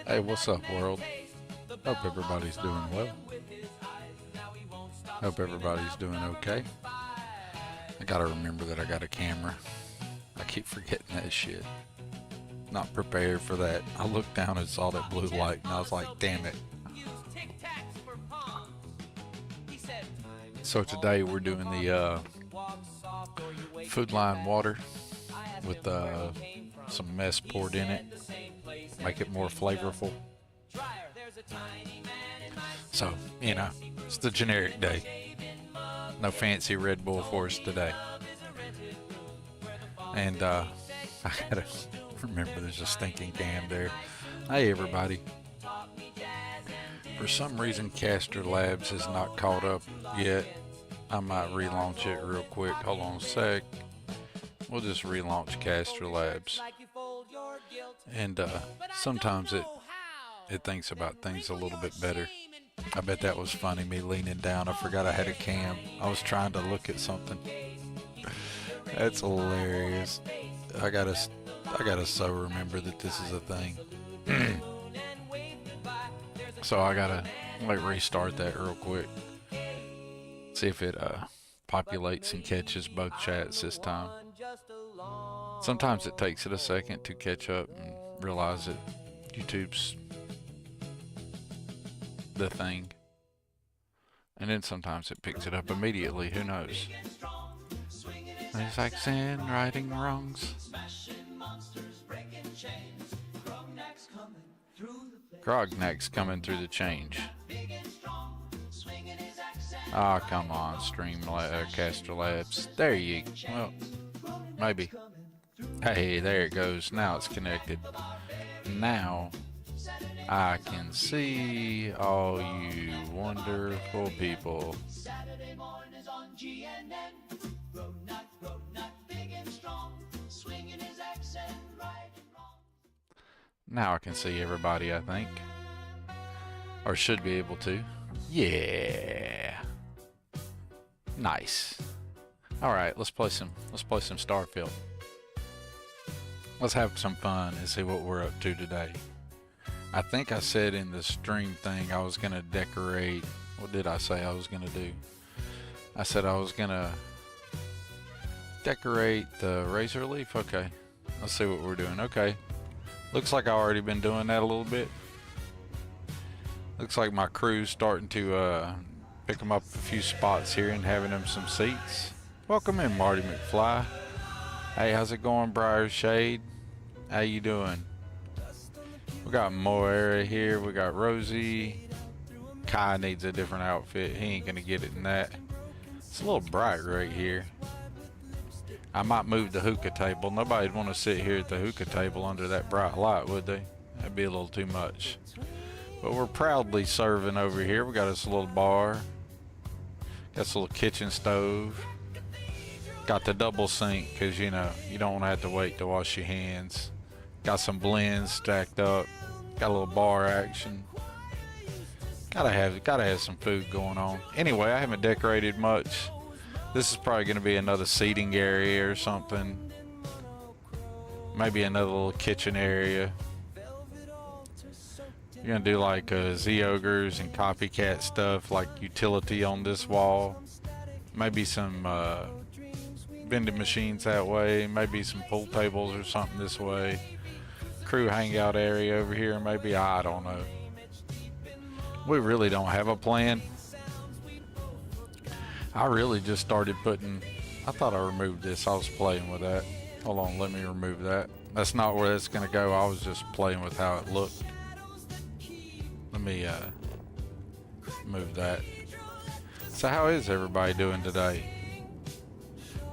Hey, what's up, world? Hope everybody's doing well. Hope everybody's doing okay. I gotta remember that I got a camera. I keep forgetting that shit. Not prepared for that. I looked down and saw that blue light and I was like, damn it. So today we're doing the food line water with some mess poured in it. Make it more flavorful. So, you know, it's the generic day. No fancy Red Bull for us today. And I gotta remember there's a stinking can there. Hey everybody. For some reason Caster Labs has not caught up yet. I might relaunch it real quick. Hold on a sec. We'll just relaunch Caster Labs. And sometimes it thinks about things a little bit better. I bet that was funny, me leaning down. I forgot I had a cam. I was trying to look at something. That's hilarious. I gotta so remember that this is a thing. So I gotta restart that real quick. See if it populates and catches both chats this time. Sometimes it takes it a second to catch up and realize that YouTube's the thing. And then sometimes it picks it up immediately. Who knows? It's like saying righting wrongs. Crognac's coming through the change. Ah, oh, come on, Caster Labs. There you go. Well, maybe. Hey, there it goes. Now it's connected. Now I can see all you wonderful people. Now I can see everybody, I think. Or should be able to. Yeah. Nice. Alright, let's play some Starfield. Let's have some fun and see what we're up to today. I think I said in the stream thing I was gonna decorate. What did I say I was gonna do? I said I was gonna decorate the Razorleaf. Okay. Let's see what we're doing. Okay. Looks like I've already been doing that a little bit. Looks like my crew's starting to pick them up a few spots here and having them some seats. Welcome in, Marty McFly. Hey, how's it going, Briar Shade? How you doing? We got Moira here. We got Rosie. Kai needs a different outfit. He ain't gonna get it in that. It's a little bright right here. I might move the hookah table. Nobody'd want to sit here at the hookah table under that bright light, would they? That'd be a little too much. But we're proudly serving over here. We got us a little bar. Got this little kitchen stove. Got the double sink because, you know, you don't want to have to wait to wash your hands. Got some blends stacked up. Got a little bar action. Gotta have some food going on. Anyway, I haven't decorated much. This is probably going to be another seating area or something. Maybe another little kitchen area. You're going to do like Z-Ogres and copycat stuff, like utility on this wall. Maybe some vending machines that way. Maybe some pool tables or something this way. Crew hangout area over here. Maybe, I don't know. We really don't have a plan. I really just started putting, I thought I removed this. I was playing with that. Hold on, let me remove that. That's not where it's going to go. I was just playing with how it looked. Let me move that. So how is everybody doing today?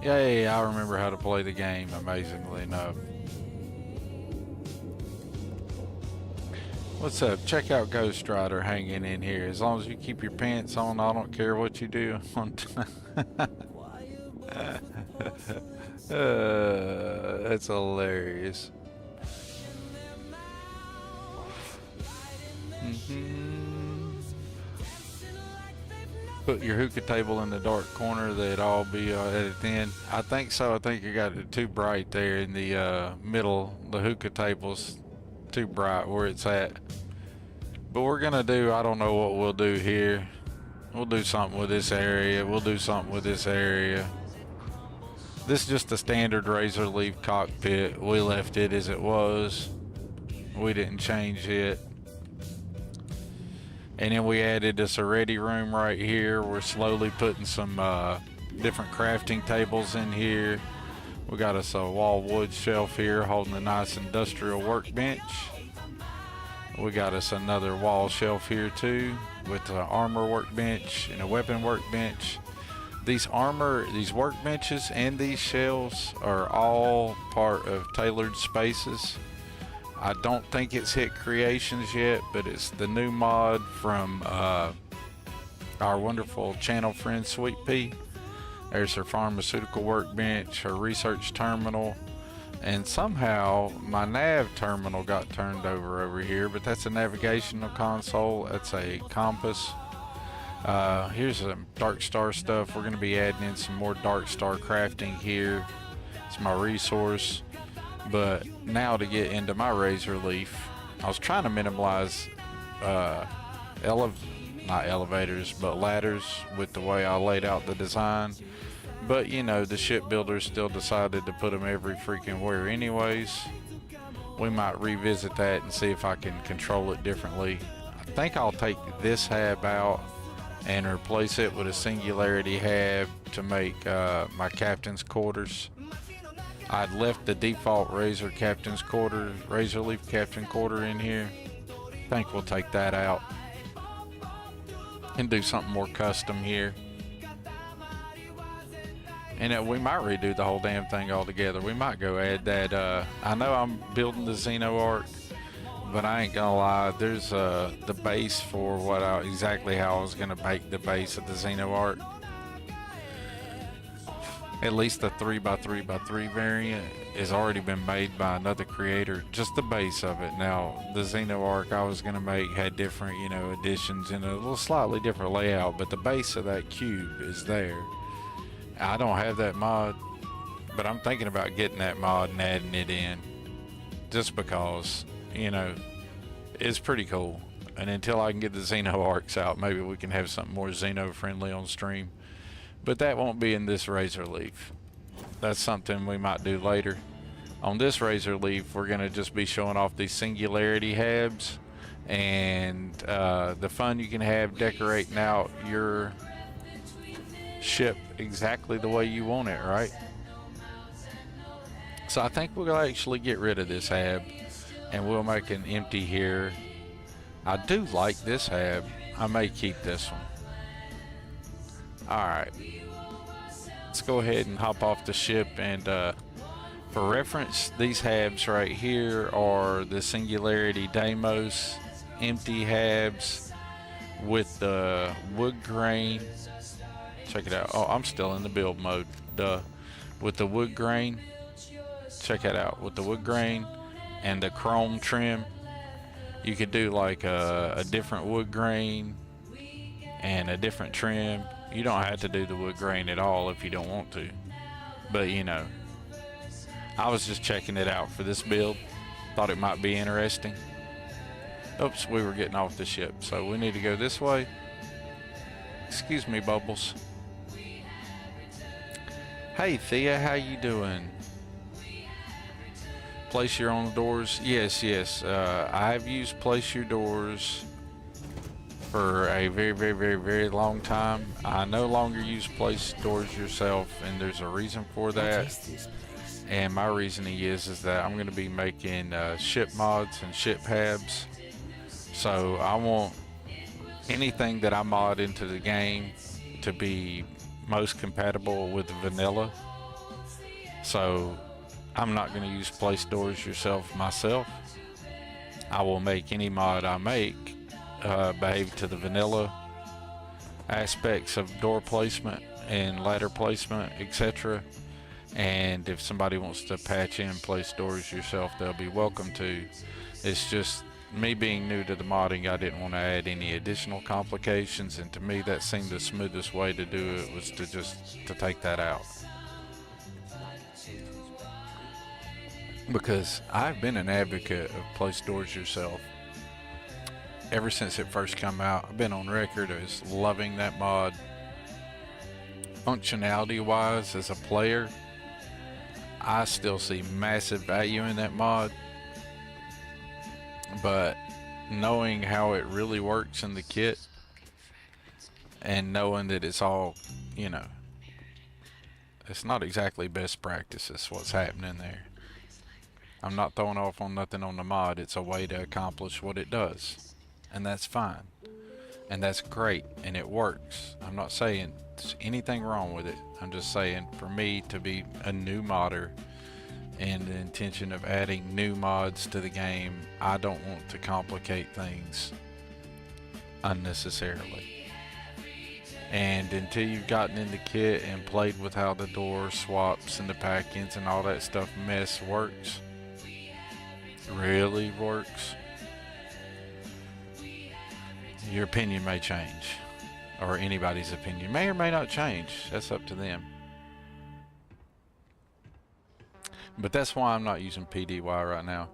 Yay, I remember how to play the game, amazingly enough. What's up? Check out Ghost Rider hanging in here. As long as you keep your pants on, I don't care what you do. That's hilarious. Put your hookah table in the dark corner. They'd all be at it then. I think so. I think you got it too bright there in the middle. The hookah tables. too bright where it's at. But we're gonna do, I don't know what we'll do here. We'll do something with this area. We'll do something with this area. This is just a standard Razorleaf cockpit. We left it as it was. We didn't change it. And then we added this ready room right here. We're slowly putting some different crafting tables in here. We got us a wall wood shelf here holding a nice industrial workbench. We got us another wall shelf here too with an armor workbench and a weapon workbench. These workbenches and these shelves are all part of tailored spaces. I don't think it's hit Creations yet, but it's the new mod from our wonderful channel friend Sweet Pea. There's her pharmaceutical workbench, her research terminal, and somehow my nav terminal got turned over here, but that's a navigational console. That's a compass. Here's some dark star stuff. We're going to be adding in some more dark star crafting here. It's my resource. But now to get into my Razorleaf, I was trying to minimize not elevators, but ladders with the way I laid out the design. But you know, the shipbuilders still decided to put them every freaking where anyways. We might revisit that and see if I can control it differently. I think I'll take this hab out and replace it with a Singularity hab to make my captain's quarters. I'd left the default Razorleaf captain quarter in here. I think we'll take that out and do something more custom here. And we might redo the whole damn thing altogether. We might go add that. I know I'm building the Xenoark, but I ain't gonna lie. There's the base for exactly how I was gonna make the base of the Xenoark. At least the 3x3x3 variant has already been made by another creator. Just the base of it. Now the Xenoark I was gonna make had different, additions in a little slightly different layout, but the base of that cube is there. I don't have that mod, but I'm thinking about getting that mod and adding it in, just because, it's pretty cool. And until I can get the Xenoarks out, maybe we can have something more Xeno friendly on stream. But that won't be in this Razorleaf. That's something we might do later. On this Razorleaf, we're going to just be showing off these Singularity habs and the fun you can have decorating out your ship exactly the way you want it, right? So I think we'll actually get rid of this hab and we'll make an empty here. I do like this hab. I may keep this one. Alright, let's go ahead and hop off the ship, and for reference, these habs right here are the Singularity Deimos empty habs with the wood grain. Check it out. Oh, I'm still in the build mode. Duh. With the wood grain. Check it out. With the wood grain and the chrome trim. You could do like a different wood grain and a different trim. You don't have to do the wood grain at all if you don't want to. But I was just checking it out for this build. Thought it might be interesting. Oops, we were getting off the ship. So we need to go this way. Excuse me, Bubbles. Hey Thea, how you doing? Place your own doors. Yes. I have used place your doors for a very long time. I no longer use place doors yourself, and there's a reason for that. And my reasoning is that I'm going to be making ship mods and ship habs. So I want anything that I mod into the game to be most compatible with vanilla. So I'm not going to use place doors yourself myself. I will make any mod I make behave to the vanilla aspects of door placement and ladder placement, etc. And if somebody wants to patch in place doors yourself, they'll be welcome to. It's just me being new to the modding, I didn't want to add any additional complications, and to me that seemed the smoothest way to do it was to take that out. because I've been an advocate of place doors yourself ever since it first come out. I've been on record as loving that mod. Functionality wise, as a player, I still see massive value in that mod, but knowing how it really works in the kit and knowing that it's all, you know, it's not exactly best practices what's happening there. I'm not throwing off on nothing on the mod. It's a way to accomplish what it does, and that's fine, and that's great, and it works. I'm not saying there's anything wrong with it. I'm just saying, for me to be a new modder and the intention of adding new mods to the game, I don't want to complicate things unnecessarily. And until you've gotten in the kit and played with how the door swaps and the pack-ins and all that stuff mess works, really works, your opinion may change, or anybody's opinion may or may not change. That's up to them. But that's why I'm not using PDY right now.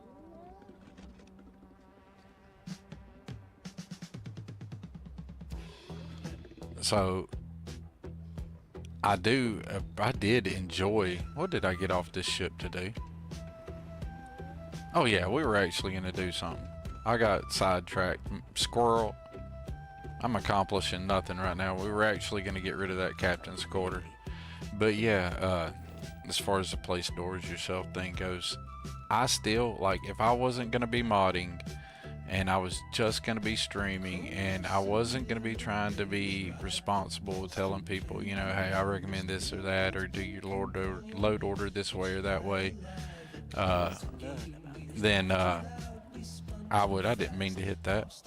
So I did enjoy, what did I get off this ship to do? Oh yeah, we were actually gonna do something. I got sidetracked. Squirrel. I'm accomplishing nothing right now. We were actually gonna get rid of that captain's quarter. But yeah, as far as the place doors yourself thing goes, I still, like, if I wasn't gonna be modding and I was just gonna be streaming and I wasn't gonna be trying to be responsible with telling people, you know, hey, I recommend this or that, or do your load order this way or that way, then I didn't mean to hit that,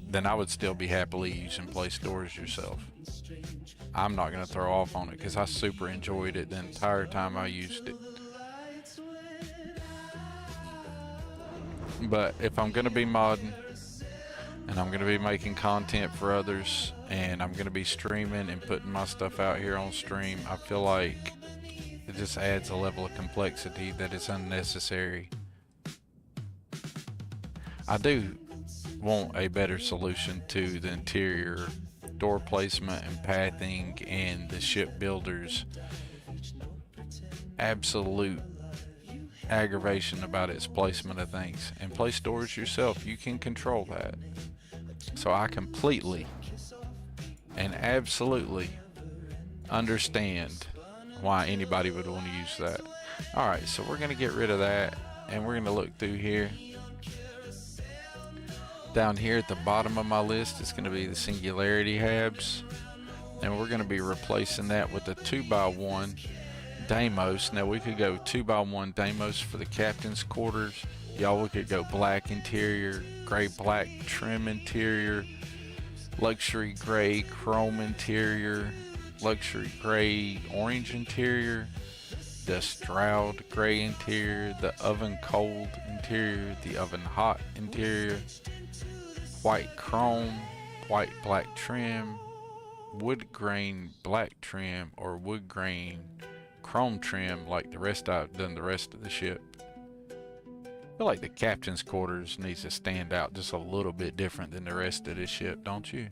then I would still be happily using place doors yourself. I'm not going to throw off on it because I super enjoyed it the entire time I used it. But if I'm going to be modding and I'm going to be making content for others and I'm going to be streaming and putting my stuff out here on stream, I feel like it just adds a level of complexity that is unnecessary. I do want a better solution to the interior door placement and pathing and the ship builders absolute aggravation about its placement of things. And place doors yourself, you can control that. So I completely and absolutely understand why anybody would want to use that. Alright, so we're going to get rid of that and we're going to look through here. Down here at the bottom of my list is going to be the Singularity habs, and we're going to be replacing that with a 2x1 Deimos. Now we could go 2x1 Deimos for the captain's quarters. Y'all, we could go black interior, gray black trim interior, luxury gray chrome interior, luxury gray orange interior, the Stroud gray interior, the oven cold interior, the oven hot interior, white chrome, white black trim, wood grain black trim, or wood grain chrome trim like the rest I've done the rest of the ship. I feel like the captain's quarters needs to stand out just a little bit different than the rest of the ship, don't you?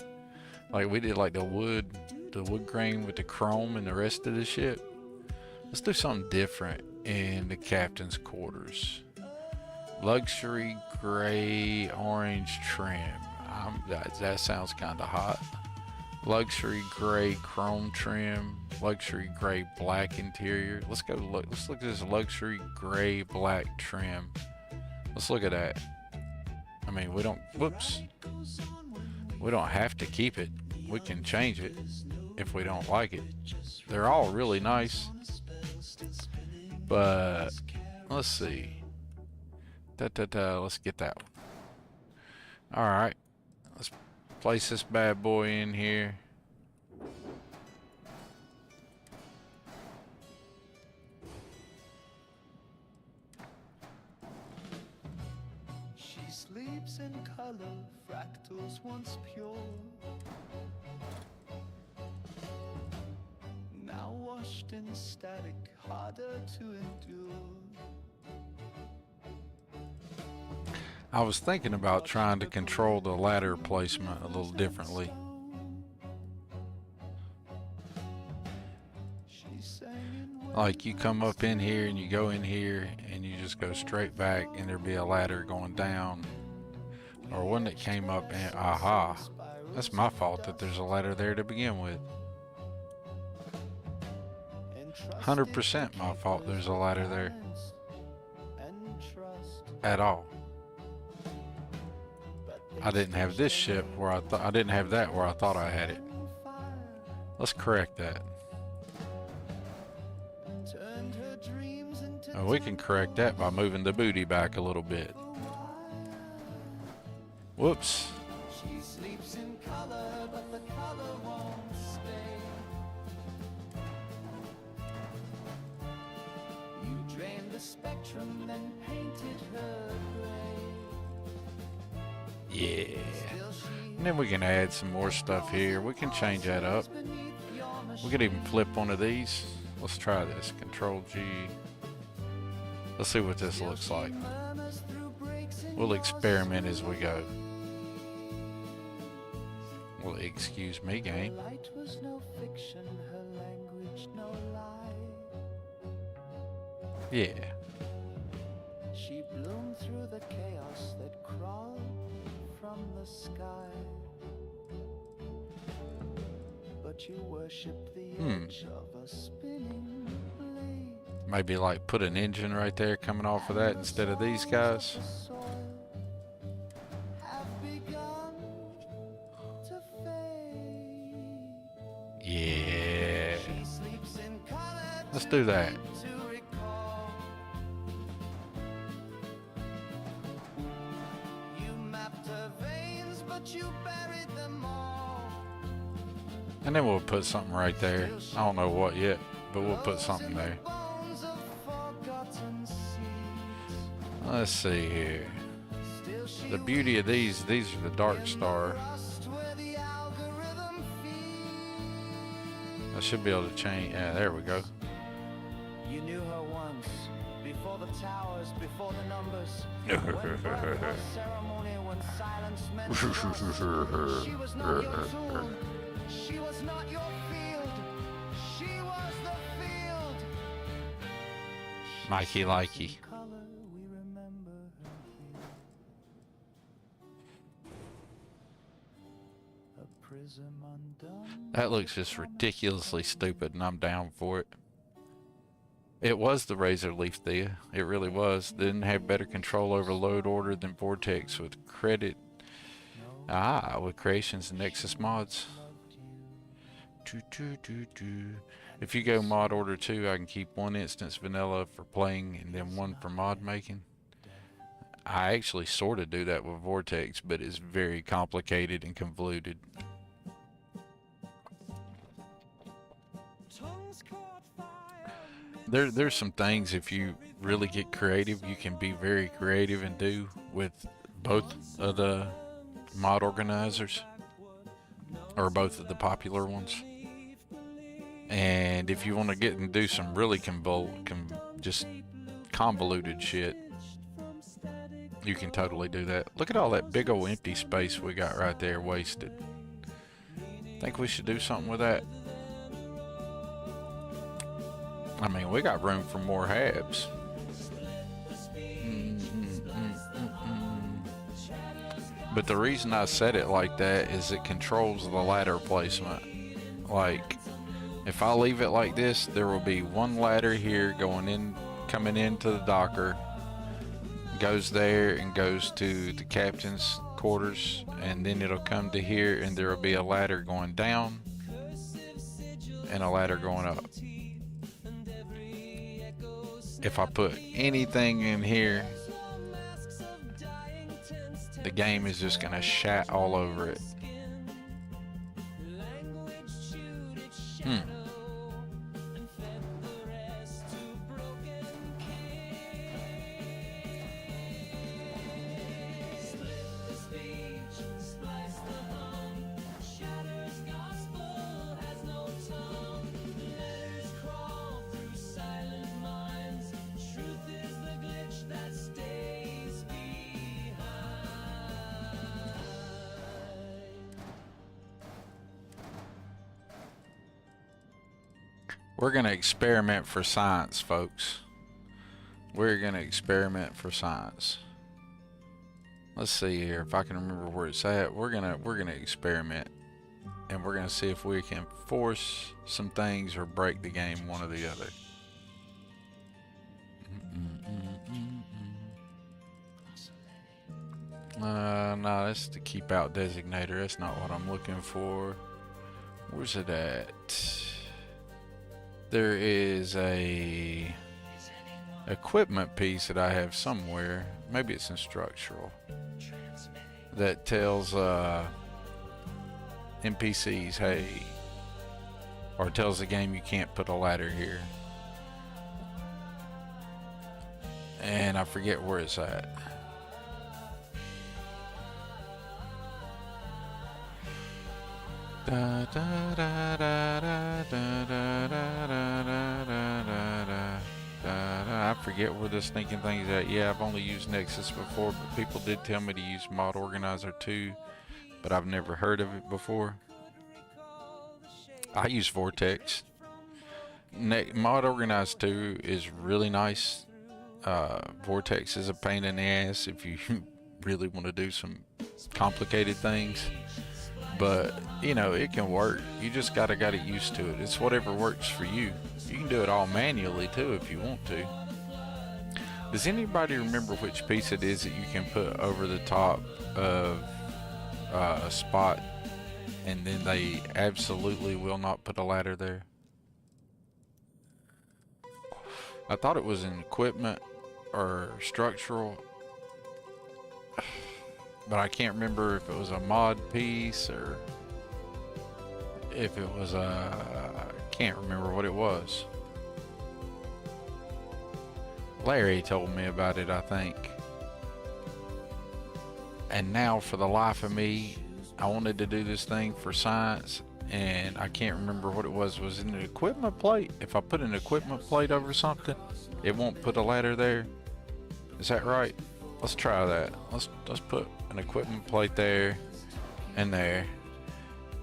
Like we did like the wood grain with the chrome and the rest of the ship. Let's do something different in the captain's quarters. Luxury gray orange trim. That sounds kind of hot. Luxury gray chrome trim. Luxury gray black interior. Let's look at this luxury gray black trim. Let's look at that. I mean, we don't have to keep it. We can change it if we don't like it. They're all really nice. But let's see. Let's get that one. Alright. Let's place this bad boy in here. She sleeps in color, fractals once pure, now washed in static, harder to endure. I was thinking about trying to control the ladder placement a little differently. Like you come up in here and you go in here and you just go straight back and there'd be a ladder going down. Or one that came up and aha, that's my fault that there's a ladder there to begin with. 100% my fault there's a ladder there. At all. I didn't have this ship where I didn't have that where I thought I had it. Let's correct that. And we can correct that by moving the booty back a little bit. Whoops. She sleeps in color, but the color won't stay. You drained the spectrum, then painted her gray. Yeah. And then we can add some more stuff here. We can change that up. We could even flip one of these. Let's try this. Control G. Let's see what this looks like. We'll experiment as we go. Well, excuse me, game. Light was no fiction, her language no lie. Yeah. She bloomed through the chaos that crawled from the sky. But you worshipped the edge of a spinning blade. Maybe like put an engine right there coming off of that instead of these guys. Yeah. Let's do that. And then we'll put something right there. I don't know what yet, but we'll put something there. Let's see here. The beauty of these are the Dark Star. I should be able to change. Yeah, there we go. You knew her once, before the towers, before the numbers. When birth was ceremony, when silence meant trust. She was not your tool. She was not your field. She was the field. Mikey likey. Color, we remember her here. A prism undone. That looks just ridiculously stupid, and I'm down for it. It was the Razorleaf Thea. It really was. Didn't have better control over load order than Vortex with credit. With Creations and Nexus mods. If you go mod order 2, I can keep one instance vanilla for playing and then one for mod making. I actually sort of do that with Vortex, but it's very complicated and convoluted. There's some things, if you really get creative, you can be very creative and do with both of the mod organizers, or both of the popular ones. And if you want to get and do some really just convoluted shit, you can totally do that. Look at all that big old empty space we got right there wasted. Think we should do something with that? I mean, we got room for more habs. But the reason I said it like that is it controls the ladder placement. Like, if I leave it like this, there will be one ladder here coming into the docker, goes there and goes to the captain's quarters, and then it'll come to here and there will be a ladder going down and a ladder going up. If I put anything in here, the game is just gonna shat all over it. We're gonna experiment for science, folks. We're gonna experiment for science. Let's see here if I can remember where it's at. We're gonna experiment, and we're gonna see if we can force some things or break the game, one or the other. No, that's the keep out designator. That's not what I'm looking for. Where's it at? There is a equipment piece that I have somewhere. Maybe it's in structural. That tells NPCs, hey, or tells the game you can't put a ladder here. And I forget where it's at. Da, da, da, da, da, da, da, da, da, da. I forget where the sneaking thing's at. Yeah, I've only used Nexus before, but people did tell me to use Mod Organizer 2, but I've never heard of it before. I use Vortex. Mod Organizer 2 is really nice. Vortex is a pain in the ass if you really want to do some complicated things. But, you know, it can work. You just gotta get used to it. It's whatever works for you. You can do it all manually too if you want to. Does anybody remember which piece it is that you can put over the top of a spot and then they absolutely will not put a ladder there? I thought it was in equipment or structural, but I can't remember if it was a mod piece or if it was a... can't remember what it was. Larry told me about it, I think. And now, for the life of me, I wanted to do this thing for science, and I can't remember what it was. Was it an equipment plate? If I put an equipment plate over something, it won't put a ladder there. Is that right? Let's try that. Let's put an equipment plate there and there,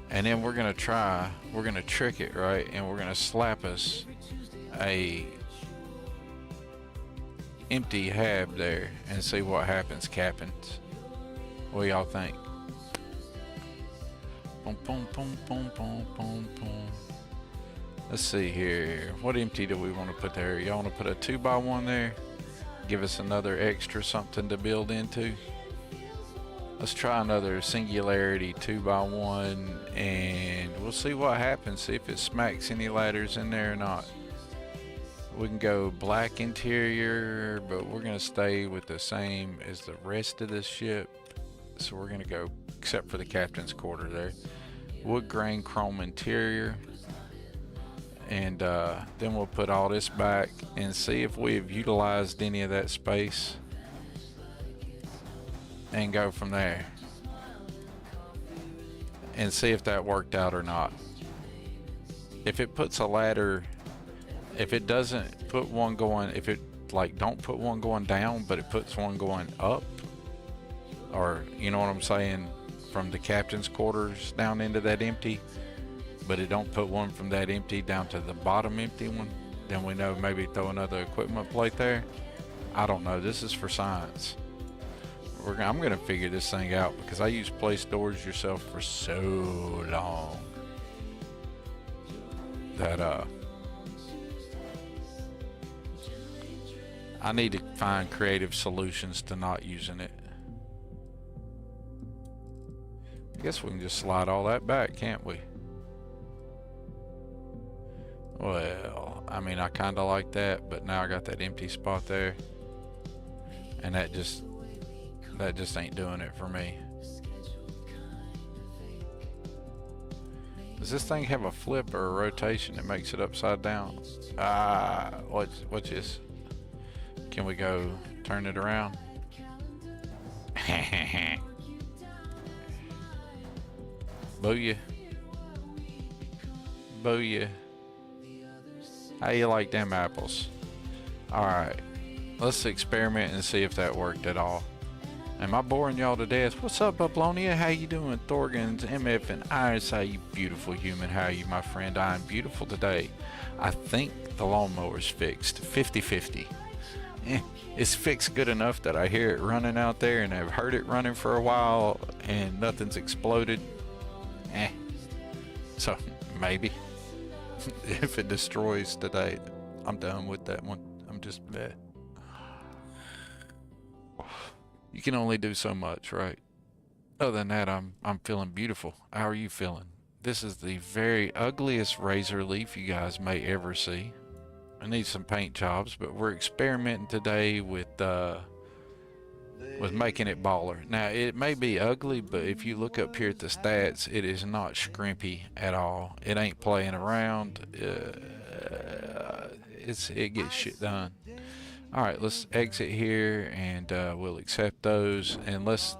and then we're gonna trick it, right? And we're gonna slap us a empty hab there and see what happens, Captains. What do y'all think? Boom, boom, boom, boom, boom, boom, boom. Let's see here. What empty do we want to put there? Y'all want to put a 2x1 there? Give us another extra something to build into. Let's try another Singularity 2x1 and we'll see what happens. See if it smacks any ladders in there or not. We can go black interior, but we're going to stay with the same as the rest of this ship. So we're going to go, except for the captain's quarter there, wood grain chrome interior. And then we'll put all this back and see if we've utilized any of that space and go from there and see if that worked out or not. If it puts a ladder, if it doesn't put one going, if it like don't put one going down but it puts one going up, or you know what I'm saying, from the captain's quarters down into that empty, but it don't put one from that empty down to the bottom empty one, then we know maybe throw another equipment plate there. I don't know. This is for science. I'm gonna figure this thing out because I use place doors yourself for so long that I need to find creative solutions to not using it. I guess we can just slide all that back, can't we? Well, I mean, I kind of like that, but now I got that empty spot there, and that just ain't doing it for me. Does this thing have a flip or a rotation that makes it upside down? What's this? Can we go turn it around? Booyah. Booyah. How you like them apples? Alright, let's experiment and see if that worked at all. Am I boring y'all to death? What's up, Apollonia? How you doing? Thorgans, MF, and Ironside, you beautiful human. How are you, my friend? I am beautiful today. I think the lawnmower's fixed. 50-50. It's fixed good enough that I hear it running out there, and I've heard it running for a while, and nothing's exploded. So, maybe. If it destroys today, I'm done with that one. I'm just bleh. You can only do so much, right? Other than that, I'm feeling beautiful. How are you feeling? This is the very ugliest Razorleaf you guys may ever see. I need some paint jobs, but we're experimenting today with making it baller. Now, it may be ugly, but if you look up here at the stats, it is not scrimpy at all. It ain't playing around. It gets shit done. All right, let's exit here, and we'll accept those, and let's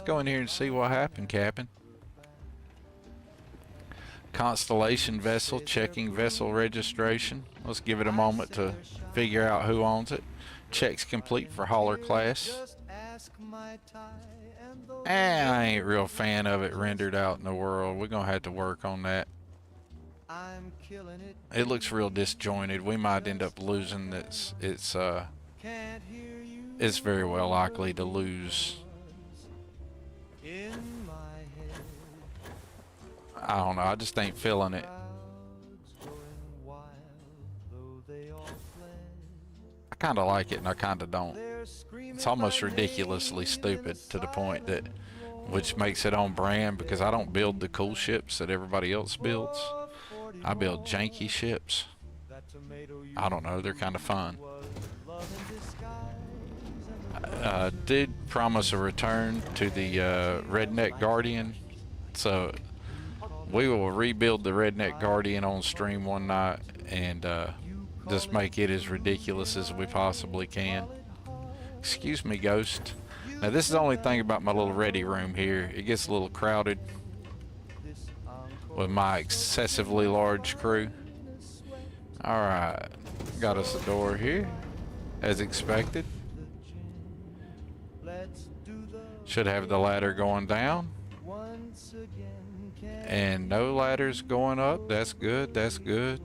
go in here and see what happened, Captain. Constellation vessel, checking vessel registration. Let's give it a moment to figure out who owns it. Checks complete for hauler class. I ain't a real fan of it rendered out in the world. We're gonna have to work on that. It looks real disjointed. We might end up losing this. It's very well likely to lose. I don't know, I just ain't feeling it. I kinda like it and I kinda don't. It's almost ridiculously stupid to the point that, which makes it on brand, because I don't build the cool ships that everybody else builds. I build janky ships. I don't know, they're kind of fun. Did promise a return to the Redneck Guardian, so we will rebuild the Redneck Guardian on stream one night and just make it as ridiculous as we possibly can. Excuse me, Ghost. Now this is the only thing about my little ready room here. It gets a little crowded with my excessively large crew. Alright, got us a door here, as expected. Should have the ladder going down. And no ladders going up. That's good, that's good.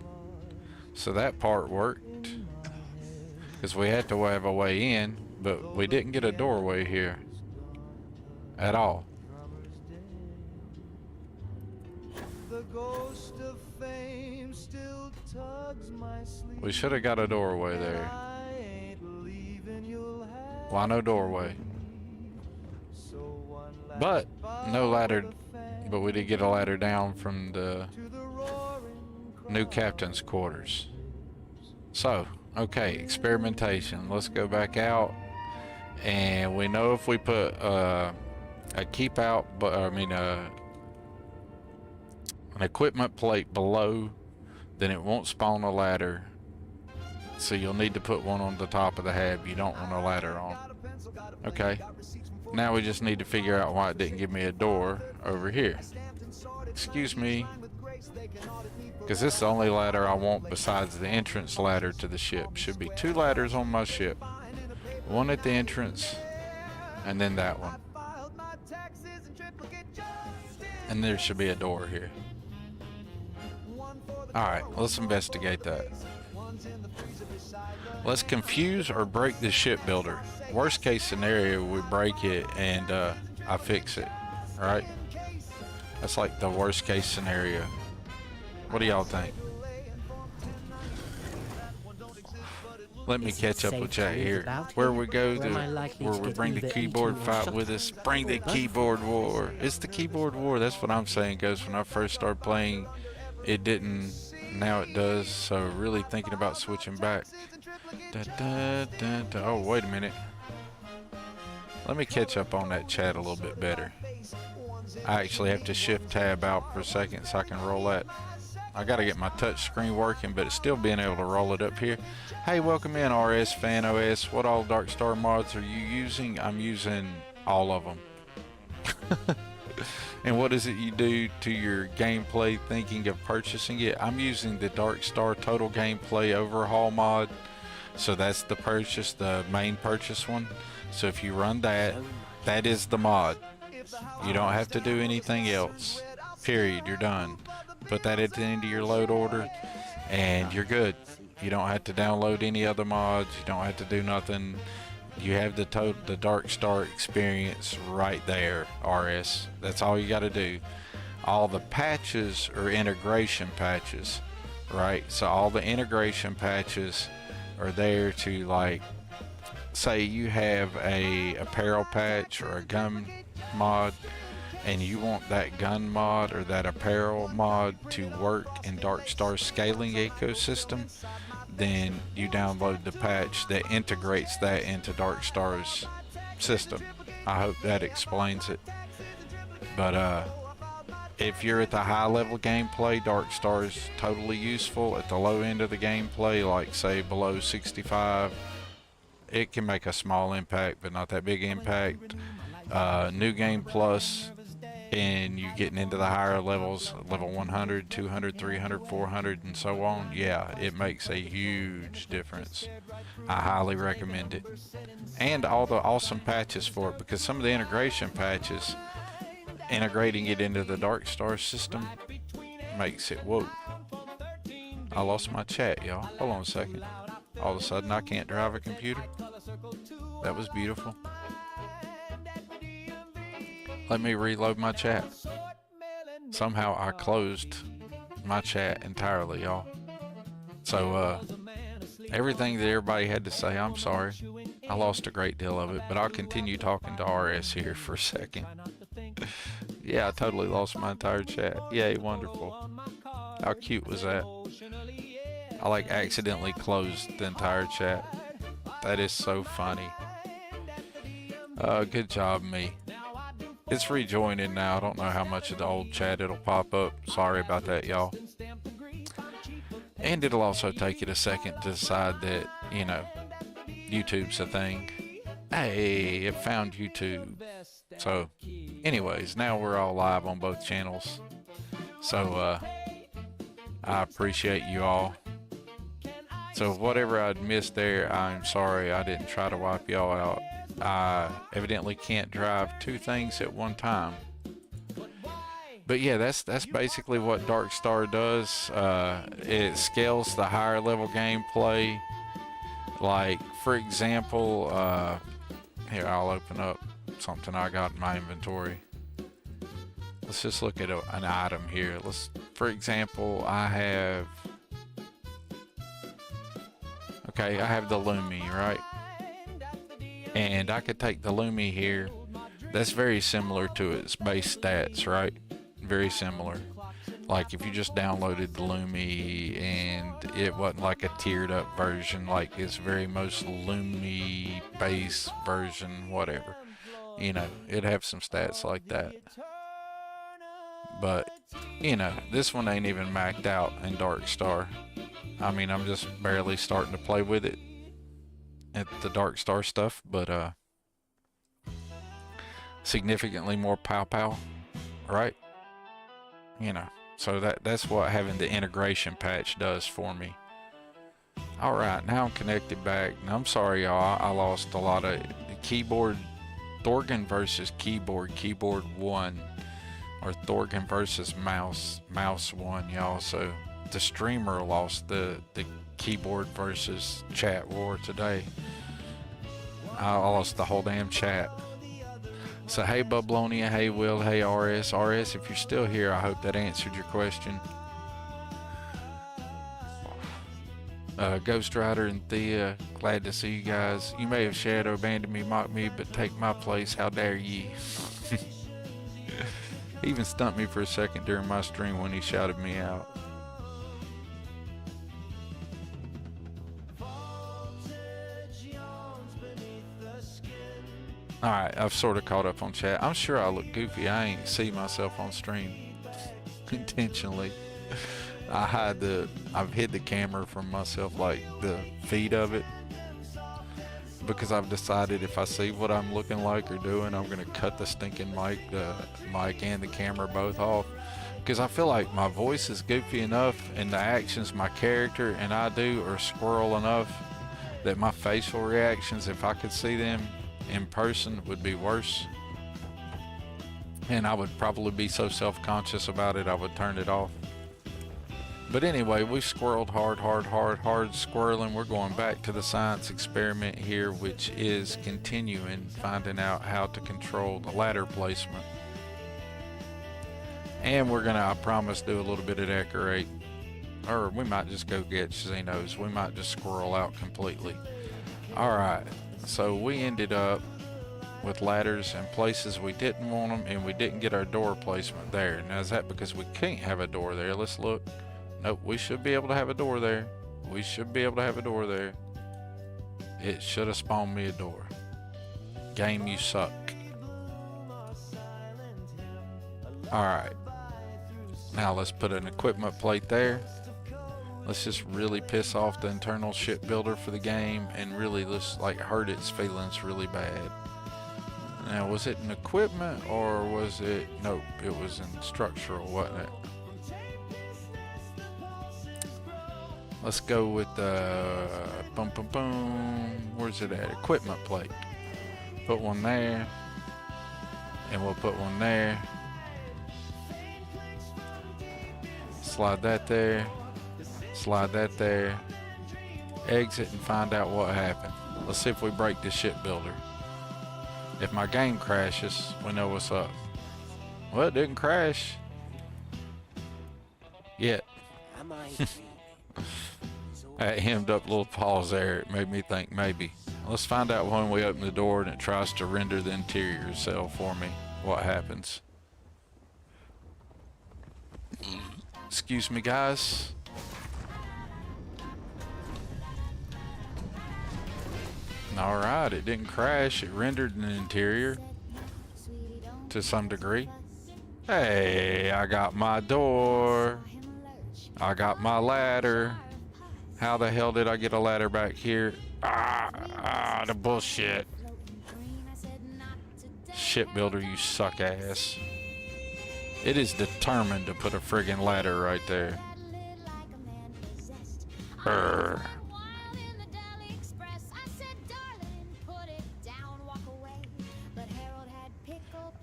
So that part worked. Because we had to have a way in, but we didn't get a doorway here at all. We should have got a doorway there. Why no doorway? But no ladder. But we did get a ladder down from the new captain's quarters. So, okay, experimentation. Let's go back out, and we know if we put a keep out, but an equipment plate below, then it won't spawn a ladder. So you'll need to put one on the top of the hab you don't want a ladder on. Okay. Now we just need to figure out why it didn't give me a door over here. Excuse me. Because this is the only ladder I want besides the entrance ladder to the ship. Should be 2 ladders on my ship. One at the entrance, and then that one. And there should be a door here. Alright, let's investigate that. Let's confuse or break the shipbuilder. Worst case scenario, we break it and I fix it. Alright? That's like the worst case scenario. What do y'all think? Let me catch up with chat here. Where we go, where we bring the keyboard fight with us. Bring the keyboard war. It's the keyboard war. That's what I'm saying, guys. When I first started playing, it didn't. Now it does. So really thinking about switching back. Oh, wait a minute. Let me catch up on that chat a little bit better. I actually have to shift tab out for a second so I can roll that. I gotta get my touch screen working, but it's still being able to roll it up here. Hey, welcome in RS Fan OS. What all Dark Star mods are you using? I'm using all of them. And what is it you do to your gameplay thinking of purchasing it? I'm using the Dark Star Total Gameplay Overhaul mod. So that's the purchase, the main purchase one. So if you run that, That is the mod. You don't have to do anything else. Period. You're done. Put that at the end of your load order and you're good. You don't have to download any other mods. You don't have to do nothing. You have the Dark Star experience right there, RS. That's all you got to do. All the patches are integration patches, right? So all the integration patches are there to, like, say you have a apparel patch or a gun mod and you want that gun mod or that apparel mod to work in Dark Star's scaling ecosystem, then you download the patch that integrates that into Dark Star's system. I hope that explains it. But if you're at the high level gameplay, Dark Star is totally useful. At the low end of the gameplay, like say below 65, it can make a small impact, but not that big impact. New Game Plus, and you getting into the higher levels, level 100, 200, 300, 400, and so on, yeah, it makes a huge difference. I highly recommend it. And all the awesome patches for it, because some of the integration patches, integrating it into the Dark Star system, makes it, whoa. I lost my chat, y'all. Hold on a second. All of a sudden, I can't drive a computer. That was beautiful. Let me reload my chat. Somehow I closed my chat entirely, y'all. So, everything that everybody had to say, I'm sorry. I lost a great deal of it, but I'll continue talking to RS here for a second. Yeah, I totally lost my entire chat. Yay, wonderful. How cute was that? I like accidentally closed the entire chat. That is so funny. Good job, me. It's rejoining now. I don't know how much of the old chat it'll pop up. Sorry about that, y'all. And it'll also take it a second to decide that, you know, YouTube's a thing. Hey, it found YouTube. So, anyways, now we're all live on both channels. So, I appreciate you all. So, whatever I'd missed there, I'm sorry. I didn't try to wipe y'all out. I evidently can't drive two things at one time. But yeah, that's basically what Dark Star does. It scales the higher level gameplay. Like, for example, here, I'll open up something I got in my inventory. Let's just look at an item here. For example, I have the Lumi, right? And I could take the Lumi here. That's very similar to its base stats, right? Very similar. Like if you just downloaded the Lumi and it wasn't like a tiered up version, like its very most Lumi base version, whatever. You know, it'd have some stats like that. But, you know, this one ain't even maxed out in Dark Star. I mean, I'm just barely starting to play with it at the Dark Star stuff, but significantly more pow, right? You know, so that's what having the integration patch does for me. All right, now I'm connected back. Now, I'm sorry, y'all. I lost a lot of keyboard. Thorgan versus keyboard 1, or Thorgan versus mouse 1, y'all. So the streamer lost the keyboard versus chat war today. I lost the whole damn chat. So hey Bublonia, hey Will, hey RS. RS, if you're still here, I hope that answered your question. Ghost Rider and Thea, glad to see you guys. You may have shadow banned me, mocked me, but take my place, how dare ye. He even stumped me for a second during my stream when he shouted me out. Alright, I've sort of caught up on chat. I'm sure I look goofy. I ain't see myself on stream intentionally. I've hid the camera from myself, like the feed of it, because I've decided if I see what I'm looking like or doing, I'm gonna cut the stinking mic and the camera both off, because I feel like my voice is goofy enough and the actions my character and I do are squirrel enough that my facial reactions, if I could see them in person would be worse. And I would probably be so self-conscious about it, I would turn it off. But anyway, we've squirreled hard squirreling. We're going back to the science experiment here, which is continuing finding out how to control the ladder placement. And we're gonna, I promise, do a little bit of decorate. Or we might just go get Xenos. We might just squirrel out completely. Alright, so we ended up with ladders in places we didn't want them, and we didn't get our door placement there. Now is that because we can't have a door there? Let's look. Nope, we should be able to have a door there. We should be able to have a door there. It should have spawned me a door. Game, you suck. Alright. Now let's put an equipment plate there. Let's just really piss off the internal shipbuilder for the game and really just like hurt its feelings really bad. Now was it an equipment or was it, nope, it was in structural, wasn't it? Let's go with the where's it at? Equipment plate. Put one there, and we'll put one there. Slide that there. Slide that there. Exit and find out what happened. Let's see if we break the shipbuilder. If my game crashes, we know what's up. Well, it didn't crash yet. That hemmed up little pause there, it made me think maybe. Let's find out when we open the door and it tries to render the interior cell for me. What happens? Excuse me, guys. Alright, it didn't crash. It rendered an interior to some degree. Hey, I got my door. I got my ladder. How the hell did I get a ladder back here? The bullshit. Shipbuilder, you suck ass. It is determined to put a friggin' ladder right there.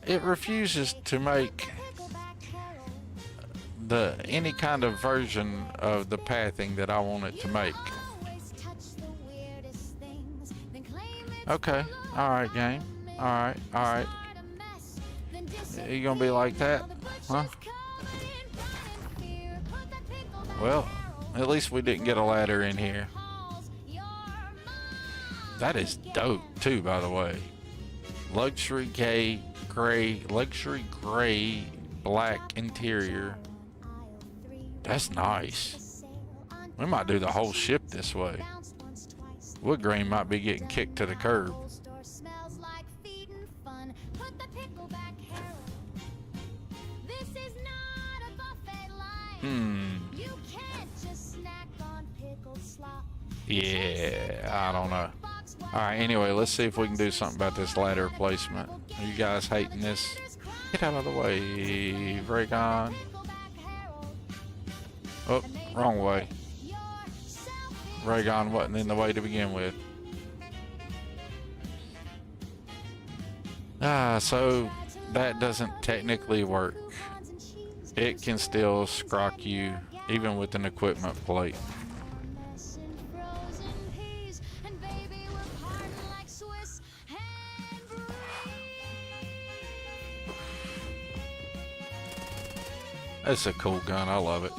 It refuses to make any kind of version of the pathing that I want it to make. Okay, alright game. Alright. You gonna be like that? Huh? Well, at least we didn't get a ladder in here. That is dope too, by the way. Luxury gray black interior. That's nice. We might do the whole ship this way. Wood grain might be getting kicked to the curb. Yeah, I don't know. Alright, anyway, let's see if we can do something about this ladder placement. Are you guys hating this? Get out of the way, Raygon. Oh, wrong way. Raygon wasn't in the way to begin with. So that doesn't technically work. It can still scrock you, even with an equipment plate. It's a cool gun, I love it.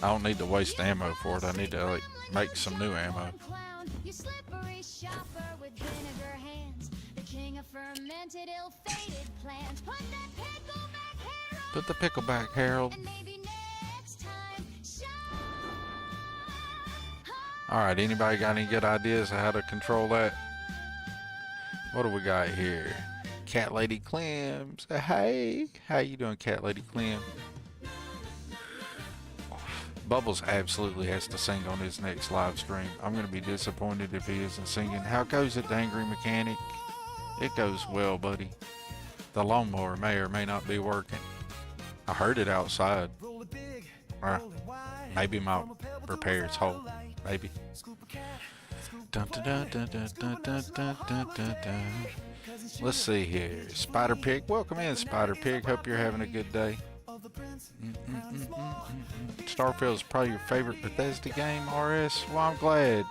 I don't need to waste ammo for it. I need to like make some new ammo. Put the pickle back, Harold. Alright, anybody got any good ideas of how to control that? What do we got here? Cat Lady Clems. Hey, how you doing, Cat Lady Clem? Bubbles absolutely has to sing on his next live stream. I'm going to be disappointed if he isn't singing. How goes it, the Angry Mechanic? It goes well, buddy. The lawnmower may or may not be working. I heard it outside. Maybe my repair's whole. Maybe. Dun, dun, dun, dun, dun, dun, dun, dun, dun, dun, dun. Let's see here. Spider Pig, welcome in, Spider Pig. Hope you're having a good day. Starfield is probably your favorite Bethesda game, RS. Well, I'm glad.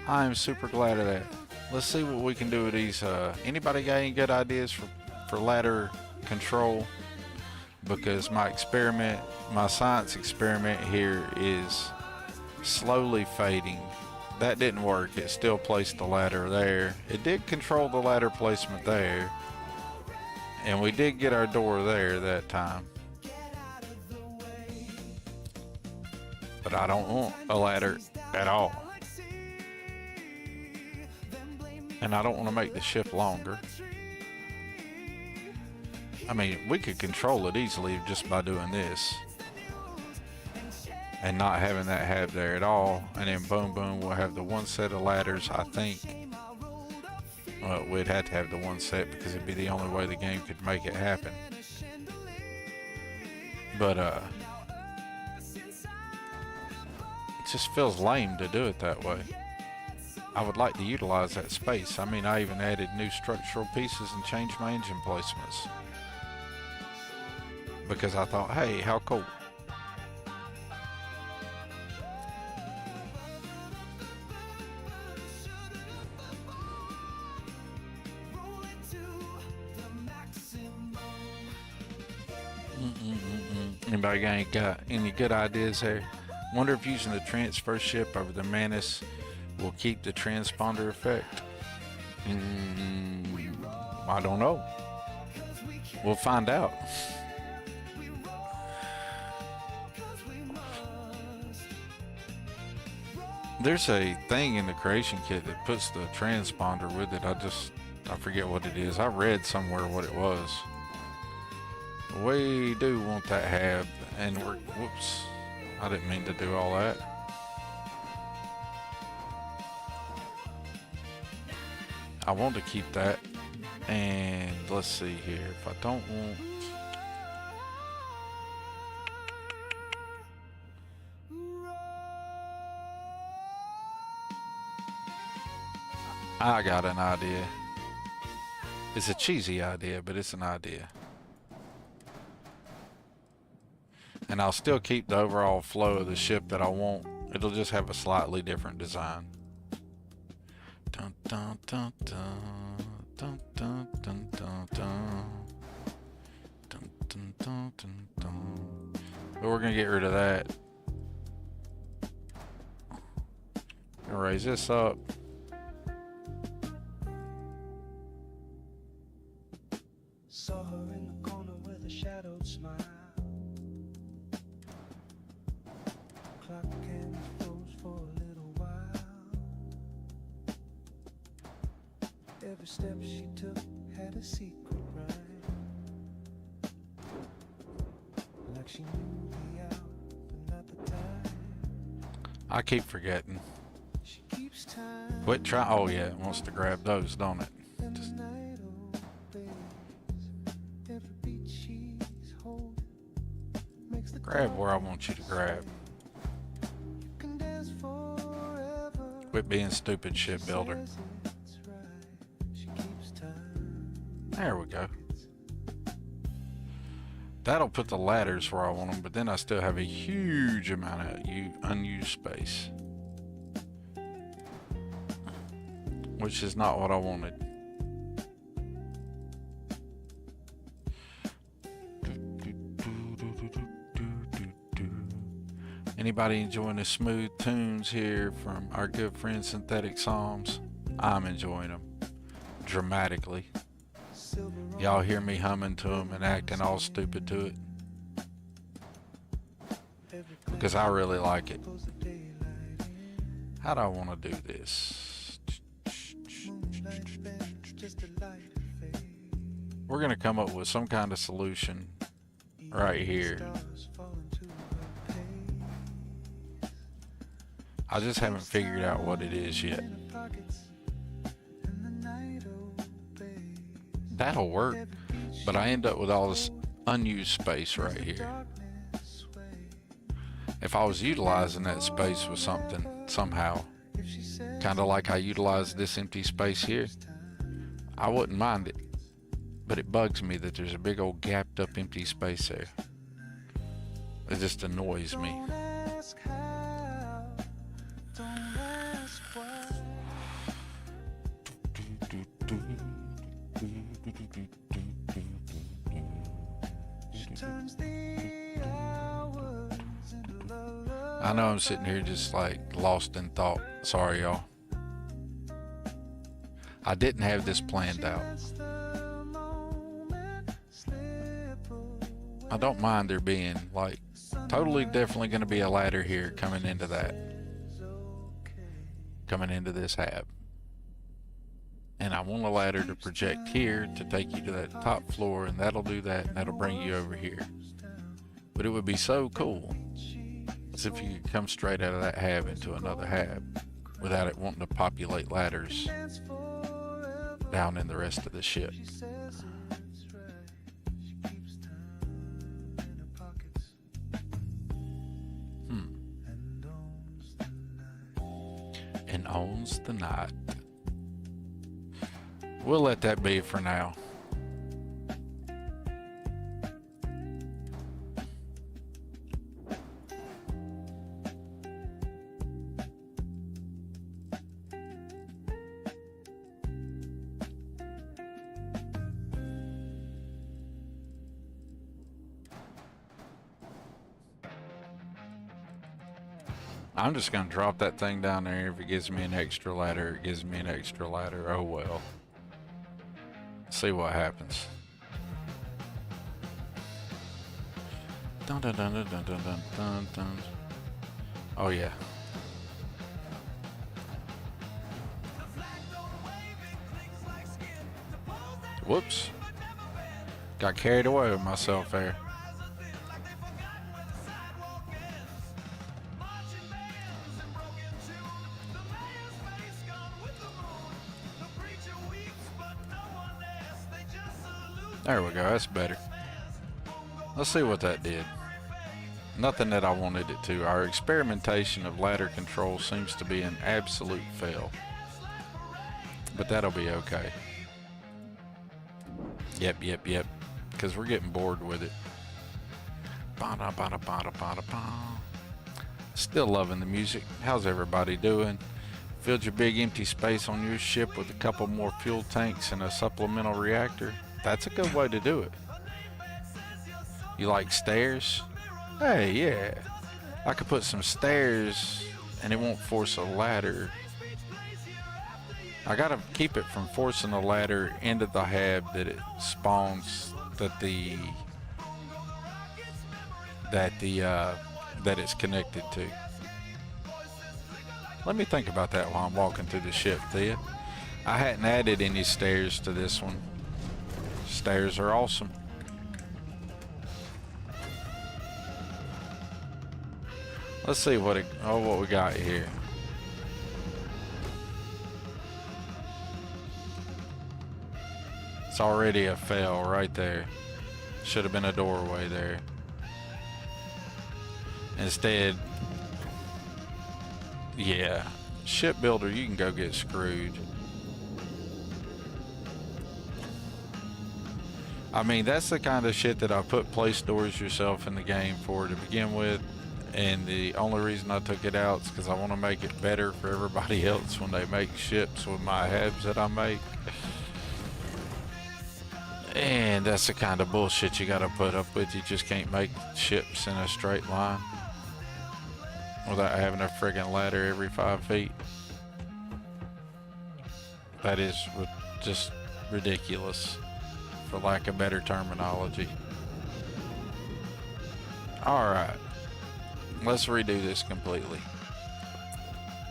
I am super glad of that. Let's see what we can do with these. Anybody got any good ideas for ladder control? Because my science experiment here is slowly fading. That didn't work. It still placed the ladder there. It did control the ladder placement there. And we did get our door there that time. But I don't want a ladder at all. And I don't want to make the ship longer. I mean, we could control it easily just by doing this. And not having that hab there at all. And then boom, boom, we'll have the one set of ladders, I think. Well, we'd have to have the one set because it'd be the only way the game could make it happen. But, it just feels lame to do it that way. I would like to utilize that space. I mean, I even added new structural pieces and changed my engine placements. Because I thought, hey, how cool. Anybody got any good ideas there? Wonder if using the transfer ship over the Manus will keep the transponder effect. I don't know. We'll find out. There's a thing in the creation kit that puts the transponder with it. I forget what it is. I read somewhere what it was. We do want that hab, and whoops, I didn't mean to do all that. I want to keep that, and let's see here, if I don't want, I got an idea. It's a cheesy idea, but it's an idea. And I'll still keep the overall flow of the ship that I want. It'll just have a slightly different design. Dun, dun, dun, dun, dun, dun, dun, dun, dun. Dun, dun, dun, dun, dun. But we're gonna get rid of that. Gonna raise this up. Saw her in the corner with a shadowed smile. Clock came and froze for a little while. Every step she took had a secret rhyme. Like she knew the hour, but not the time. I keep forgetting. She keeps time. Quit trying. Oh yeah, it wants to grab those, don't it? Just grab where I want you to grab. Quit being stupid, ship builder. There we go. That'll put the ladders where I want them, but then I still have a huge amount of unused space, which is not what I wanted. Anybody enjoying the smooth tunes here from our good friend Synthetic Psalms? I'm enjoying them dramatically. Y'all hear me humming to them and acting all stupid to it? Because I really like it. How do I want to do this? We're going to come up with some kind of solution right here. I just haven't figured out what it is yet. That'll work, but I end up with all this unused space right here. If I was utilizing that space with something, somehow, Kind of like I utilize this empty space here. I wouldn't mind it, but it bugs me that there's a big old gapped up empty space there. It just annoys me. I know I'm sitting here just like lost in thought. Sorry, y'all. I didn't have this planned out. I don't mind there being like totally definitely going to be a ladder here coming into that. Coming into this hab. And I want a ladder to project here to take you to that top floor, and that'll do that, and that'll bring you over here. But it would be so cool as if you could come straight out of that hab into another hab without it wanting to populate ladders down in the rest of the ship. And owns the night. We'll let that be for now. I'm just going to drop that thing down there. If it gives me an extra ladder, it gives me an extra ladder. Oh well. See what happens. Dun dun dun dun dun dun dun dun dun. Oh yeah. Whoops. Got carried away with myself there. There we go, that's better. Let's see what that did. Nothing that I wanted it to. Our experimentation of ladder control seems to be an absolute fail. But that'll be okay. Yep. Because we're getting bored with it. Still loving the music. How's everybody doing? Filled your big empty space on your ship with a couple more fuel tanks and a supplemental reactor? That's a good way to do it. You like stairs? Hey, yeah. I could put some stairs and it won't force a ladder. I gotta keep it from forcing a ladder into the hab that it spawns that it's connected to. Let me think about that while I'm walking through the ship, Thea. I hadn't added any stairs to this one. Stairs are awesome. Let's see what we got here. It's already a fail right there. Should have been a doorway there. Instead, yeah, shipbuilder, you can go get screwed. I mean, that's the kind of shit that I put place doors yourself in the game for to begin with. And the only reason I took it out is because I want to make it better for everybody else when they make ships with my habs that I make. And that's the kind of bullshit you gotta put up with. You just can't make ships in a straight line without having a friggin' ladder every 5 feet. That is just ridiculous, for lack of better terminology. Alright, let's redo this completely.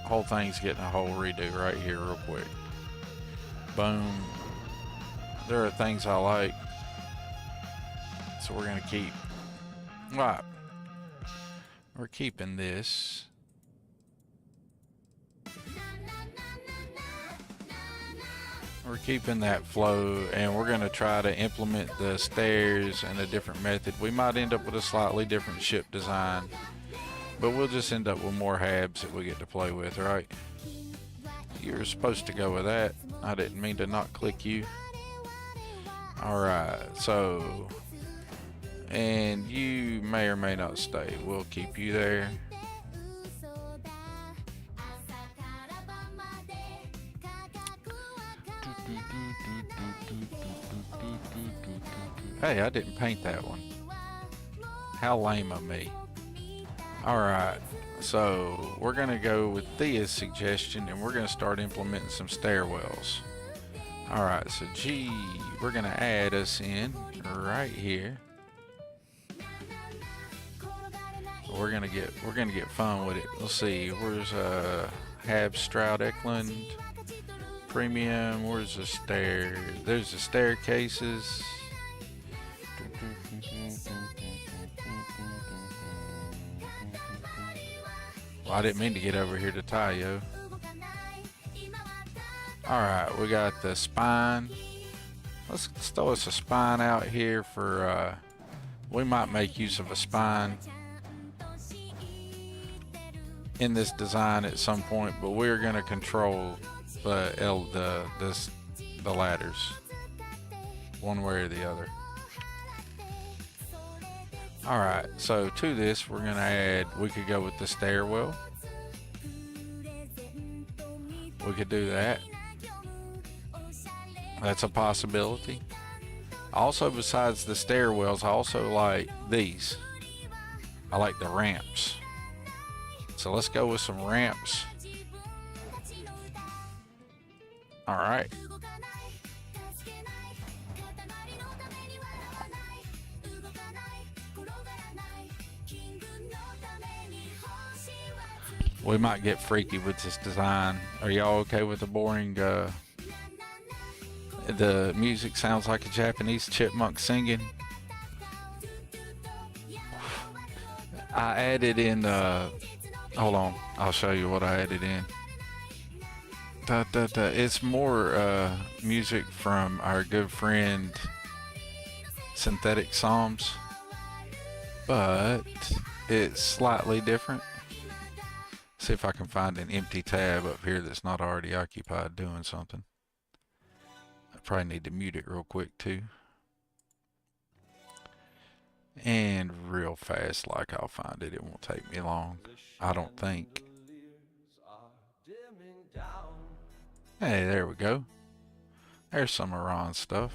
Whole thing's getting a whole redo right here real quick. Boom. There are things I like, so we're gonna keep. Right. We're keeping this. We're keeping that flow, and we're gonna try to implement the stairs in a different method. We might end up with a slightly different ship design, But we'll just end up with more habs that we get to play with, right? You're supposed to go with that. I didn't mean to not click you. Alright, so... And you may or may not stay. We'll keep you there. Hey, I didn't paint that one. How lame of me. Alright, so we're going to go with Thea's suggestion and we're going to start implementing some stairwells. Alright, so G, we're going to add us in right here. We're gonna get fun with it. Let's see, where's Habs Stroud Eklund Premium, where's the stair? There's the staircases. Well, I didn't mean to get over here to Tayo. Alright, we got the spine. Let's throw us a spine out here for we might make use of a spine in this design at some point, but we're going to control the ladders one way or the other. Alright, so to this we're going to add, we could go with the stairwell. We could do that. That's a possibility. Also, besides the stairwells, I also like these. I like the ramps. So let's go with some ramps. Alright. We might get freaky with this design. Are y'all okay with the boring, the music sounds like a Japanese chipmunk singing? I added in, hold on, I'll show you what I added in. It's more music from our good friend Synthetic Psalms, but it's slightly different. See if I can find an empty tab up here that's not already occupied doing something. I probably need to mute it real quick too. And real fast, like I'll find it. It won't take me long, I don't think. Hey, there we go. There's some Iran stuff.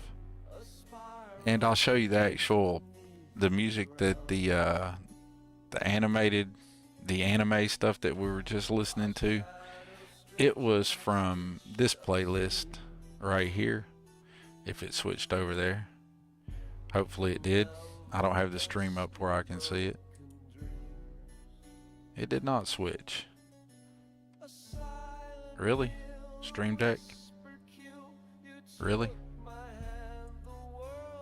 And I'll show you the music that the anime stuff that we were just listening to. It was from this playlist right here. If it switched over there. Hopefully it did. I don't have the stream up where I can see it. It did not switch. Really? Stream Deck? Really?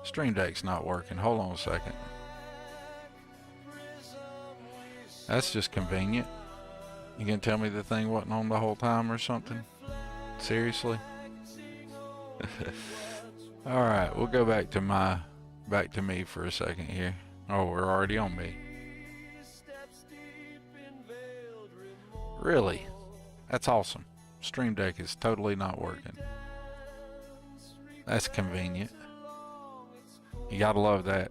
Stream Deck's not working. Hold on a second. That's just convenient. You gonna tell me the thing wasn't on the whole time or something? Seriously? Alright, we'll go back to me for a second here. Oh, we're already on me. Really? That's awesome. Stream Deck is totally not working. That's convenient. You gotta love that.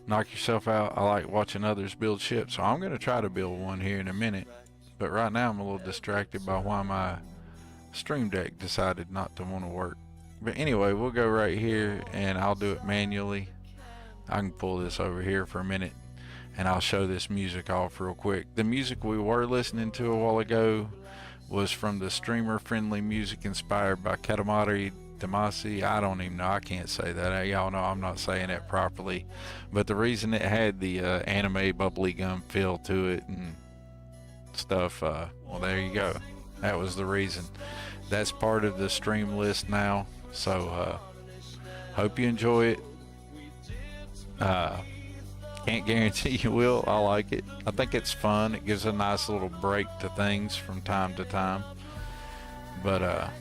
Knock yourself out. I like watching others build ships, so I'm gonna try to build one here in a minute. But right now I'm a little distracted by why my Stream Deck decided not to want to work. But anyway, we'll go right here and I'll do it manually. I can pull this over here for a minute and I'll show this music off real quick. The music we were listening to a while ago was from the streamer friendly music inspired by Katamari Damacy. I don't even know, I can't say that. Y'all know I'm not saying it properly. But the reason it had the anime bubbly gum feel to it and stuff, well, there you go. That was the reason. That's part of the stream list now. So hope you enjoy it. Can't guarantee you will. I like it. I think it's fun. It gives a nice little break to things from time to time. But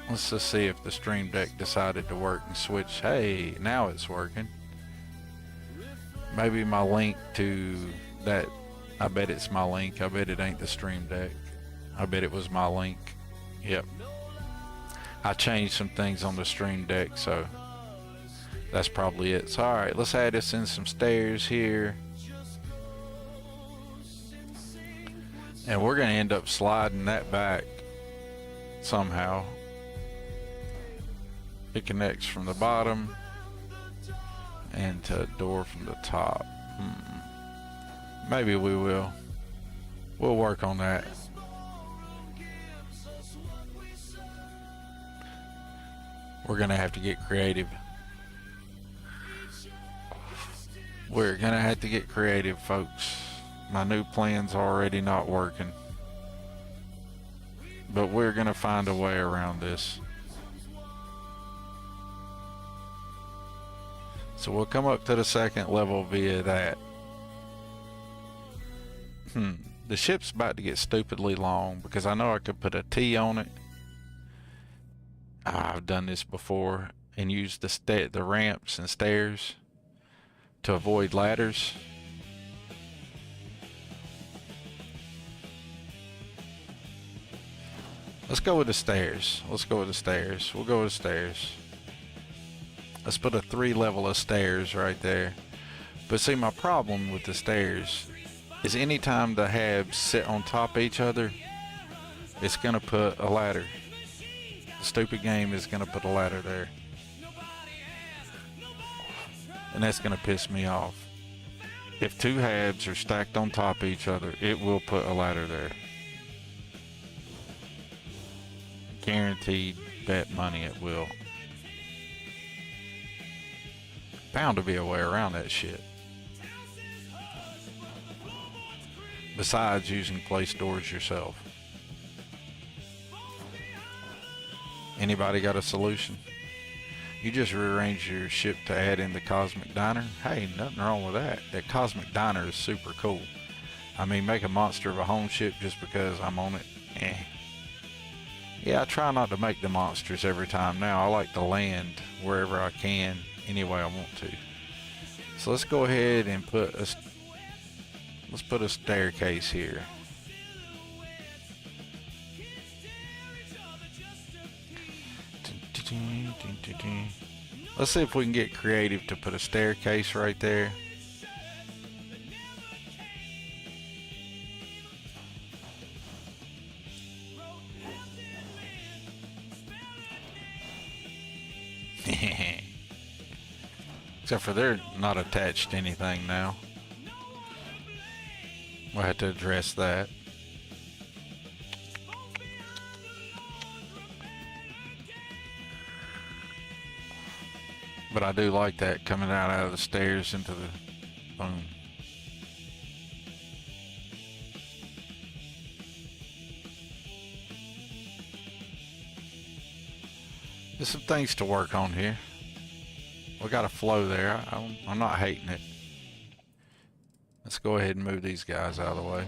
let's just see if the Stream Deck decided to work and switch. Hey, now it's working. Maybe my link to that I bet it's my link. I bet it ain't the stream deck. I bet it was my link. Yep. I changed some things on the stream deck, so that's probably it. So alright, let's add us in some stairs here. And we're going to end up sliding that back somehow. It connects from the bottom and to a door from the top. Maybe we will. We'll work on that. We're going to have to get creative. We're going to have to get creative, folks. My new plan's already not working. But we're going to find a way around this. So we'll come up to the second level via that. The ship's about to get stupidly long because I know I could put a T on it. I've done this before and used the ramps and stairs to avoid ladders. Let's go with the stairs. Let's go with the stairs. We'll go with the stairs. Let's put a 3 level of stairs right there. But see, my problem with the stairs is anytime the habs sit on top of each other, it's gonna put a ladder. The stupid game is gonna put a ladder there. And that's gonna piss me off. If 2 habs are stacked on top of each other, it will put a ladder there. Guaranteed, bet money it will. Bound to be a way around that shit. Besides using place doors yourself. Anybody got a solution? You just rearrange your ship to add in the Cosmic Diner? Hey, nothing wrong with that. That Cosmic Diner is super cool. I mean, make a monster of a home ship just because I'm on it. Yeah, I try not to make the monsters every time now. I like to land wherever I can, any way I want to. So let's go ahead and put a staircase here. Let's see if we can get creative to put a staircase right there. Except for they're not attached to anything now. We'll have to address that. But I do like that coming out of the stairs into the boom. There's some things to work on here. We got a flow there. I'm not hating it. Let's go ahead and move these guys out of the way.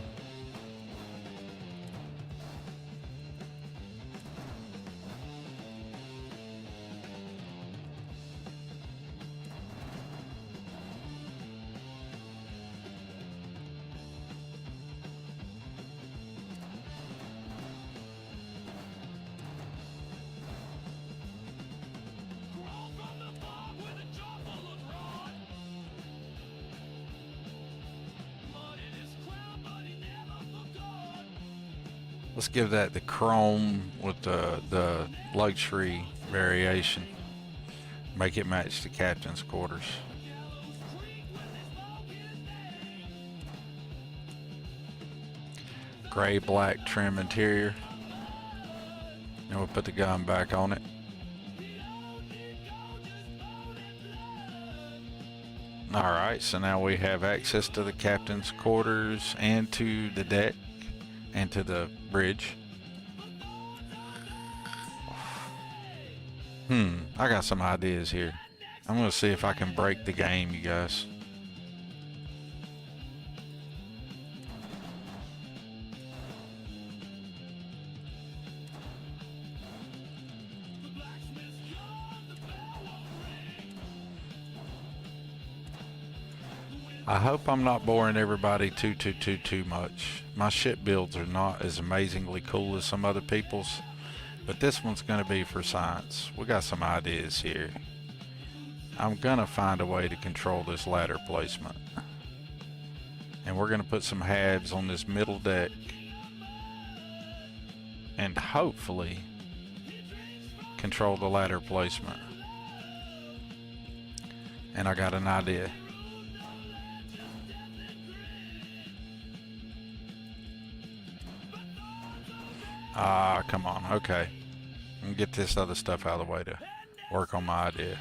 Let's give that the chrome with the luxury variation. Make it match the captain's quarters. Gray black trim interior. And we'll put the gun back on it. Alright, so now we have access to the captain's quarters and to the deck. And to the bridge. I got some ideas here. I'm gonna see if I can break the game, you guys. I hope I'm not boring everybody too much. My ship builds are not as amazingly cool as some other people's, but this one's gonna be for science. We got some ideas here. I'm gonna find a way to control this ladder placement. And we're gonna put some habs on this middle deck. And hopefully control the ladder placement. And I got an idea. Ah, come on. Okay. And get this other stuff out of the way to work on my idea.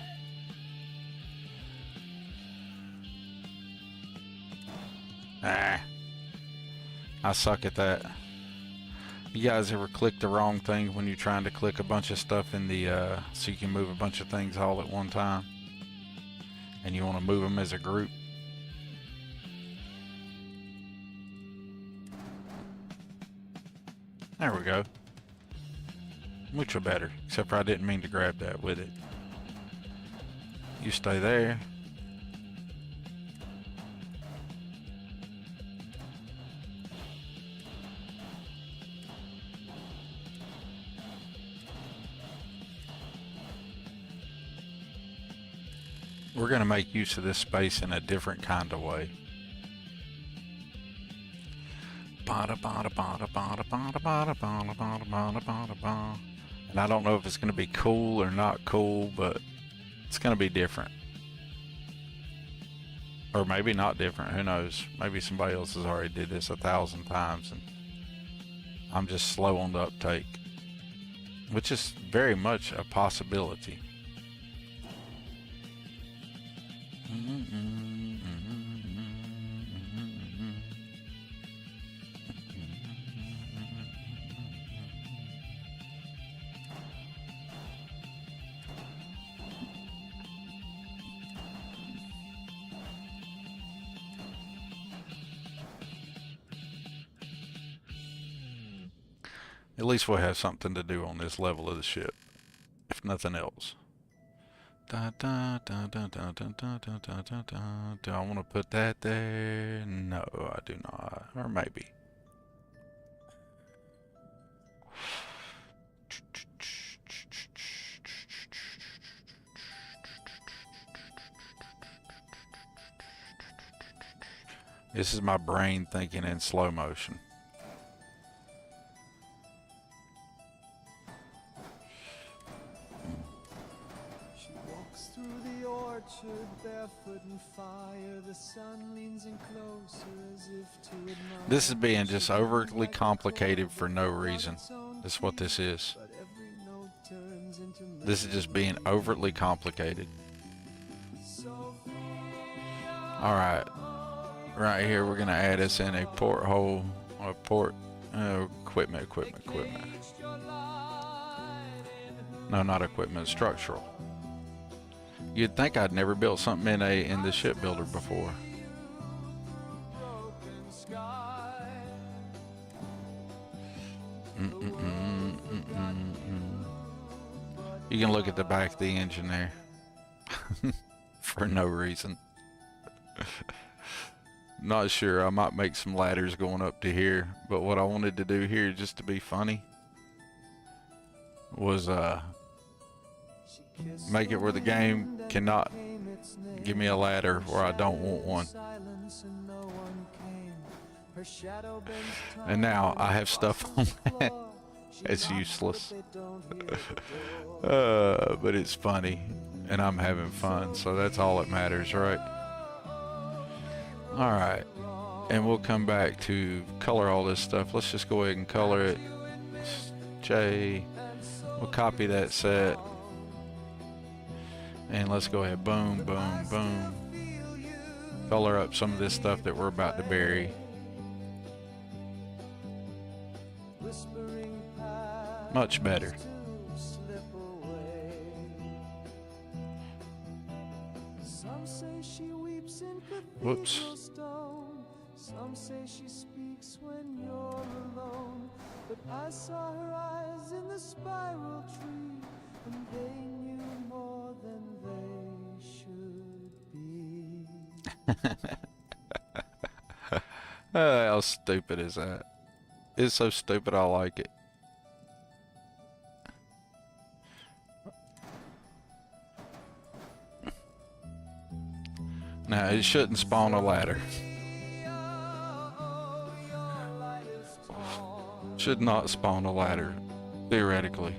Ah. I suck at that. You guys ever click the wrong thing when you're trying to click a bunch of stuff in the, so you can move a bunch of things all at one time? And you want to move them as a group? There we go. Mucho better. Except for I didn't mean to grab that with it. You stay there. We're going to make use of this space in a different kind of way. And I don't know if it's going to be cool or not cool, but it's going to be different. Or maybe not different, who knows? Maybe somebody else has already did this 1,000 times and I'm just slow on the uptake, which is very much a possibility. At least we'll have something to do on this level of the ship, if nothing else. Do I want to put that there? No, I do not. Or maybe. This is my brain thinking in slow motion. This is being just overly complicated for no reason. That's what this is. This is just being overtly complicated. Alright. Right here we're going to add us in a porthole, or port, equipment. No, not equipment, structural. You'd think I'd never built something in the shipbuilder before. You can look at the back of the engine there. For no reason. Not sure, I might make some ladders going up to here, but what I wanted to do here, just to be funny, was make it where the game cannot give me a ladder where I don't want one. And now I have stuff on that. It's useless. But it's funny and I'm having fun, so that's all that matters, right? Alright, and we'll come back to color all this stuff. Let's just go ahead and color it. J, we'll copy that set. And let's go ahead, boom, boom, boom. Color up some of this stuff that we're about to bury. Much better. Whoops. Some say she speaks when you're alone, but I saw her eyes in the spiral tree, and they knew more than they should be. How stupid is that? It's so stupid I like it. Now, it shouldn't spawn a ladder. Should not spawn a ladder, theoretically.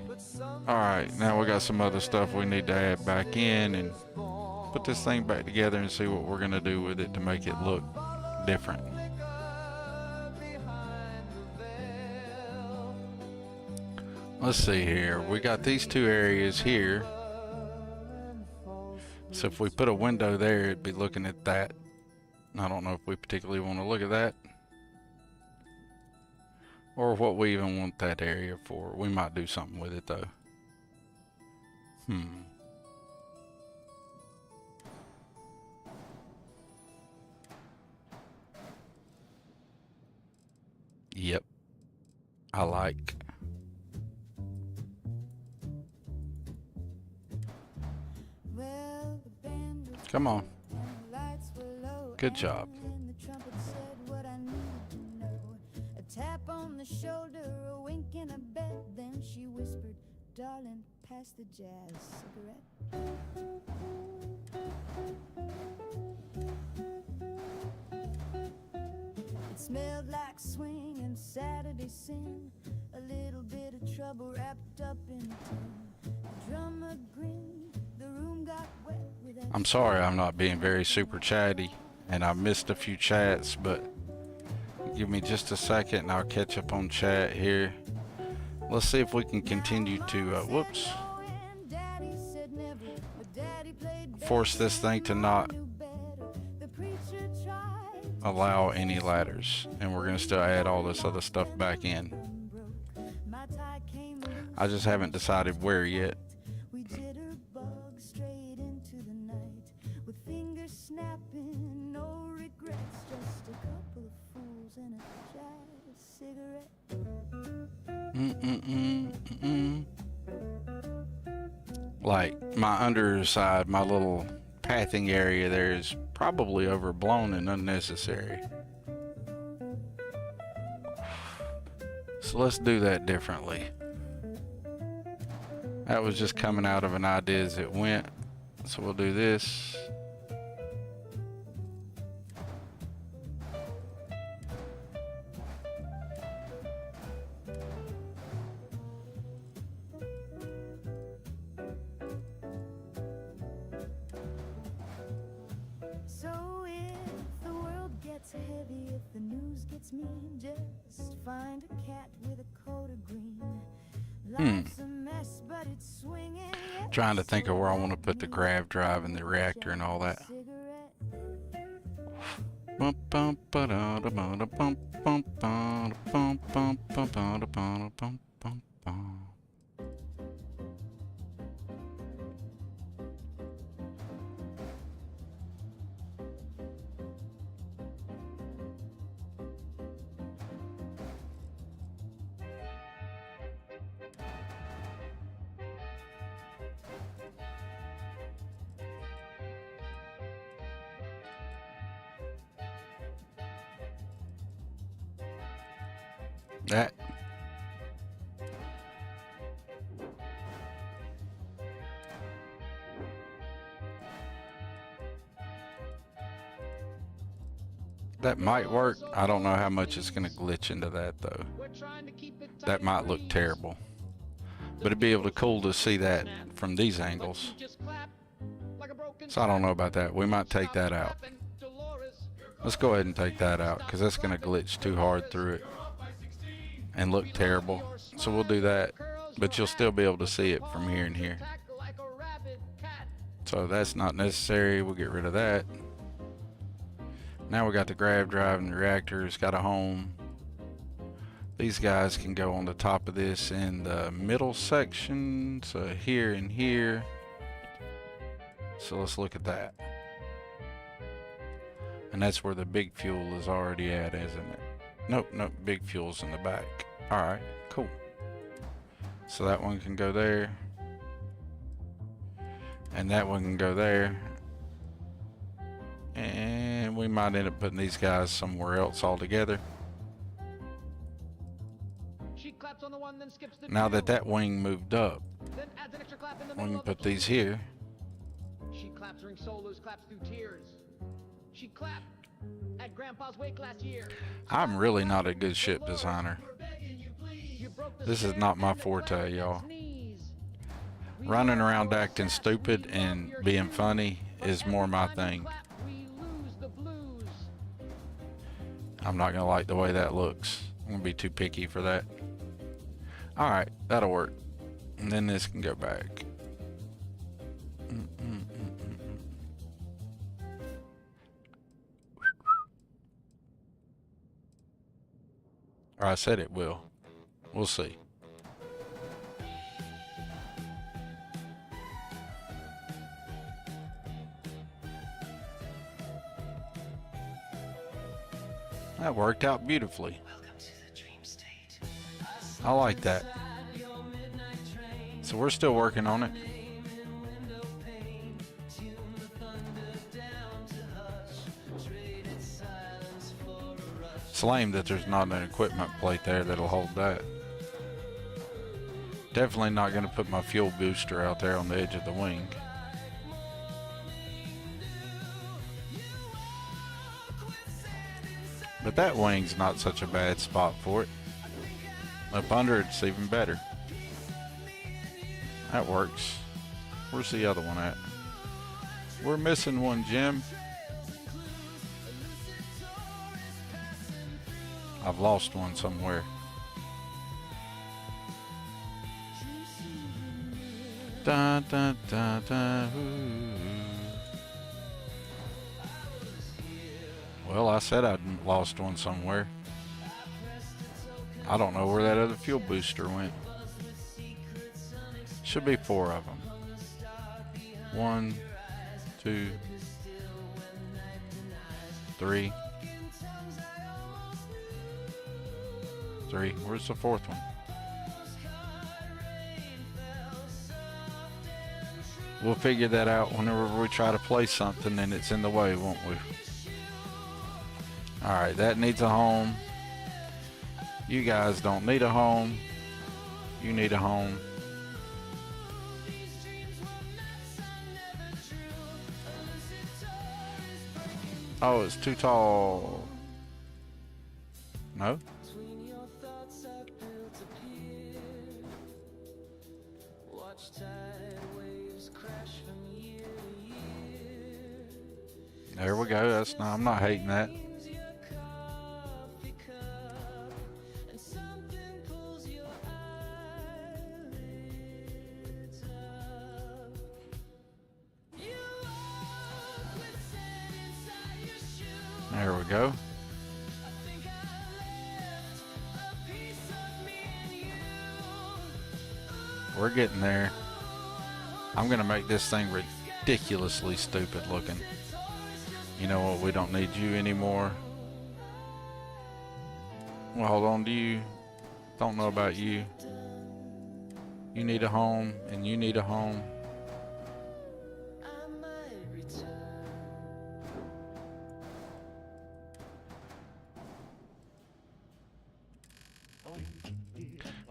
Alright, now we got some other stuff we need to add back in and put this thing back together and see what we're going to do with it to make it look different. Let's see here. We got these two areas here. So if we put a window there, it'd be looking at that. I don't know if we particularly want to look at that, or what we even want that area for. We might do something with it though. Yep. I like. Come on. Good job. A tap on the shoulder, a wink and a bet, then she whispered, "Darling, pass the jazz cigarette." It smelled like swing and Saturday sin, a little bit of trouble wrapped up in tin. The drummer grinned, the room got wet with that. I'm sorry I'm not being very super chatty, and I missed a few chats, but give me just a second and I'll catch up on chat here. Let's see if we can continue to, force this thing to not allow any ladders, and we're going to still add all this other stuff back in. I just haven't decided where yet. Like my underside, my little pathing area there is probably overblown and unnecessary. So let's do that differently. That was just coming out of an idea as it went. So we'll do this. So if the world gets heavy, if the news gets mean, just find a cat with a coat of green. Life's a mess, but it's swinging. Trying to think of where I want to put the grav drive and the reactor and all that. That might work. I don't know how much it's going to glitch into that though. That might look terrible, but it'd be able to cool to see that from these angles. So I don't know about that. We might take that out. Let's go ahead and take that out because that's going to glitch too hard through it and look terrible. So we'll do that, but you'll still be able to see it from here and here. So that's not necessary. We'll get rid of that. Now we got the grav drive and the reactors got a home. These guys can go on the top of this in the middle section, so here and here. So let's look at that. And that's where the big fuel is already at, isn't it? Nope, big fuel's in the back. Alright, cool. So that one can go there. And that one can go there. And we might end up putting these guys somewhere else altogether. She claps on the one, then skips the Now two. that that wing moved up, Then adds an extra clap in the we middle can of the put these two. here. She claps during solos, claps through tears. She clapped at Grandpa's wake last year. I'm really not a good ship designer. You broke the This is snare not my and the forte, clarinet's y'all. knees. Running around acting stupid and being funny is more my thing. We lose the blues. I'm not gonna like the way that looks. I'm gonna be too picky for that. Alright, that'll work. And then this can go back. Or I said it will. We'll see. That worked out beautifully. I like that. So we're still working on it. It's lame that there's not an equipment plate there that'll hold that. Definitely not going to put my fuel booster out there on the edge of the wing. But that wing's not such a bad spot for it. Up under it's even better. That works. Where's the other one at? We're missing one, Jim. I've lost one somewhere. Da, da, da, da, ooh. Well, I said I'd lost one somewhere. I don't know where that other fuel booster went. Should be 4 of them. 1, 2, 3. 3. Where's the 4th one? We'll figure that out whenever we try to play something and it's in the way, won't we? Alright, that needs a home. You guys don't need a home. You need a home. Oh, it's too tall. No? There we go. That's not, I'm not hating that. There we go. We're getting there. I'm gonna make this thing ridiculously stupid looking. You know what? We don't need you anymore. Well, hold on to you. Don't know about you. You need a home, and you need a home.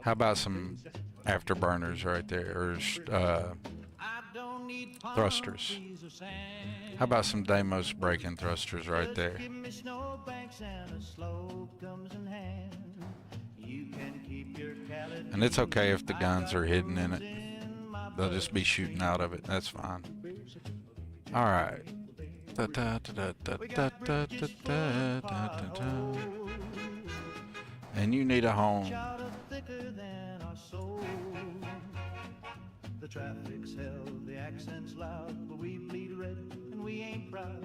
How about some afterburners right there, or thrusters? How about some Deimos braking thrusters right there? And it's okay if the guns are hidden in it. They'll just be shooting out of it. That's fine. All right. And you need a home. The traffic's hell, the accent's loud, but we bleed red and we ain't proud.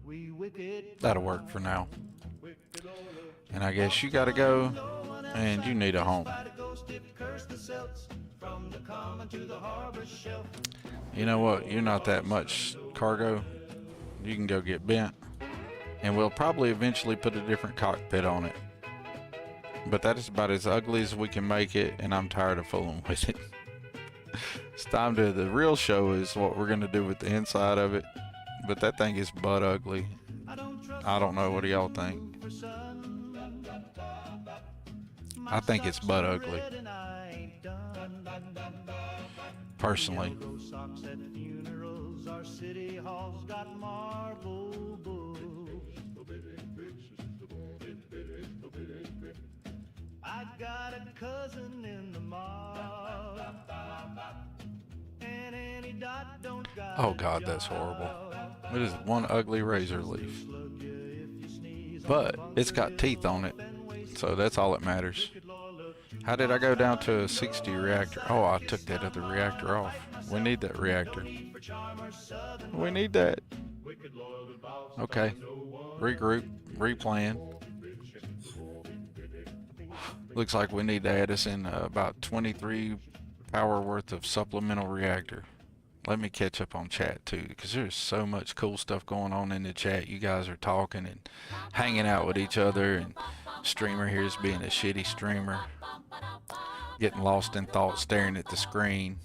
We wicked. That'll work for now. And I guess you gotta go, and you need a home. You know what? You're not that much cargo. You can go get bent, and we'll probably eventually put a different cockpit on it. But that is about as ugly as we can make it, and I'm tired of fooling with it. It's time to, the real show is what we're gonna do with the inside of it. But that thing is butt ugly. I don't know. What do y'all think? I think it's butt ugly. Personally. I got a cousin in the mob. And any dot don't got Oh God, that's horrible. It is one ugly razor leaf. But it's got teeth on it, so that's all that matters. How did I go down to a 60 reactor? Oh, I took that other reactor off. We need that reactor. We need that. Okay. Regroup. Replan. Looks like we need to add us in about 23 power worth of supplemental reactor. Let me catch up on chat too, because there's so much cool stuff going on in the chat. You guys are talking and hanging out with each other, and streamer here is being a shitty streamer, getting lost in thought, staring at the screen.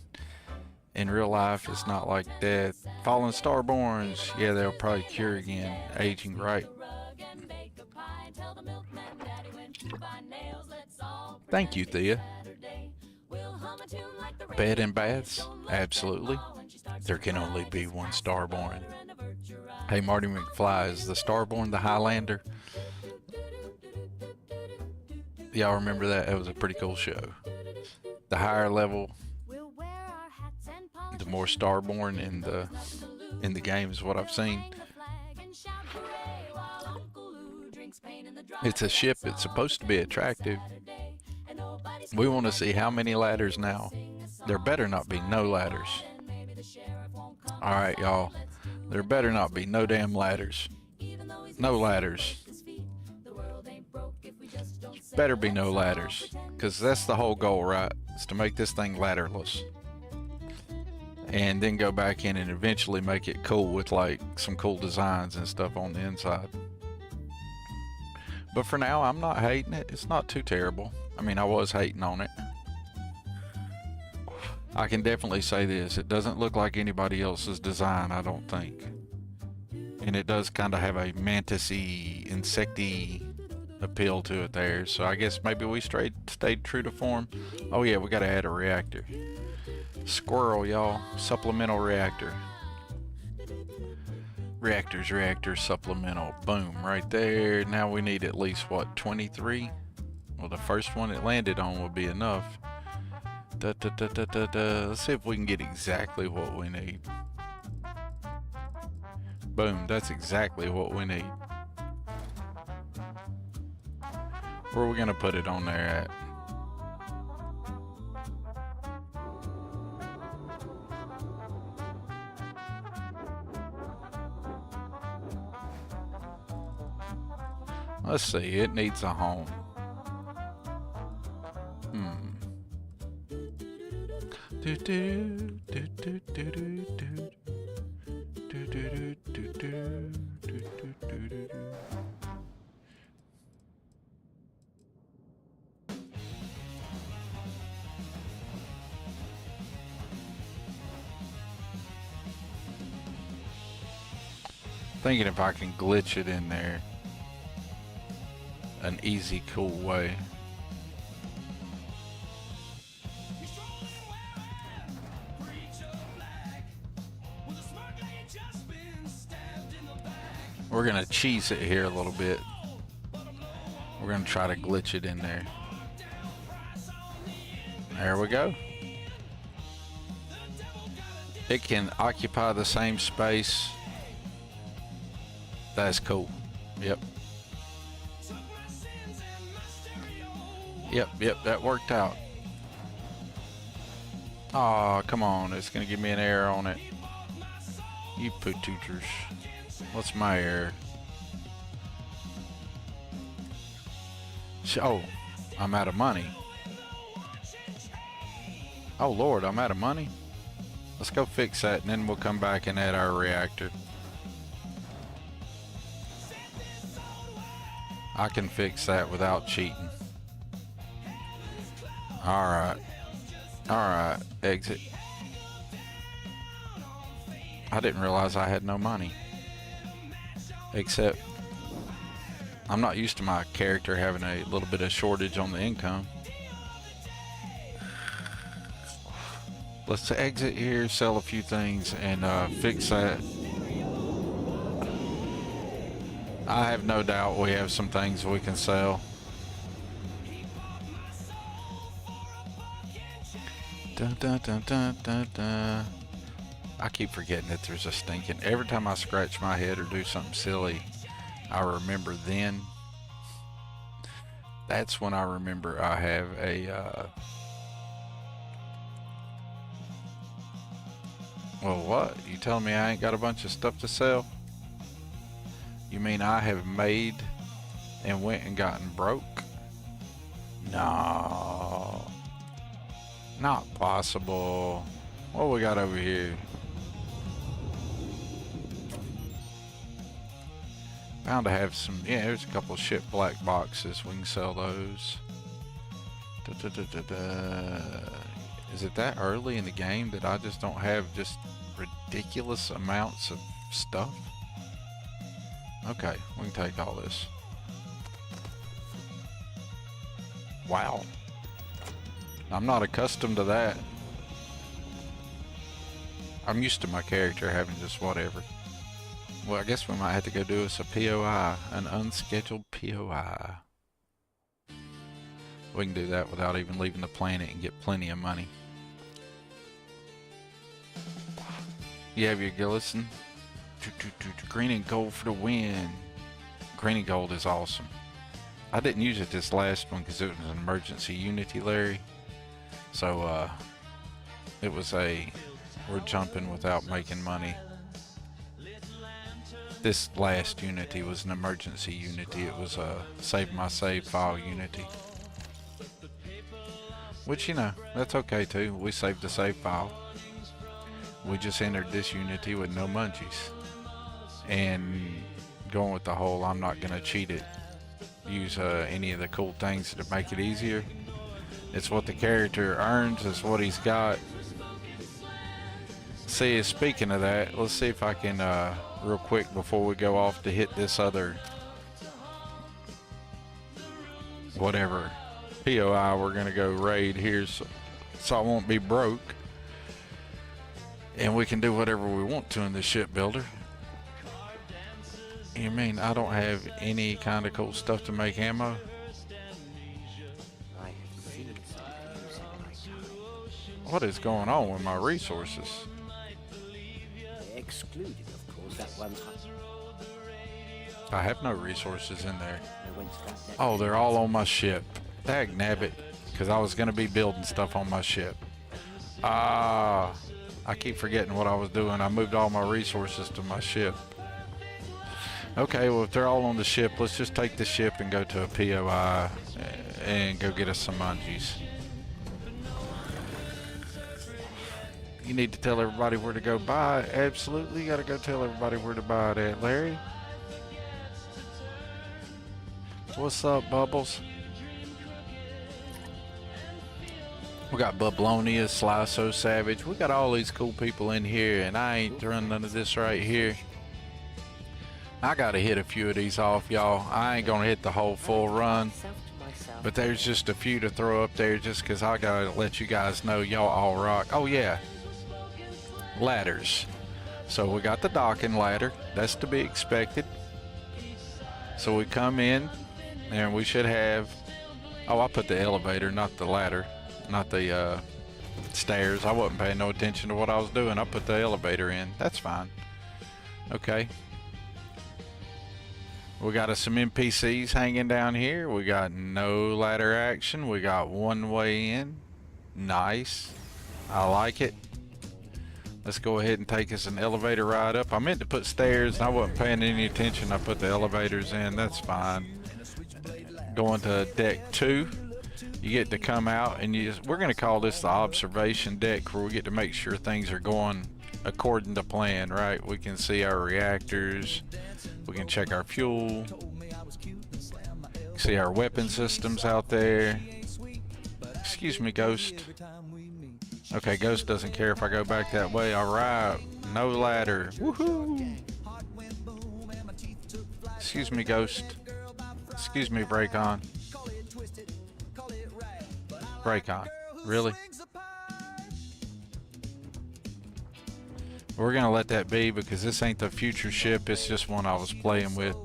In real life, it's not like that. Fallen Starborns, yeah, they'll probably cure again. Aging right. Thank you, Thea. Bed and baths? Absolutely. There can only be one Starborn. Hey, Marty McFly, is the Starborn the Highlander? Y'all remember that? It was a pretty cool show. The higher level, the more Starborn in the game is what I've seen. It's a ship. It's supposed to be attractive. We want to see how many ladders now. There better not be no ladders. Alright, y'all. There better not be no damn ladders. No ladders. Better be no ladders. Because that's the whole goal, right? Is to make this thing ladderless. And then go back in and eventually make it cool with like some cool designs and stuff on the inside. But for now, I'm not hating it. It's not too terrible. I mean, I was hating on it. I can definitely say this. It doesn't look like anybody else's design, I don't think. And it does kind of have a mantis-y, insect-y appeal to it there. So I guess maybe we stayed true to form. Oh yeah, we got to add a reactor. Squirrel, y'all. Supplemental reactor. Reactor, supplemental. Boom, right there. Now we need at least, what, 23? Well, the first one it landed on will be enough. Let's see if we can get exactly what we need. Boom, that's exactly what we need. Where are we gonna put it on there at? Let's see, it needs a home. Thinking if I can glitch it in there. An easy, cool way. We're gonna cheese it here a little bit. We're gonna try to glitch it in there. There we go. It can occupy the same space. That's cool. Yep. Yep, that worked out. Aw, come on. It's gonna give me an error on it. You poo-tooters. What's my error? Oh, I'm out of money. Oh Lord, I'm out of money. Let's go fix that and then we'll come back and add our reactor. I can fix that without cheating. Alright. Alright, exit. I didn't realize I had no money. Except I'm not used to my character having a little bit of shortage on the income. Let's exit here, sell a few things, and fix that. I have no doubt we have some things we can sell. Dun, dun, dun, dun, dun, dun. I keep forgetting that there's a stinking... Every time I scratch my head or do something silly, I remember then. That's when I remember I have a... Well, what? You telling me I ain't got a bunch of stuff to sell? You mean I have made and went and gotten broke? No. Not possible. What we got over here? Bound to have some... Yeah, there's a couple of ship black boxes. We can sell those. Is it that early in the game that I just don't have just ridiculous amounts of stuff? Okay, we can take all this. Wow. I'm not accustomed to that. I'm used to my character having just whatever. Well, I guess we might have to go do us a POI, an unscheduled POI. We can do that without even leaving the planet and get plenty of money. You have your Gillison. Green and gold for the win. Green and gold is awesome. I didn't use it this last one because it was an emergency Unity, Larry. So, it was a... We're jumping without making money. This last Unity was an emergency Unity. It was a save my save file Unity. Which, you know, that's okay too. We saved the save file. We just entered this Unity with no munchies. And going with the whole I'm not going to cheat it. Use any of the cool things that make it easier. It's what the character earns. It's what he's got. See, speaking of that, let's see if I can, real quick before we go off to hit this other, whatever, POI, we're going to go raid here so I won't be broke. And we can do whatever we want to in the shipbuilder. You mean I don't have any kind of cool stuff to make ammo? What is going on with my resources? Excluded, of course, that one. I have no resources in there. Oh, they're all on my ship. Dag nabbit, because I was going to be building stuff on my ship. I keep forgetting what I was doing. I moved all my resources to my ship. Okay, well, if they're all on the ship, let's just take the ship and go to a POI and go get us some munchies. You need to tell everybody where to go buy it. Absolutely, you gotta go tell everybody where to buy it at, Larry. What's up, Bubbles? We got Bublonia, Sly So Savage. We got all these cool people in here, and I ain't throwing none of this right here. I gotta hit a few of these off, y'all. I ain't gonna hit the whole full run, but there's just a few to throw up there just because I gotta let you guys know y'all all rock. Oh yeah, ladders. So we got the docking ladder. That's to be expected. So we come in and we should have... Oh, I put the elevator, not the ladder, not the stairs. I wasn't paying no attention to what I was doing. I put the elevator in. That's fine. Okay. We got some NPCs hanging down here. We got no ladder action. We got one way in. Nice. I like it. Let's go ahead and take us an elevator ride up. I meant to put stairs and I wasn't paying any attention. I put the elevators in. That's fine. Going to deck 2. You get to come out and we're going to call this the observation deck, where we get to make sure things are going according to plan, right? We can see our reactors. We can check our fuel. See our weapon systems out there. Excuse me, Ghost. Okay, Ghost doesn't care if I go back that way. Alright, no ladder. Woohoo! Excuse me, Ghost. Excuse me, break on. Break on. Really? We're gonna let that be because this ain't the future ship, it's just one I was playing with.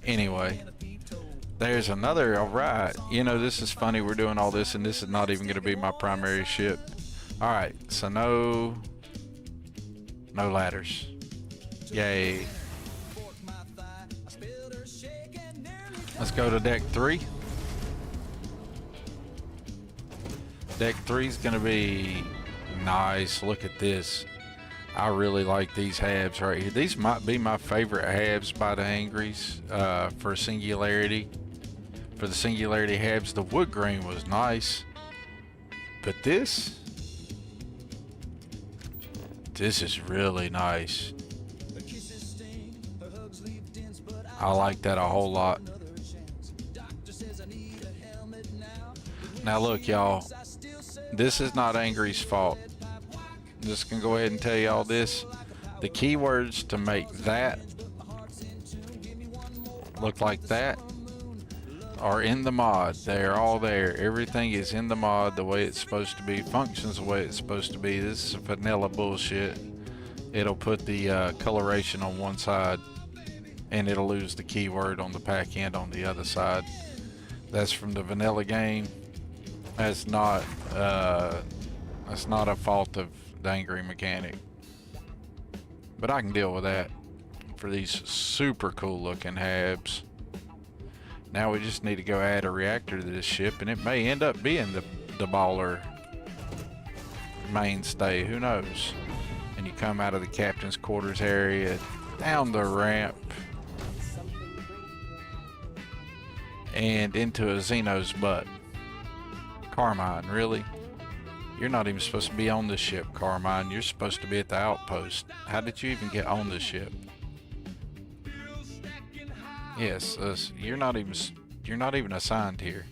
Anyway, there's another. Alright, you know, this is funny, we're doing all this and this is not even gonna be my primary ship. Alright, so no ladders. Yay. Let's go to deck 3. Deck 3 is gonna be nice. Look at this. I really like these habs right here. These might be my favorite habs by the Angries for Singularity. For the Singularity habs, the wood grain was nice. But this is really nice. I like that a whole lot. Now look, y'all, this is not Angry's fault. Just gonna go ahead and tell y'all this. The keywords to make that look like that are in the mod. They're all there. Everything is in the mod the way it's supposed to be, functions the way it's supposed to be. This is vanilla bullshit. It'll put the coloration on one side and it'll lose the keyword on the pack end on the other side. That's from the vanilla game. That's not a fault of the Angry mechanic, but I can deal with that for these super cool looking habs. Now we just need to go add a reactor to this ship, and it may end up being the baller mainstay, who knows. And you come out of the captain's quarters area, down the ramp, and into a Xeno's butt. Carmine, really? You're not even supposed to be on this ship, Carmine. You're supposed to be at the outpost. How did you even get on this ship? Yes, you're not even assigned here.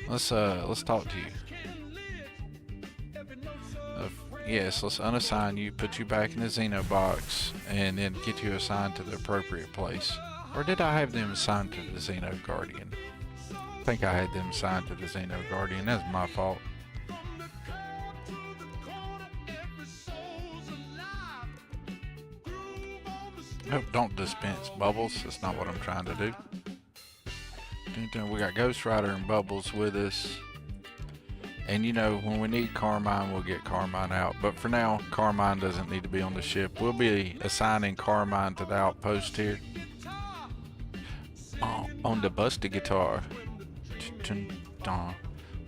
Let's talk to you. Yes, let's unassign you, put you back in the Xeno box, and then get you assigned to the appropriate place. Or did I have them assigned to the Xeno Guardian? I think I had them assigned to the Xeno Guardian. That's my fault. Oh, don't dispense Bubbles. That's not what I'm trying to do. We got Ghost Rider and Bubbles with us. And you know, when we need Carmine, we'll get Carmine out. But for now, Carmine doesn't need to be on the ship. We'll be assigning Carmine to the outpost here. On the busted guitar.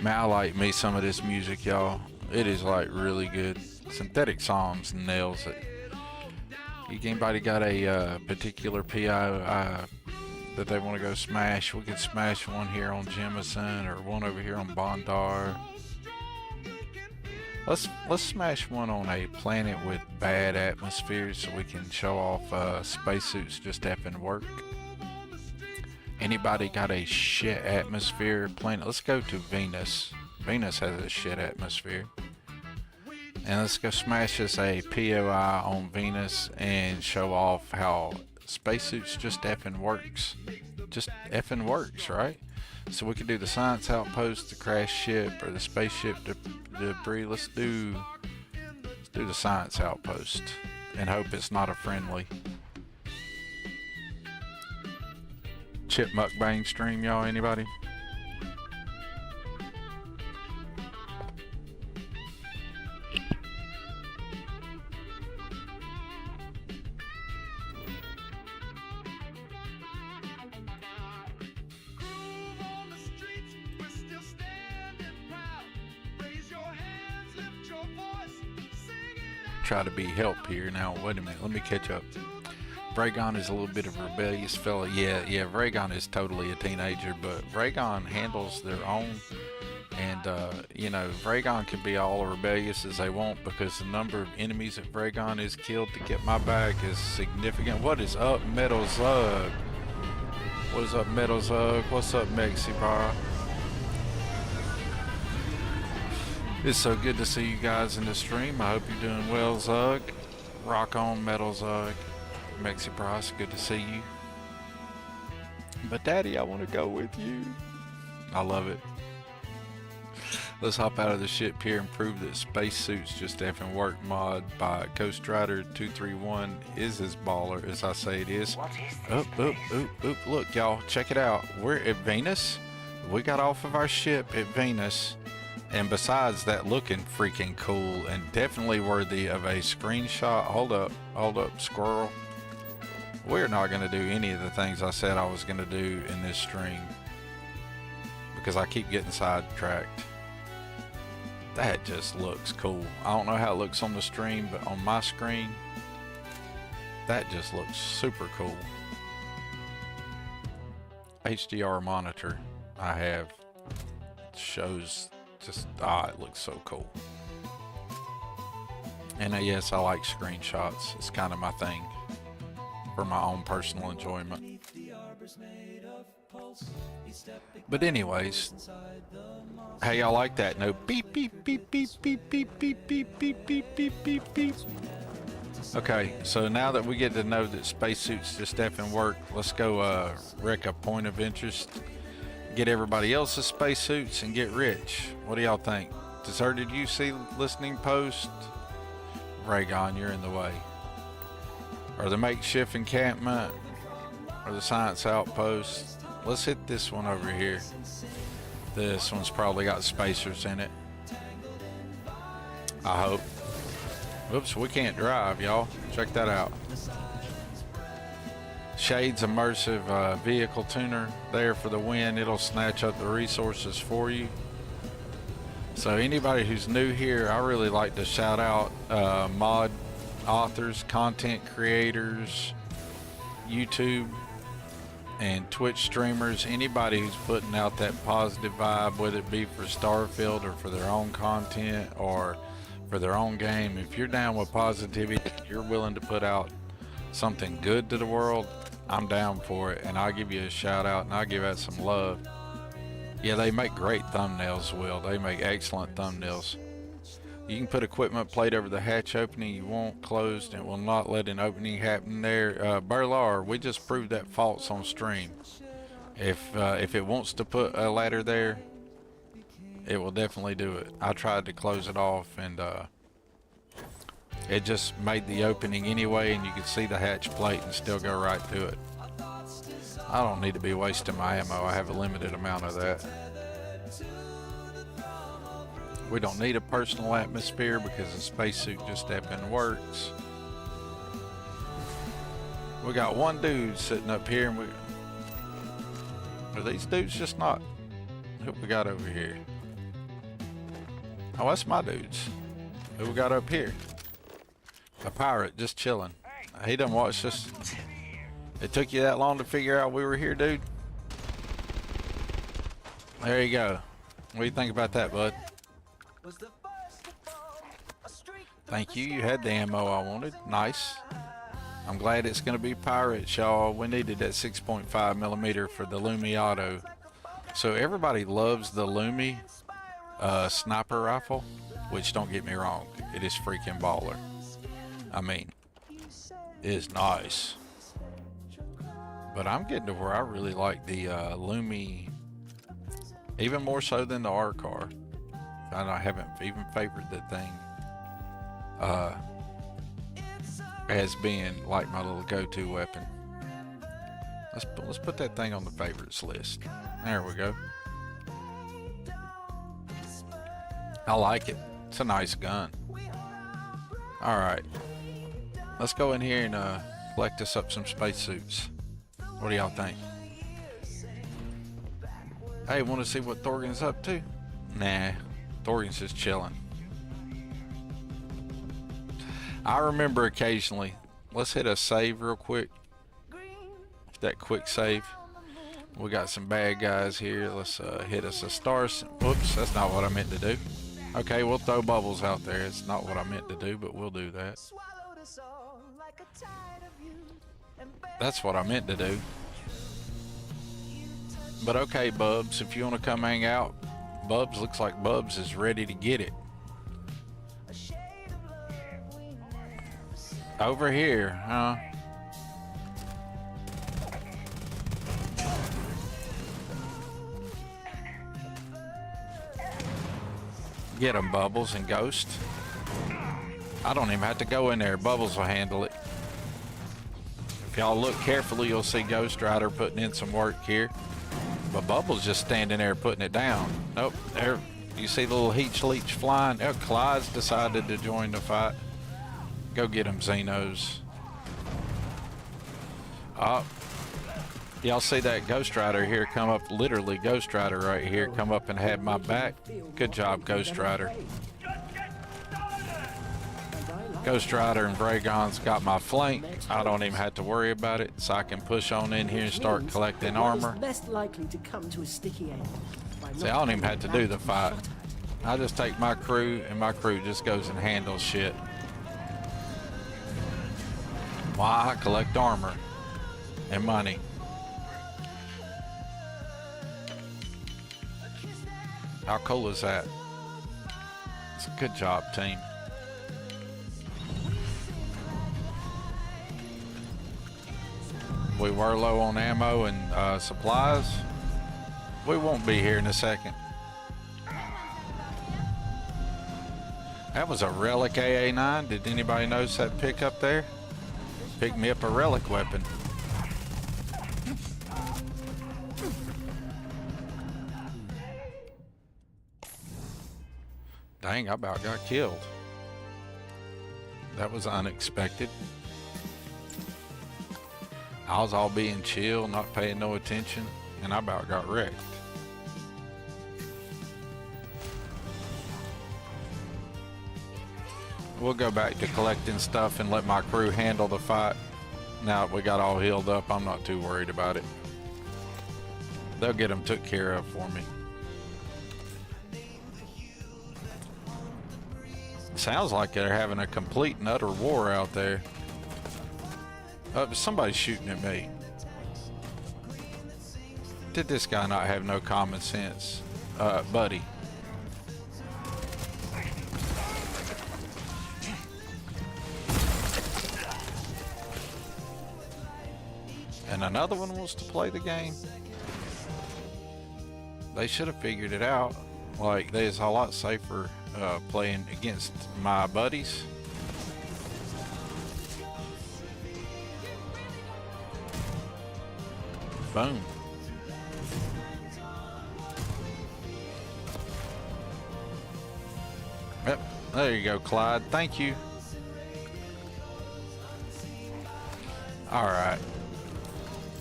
Man, I like me some of this music, y'all. It is like really good. Synthetic Psalms nails it. Anybody got a particular PI that they want to go smash? We could smash one here on Jemison or one over here on Bondar. Let's smash one on a planet with bad atmosphere so we can show off spacesuits just effing work. Anybody got a shit atmosphere planet? Let's go to Venus. Venus has a shit atmosphere. And let's go smash us a POI on Venus and show off how spacesuits just effing works. Just effing works, right? So we could do the science outpost, the crash ship, or the spaceship debris. Let's do the science outpost and hope it's not a friendly. Chip mukbang stream, y'all, anybody? Try to be help here. Now, wait a minute. Let me catch up. Vragon is a little bit of a rebellious fella. Yeah, Vragon is totally a teenager, but Vragon handles their own. And, you know, Vragon can be all rebellious as they want because the number of enemies that Vragon is killed to get my back is significant. What is up, Metal Zug? What is up, Metal Zug? What's up, Mexibar? It's so good to see you guys in the stream. I hope you're doing well, Zug. Rock on, Metal Zug. Mexi Bros, good to see you. But Daddy, I want to go with you. I love it. Let's hop out of the ship here and prove that spacesuits just effing work. Mod by Ghost Rider 231 is as baller as I say it is. Oop, oop, oop, oop. Look, y'all, check it out. We're at Venus. We got off of our ship at Venus. And besides that looking freaking cool and definitely worthy of a screenshot. Hold up, squirrel. We're not going to do any of the things I said I was going to do in this stream. Because I keep getting sidetracked. That just looks cool. I don't know how it looks on the stream, but on my screen, that just looks super cool. HDR monitor I have shows just, it looks so cool. And yes, I like screenshots. It's kind of my thing for my own personal enjoyment. But anyways, how y'all like that? No beep beep beep beep beep beep beep beep beep beep beep beep beep. Okay, so now that we get to know that spacesuits just effing work, let's go wreck a point of interest, get everybody else's spacesuits, and get rich. What do y'all think? Deserted UC listening post? Raygon, you're in the way. Or the makeshift encampment? Or the science outpost? Let's hit this one over here. This one's probably got spacers in it. I hope. Oops, we can't drive, y'all. Check that out. Shade's immersive vehicle tuner there for the win. It'll snatch up the resources for you. So anybody who's new here, I really like to shout out mod authors, content creators, YouTube and Twitch streamers, anybody who's putting out that positive vibe, whether it be for Starfield or for their own content or for their own game. If you're down with positivity, you're willing to put out something good to the world, I'm down for it, and I'll give you a shout out and I'll give that some love. Yeah, they make great thumbnails, Will. They make excellent thumbnails. You can put equipment plate over the hatch opening you want closed and will not let an opening happen there. Burlar, we just proved that false on stream. If it wants to put a ladder there, it will definitely do it. I tried to close it off and it just made the opening anyway, and you could see the hatch plate and still go right through it. I don't need to be wasting my ammo. I have a limited amount of that. We don't need a personal atmosphere because the spacesuit just effing works. We got one dude sitting up here, and are these dudes just not? Who we got over here? Oh, that's my dudes. Who we got up here? A pirate just chilling. He done watched us. It took you that long to figure out we were here, dude? There you go. What do you think about that, bud? Thank you. You had the ammo I wanted. Nice. I'm glad it's going to be pirates, y'all. We needed that 6.5 millimeter for the Lumi Auto. So everybody loves the Lumi sniper rifle, which, don't get me wrong, it is freaking baller. I mean, it is nice. But I'm getting to where I really like the Lumi, even more so than the R-Car. I haven't even favored that thing as being like my little go-to weapon. Let's put that thing on the favorites list. There we go. I like it. It's a nice gun. All right, let's go in here and collect us up some spacesuits. What do y'all think? Hey, want to see what Thorgan's up to? Nah, Thorgan's just chilling. I remember occasionally. Let's hit a save real quick. That quick save. We got some bad guys here. Let's hit us a star. Whoops, that's not what I meant to do. Okay, we'll throw bubbles out there. It's not what I meant to do, but we'll do that. That's what I meant to do. But okay, Bubs, if you want to come hang out, Bubs, looks like Bubs is ready to get it. Over here, huh? Get them, Bubbles and Ghost. I don't even have to go in there. Bubbles will handle it. If y'all look carefully, you'll see Ghost Rider putting in some work here. But Bubbles just standing there putting it down. Nope, there. You see the little Heat Leech flying? Oh, Clyde's decided to join the fight. Go get him, Xenos. Y'all see that Ghost Rider here come up, literally Ghost Rider right here, come up and have my back. Good job, Ghost Rider. Ghost Rider and Vragon's got my flank. I don't even have to worry about it, so I can push on in here and start collecting armor. Less likely to come to a sticky end. See, I don't even have to do the fight. I just take my crew, and my crew just goes and handles shit. Why? I collect armor and money. How cool is that? It's a good job, team. We were low on ammo and supplies. We won't be here in a second. That was a relic AA9. Did anybody notice that pickup there? Picked me up a relic weapon. Dang, I about got killed. That was unexpected. I was all being chill, not paying no attention, and I about got wrecked. We'll go back to collecting stuff and let my crew handle the fight. Now that we got all healed up, I'm not too worried about it. They'll get them took care of for me. Sounds like they're having a complete and utter war out there. Somebody's shooting at me. Did this guy not have no common sense? Buddy. And another one wants to play the game. They should have figured it out. Like, it's a lot safer playing against my buddies. Boom. Yep, there you go, Clyde. Thank you. All right.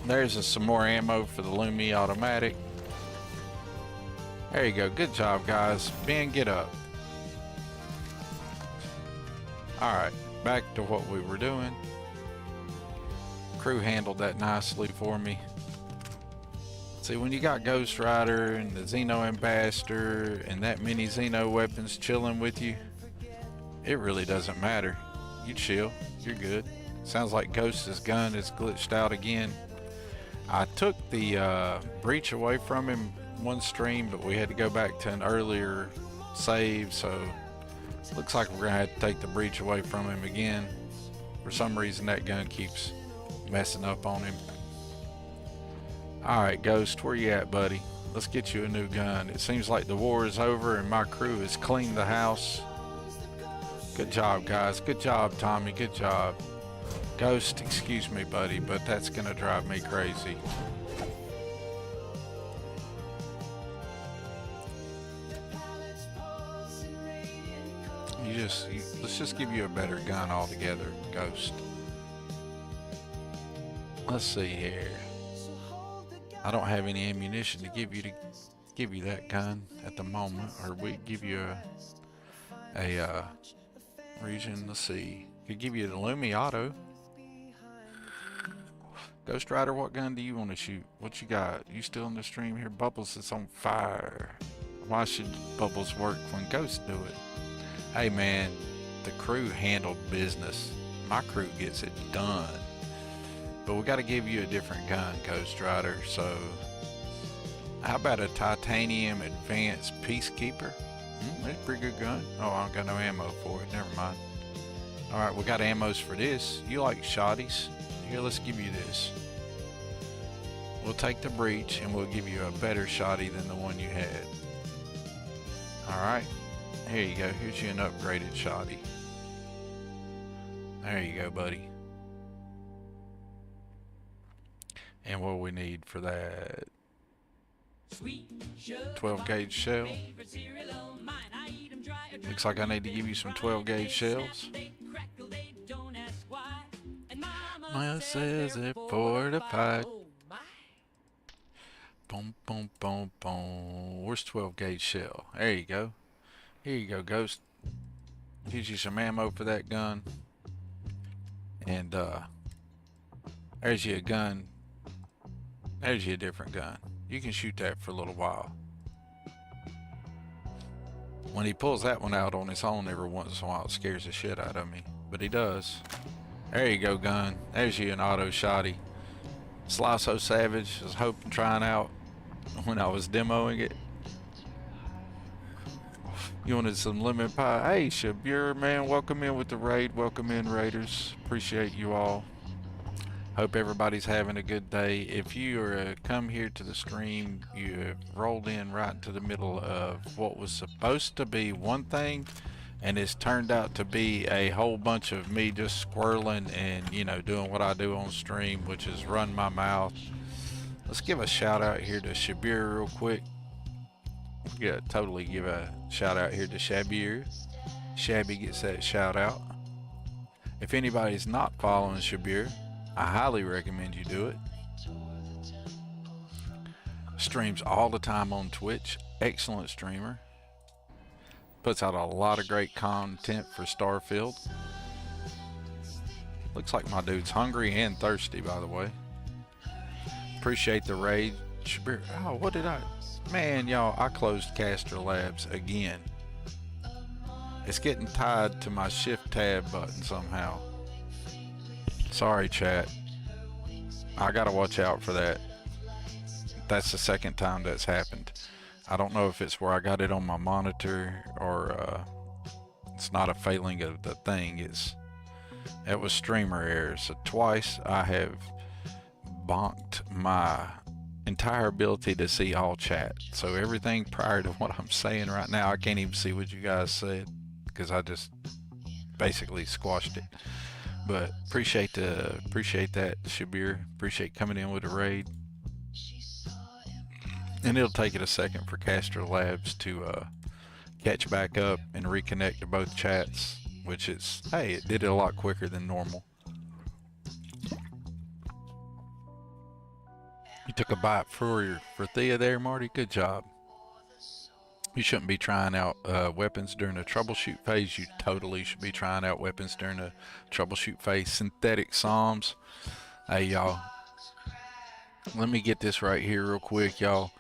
There's some more ammo for the Lumi automatic. There you go. Good job, guys. Ben, get up. All right, back to what we were doing. Crew handled that nicely for me. See, when you got Ghost Rider and the Xeno Ambassador and that many Xeno weapons chilling with you, it really doesn't matter. You chill, you're good. Sounds like Ghost's gun is glitched out again. I took the breach away from him one stream, but we had to go back to an earlier save, so looks like we're gonna have to take the breach away from him again. For some reason that gun keeps messing up on him. Alright, Ghost, where you at, buddy? Let's get you a new gun. It seems like the war is over and my crew has cleaned the house. Good job, guys. Good job, Tommy. Good job. Ghost, excuse me, buddy, but that's gonna drive me crazy. Let's just give you a better gun altogether, Ghost. Let's see here. I don't have any ammunition to give you that gun at the moment, or we give you a region. Let's see. Could give you the Lumi Auto. Ghost Rider, what gun do you want to shoot? What you got? You still in the stream here? Bubbles is on fire. Why should Bubbles work when Ghosts do it? Hey man, the crew handled business. My crew gets it done. But we got to give you a different gun, Ghost Rider. So, how about a titanium advanced peacekeeper? That's a pretty good gun. Oh, I don't got no ammo for it. Never mind. All right, we got ammos for this. You like shotties? Here, let's give you this. We'll take the breach and we'll give you a better shotty than the one you had. All right. Here you go. Here's you an upgraded shoddy. There you go, buddy. And what we need for that? 12 gauge shell. Looks like I need to give you some 12 gauge shells. Maya says it fortified. Boom, boom, boom, boom. Where's 12 gauge shell? There you go. Here you go, Ghost. Gives you some ammo for that gun. And there's you a gun. There's you a different gun. You can shoot that for a little while. When he pulls that one out on his own every once in a while, it scares the shit out of me. But he does. There you go, gun. There's you an auto shotty. Slice So Savage. I was hoping, trying out when I was demoing it. You wanted some lemon pie. Hey, Shabir, man, welcome in with the raid. Welcome in, Raiders. Appreciate you all. Hope everybody's having a good day. If you are come here to the stream, you have rolled in right into the middle of what was supposed to be one thing, and it's turned out to be a whole bunch of me just squirreling and, you know, doing what I do on stream, which is run my mouth. Let's give a shout out here to Shabir real quick. Yeah, totally give a shout out here to Shabir. Shabby gets that shout out. If anybody's not following Shabir, I highly recommend you do it. Streams all the time on Twitch. Excellent streamer. Puts out a lot of great content for Starfield. Looks like my dude's hungry and thirsty, by the way. Appreciate the raid. Shabir. Oh, what did I... Man, y'all, I closed Caster Labs again. It's getting tied to my shift tab button somehow. Sorry, chat. I gotta watch out for that. That's the second time that's happened. I don't know if it's where I got it on my monitor or it's not a failing of the thing. It was streamer error. So twice I have bonked my entire ability to see all chat. So everything prior to what I'm saying right now, I can't even see what you guys said because I just basically squashed it. But appreciate that, Shabir. Appreciate coming in with a raid. And it'll take it a second for Caster Labs to catch back up and reconnect to both chats, which is, hey, it did it a lot quicker than normal. You took a bite for Thea there, Marty. Good job. You shouldn't be trying out weapons during the troubleshoot phase. You totally should be trying out weapons during the troubleshoot phase. Synthetic Psalms. Hey, y'all. Let me get this right here real quick, y'all.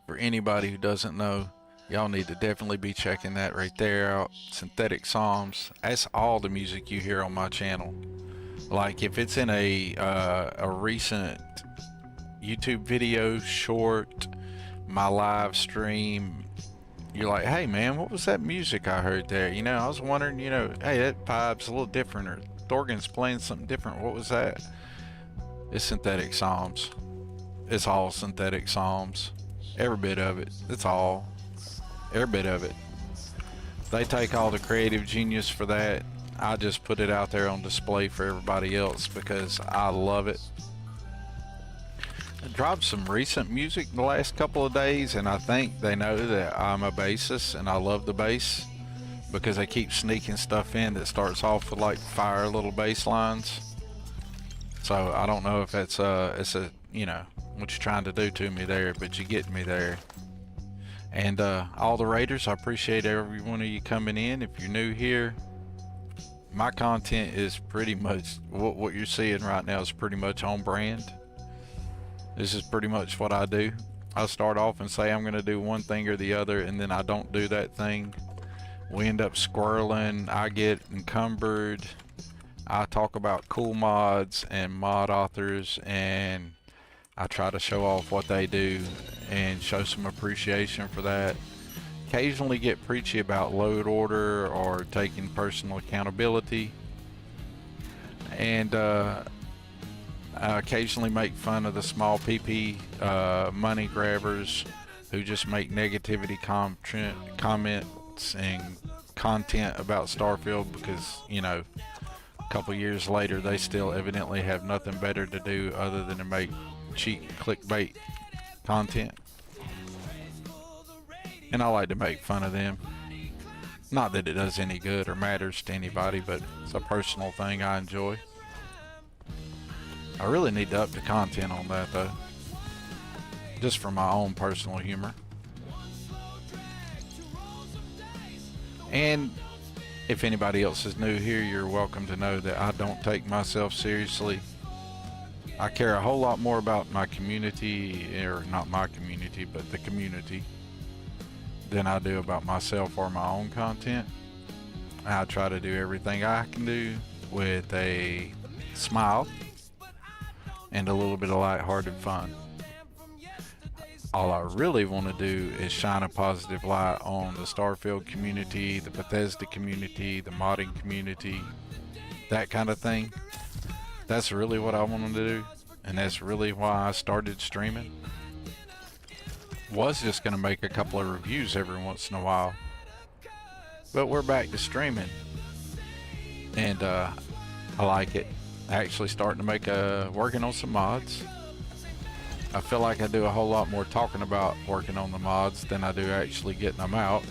For anybody who doesn't know, y'all need to definitely be checking that right there out. Synthetic Psalms. That's all the music you hear on my channel. Like, if it's in a recent YouTube video, short, my live stream, you're like, hey man, what was that music I heard there? You know, I was wondering, you know, hey, that vibe's a little different, or Thorgan's playing something different. What was that? It's Synthetic Psalms. It's all Synthetic Psalms. Every bit of it. It's all. Every bit of it. They take all the creative genius for that. I just put it out there on display for everybody else because I love it. I dropped some recent music the last couple of days, and I think they know that I'm a bassist and I love the bass because they keep sneaking stuff in that starts off with like fire little bass lines. So I don't know if that's it's a, you know, what you're trying to do to me there, but you get me there. And all the raiders, I appreciate every one of you coming in. If you're new here, my content is pretty much what you're seeing right now is pretty much on brand. This is pretty much what I do. I start off and say I'm going to do one thing or the other, and then I don't do that thing. We end up squirreling. I get encumbered. I talk about cool mods and mod authors, and I try to show off what they do and show some appreciation for that. Occasionally get preachy about load order or taking personal accountability. And I occasionally make fun of the small PP money grabbers who just make negativity comment thoughts and content about Starfield because, you know, a couple years later they still evidently have nothing better to do other than to make cheap clickbait content. And I like to make fun of them. Not that it does any good or matters to anybody, but it's a personal thing I enjoy. I really need to up the content on that though, just for my own personal humor. And if anybody else is new here, you're welcome to know that I don't take myself seriously. I care a whole lot more about my community, or not my community, but the community, than I do about myself or my own content. I try to do everything I can do with a smile and a little bit of lighthearted fun. All I really want to do is shine a positive light on the Starfield community, the Bethesda community, the modding community, that kind of thing. That's really what I wanted to do, and that's really why I started streaming. Was just going to make a couple of reviews every once in a while, but we're back to streaming, and I like it. Actually starting to make working on some mods. I feel like I do a whole lot more talking about working on the mods than I do actually getting them out.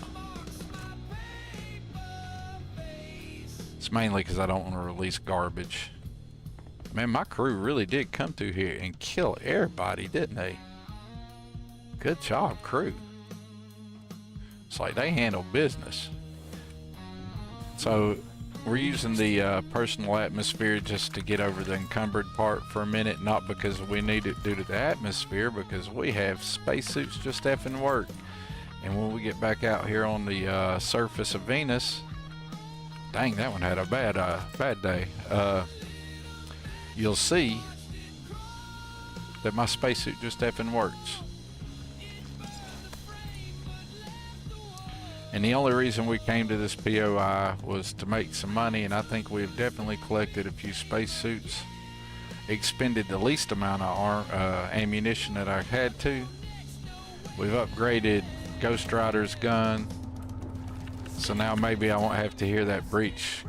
It's mainly because I don't want to release garbage. Man, my crew really did come through here and kill everybody, didn't they? Good job, crew. It's like they handle business. So we're using the personal atmosphere just to get over the encumbered part for a minute, not because we need it due to the atmosphere, because we have spacesuits just effing work. And when we get back out here on the surface of Venus, dang, that one had a bad day. You'll see that my spacesuit just effing works. And the only reason we came to this POI was to make some money, and I think we've definitely collected a few spacesuits, expended the least amount of ammunition that I had to. We've upgraded Ghost Rider's gun, so now maybe I won't have to hear that breach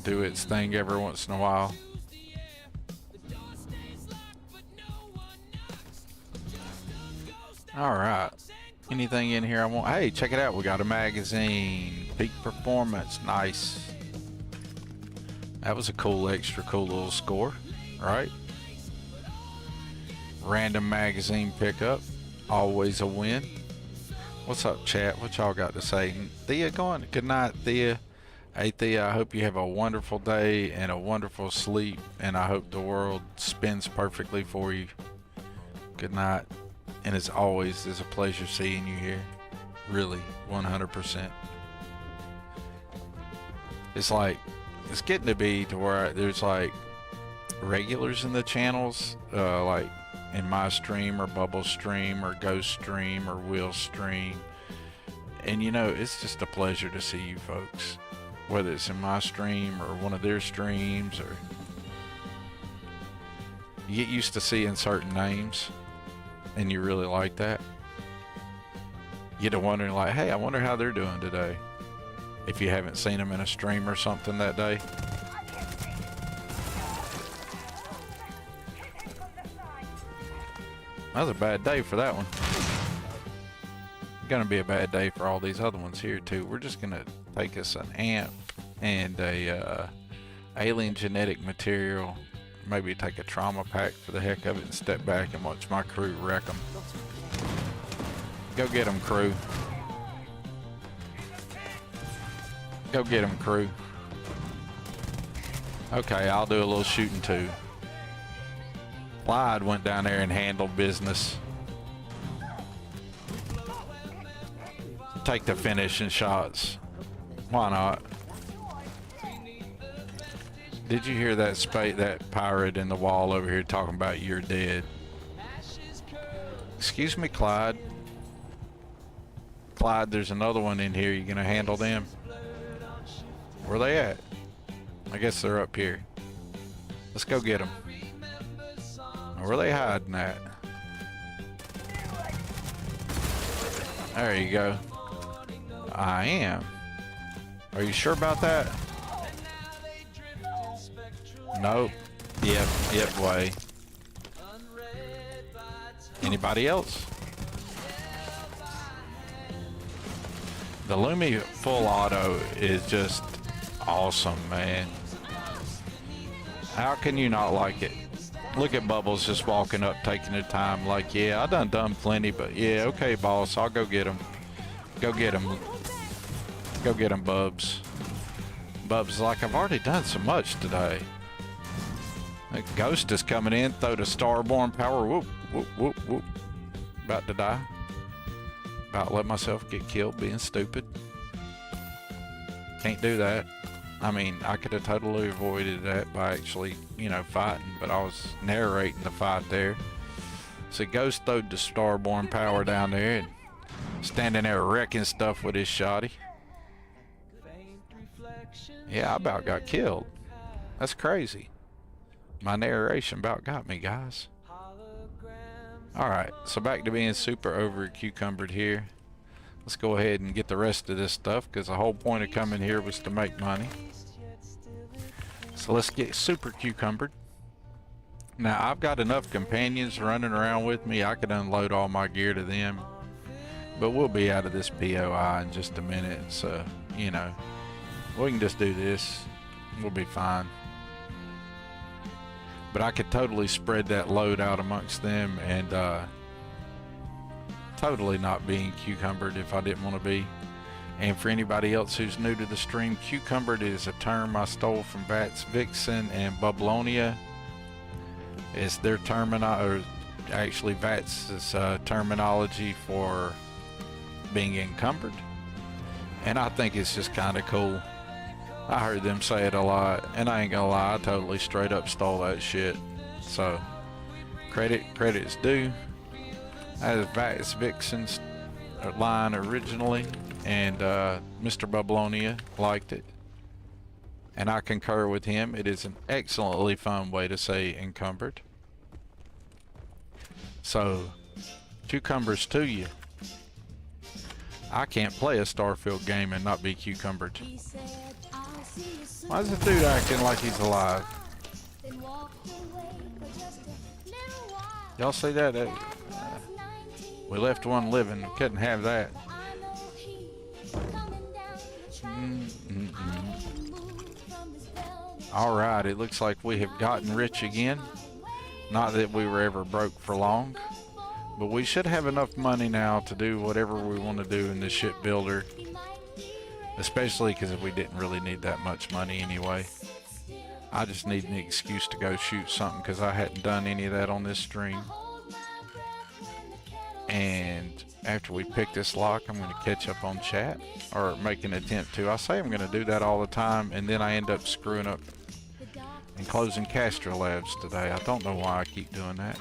do its thing every once in a while. Alright. Anything in here I want? Hey, check it out. We got a magazine. Peak performance. Nice. That was a cool, extra cool little score, right? Random magazine pickup. Always a win. What's up, chat? What y'all got to say? Thea going? Good night, Thea. Hey, Thea, I hope you have a wonderful day and a wonderful sleep, and I hope the world spins perfectly for you. Good night. And as always, it's a pleasure seeing you here. Really, 100%. It's like, it's getting to be to where there's like regulars in the channels, like in my stream or Bubble stream or Ghost stream or Will stream. And you know, it's just a pleasure to see you folks, whether it's in my stream or one of their streams, or you get used to seeing certain names. And you really like that. You get to wondering like, hey, I wonder how they're doing today. If you haven't seen them in a stream or something that day. That was a bad day for that one. Gonna be a bad day for all these other ones here too. We're just gonna take us an amp and a alien genetic material. Maybe take a trauma pack for the heck of it and step back and watch my crew wreck them. Go get them, crew. Go get them, crew. Okay, I'll do a little shooting too. Clyde went down there and handled business. Take the finishing shots. Why not? Did you hear that pirate in the wall over here talking about you're dead? Excuse me, Clyde. Clyde, there's another one in here. You gonna handle them? Where they at? I guess they're up here. Let's go get them. Where are they hiding at? There you go. I am. Are you sure about that? Nope. Yep, way. Anybody else? The Lumi full auto is just awesome, man. How can you not like it? Look at Bubbles just walking up, taking the time. Like, yeah, I done plenty, but yeah, okay, boss, I'll go get him. Go get him. Go get him, Bubs. Bubs is like, I've already done so much today. The ghost is coming in, throw the starborn power. Whoop, whoop, whoop, whoop. About to die. About to let myself get killed being stupid. Can't do that. I mean, I could have totally avoided that by actually, you know, fighting, but I was narrating the fight there. So Ghost throwed the starborn power down there and standing there wrecking stuff with his shotty. Yeah, I about got killed. That's crazy. My narration about got me, guys. Alright, so back to being super over cucumbered here. Let's go ahead and get the rest of this stuff, because the whole point of coming here was to make money. So let's get super cucumbered. Now, I've got enough companions running around with me, I could unload all my gear to them. But we'll be out of this POI in just a minute, so, you know, we can just do this. We'll be fine. But I could totally spread that load out amongst them and totally not being cucumbered if I didn't want to be. And for anybody else who's new to the stream, cucumbered is a term I stole from Vats Vixen and Bublonia. It's their or actually Vats' terminology for being encumbered. And I think it's just kind of cool. I heard them say it a lot, and I ain't gonna lie, I totally straight up stole that shit. So, credit's due. That is Vats Vixen's line originally, and Mr. Bublonia liked it. And I concur with him. It is an excellently fun way to say encumbered. So, cucumbers to you. I can't play a Starfield game and not be cucumbered. Why is the dude acting like he's alive? Y'all see that? We left one living. We couldn't have that. Alright, it looks like we have gotten rich again. Not that we were ever broke for long. But we should have enough money now to do whatever we want to do in the shipbuilder. Especially because we didn't really need that much money anyway. I just need an excuse to go shoot something because I hadn't done any of that on this stream. And after we pick this lock, I'm going to catch up on chat. Or make an attempt to. I say I'm going to do that all the time, and then I end up screwing up and closing Castro Labs today. I don't know why I keep doing that.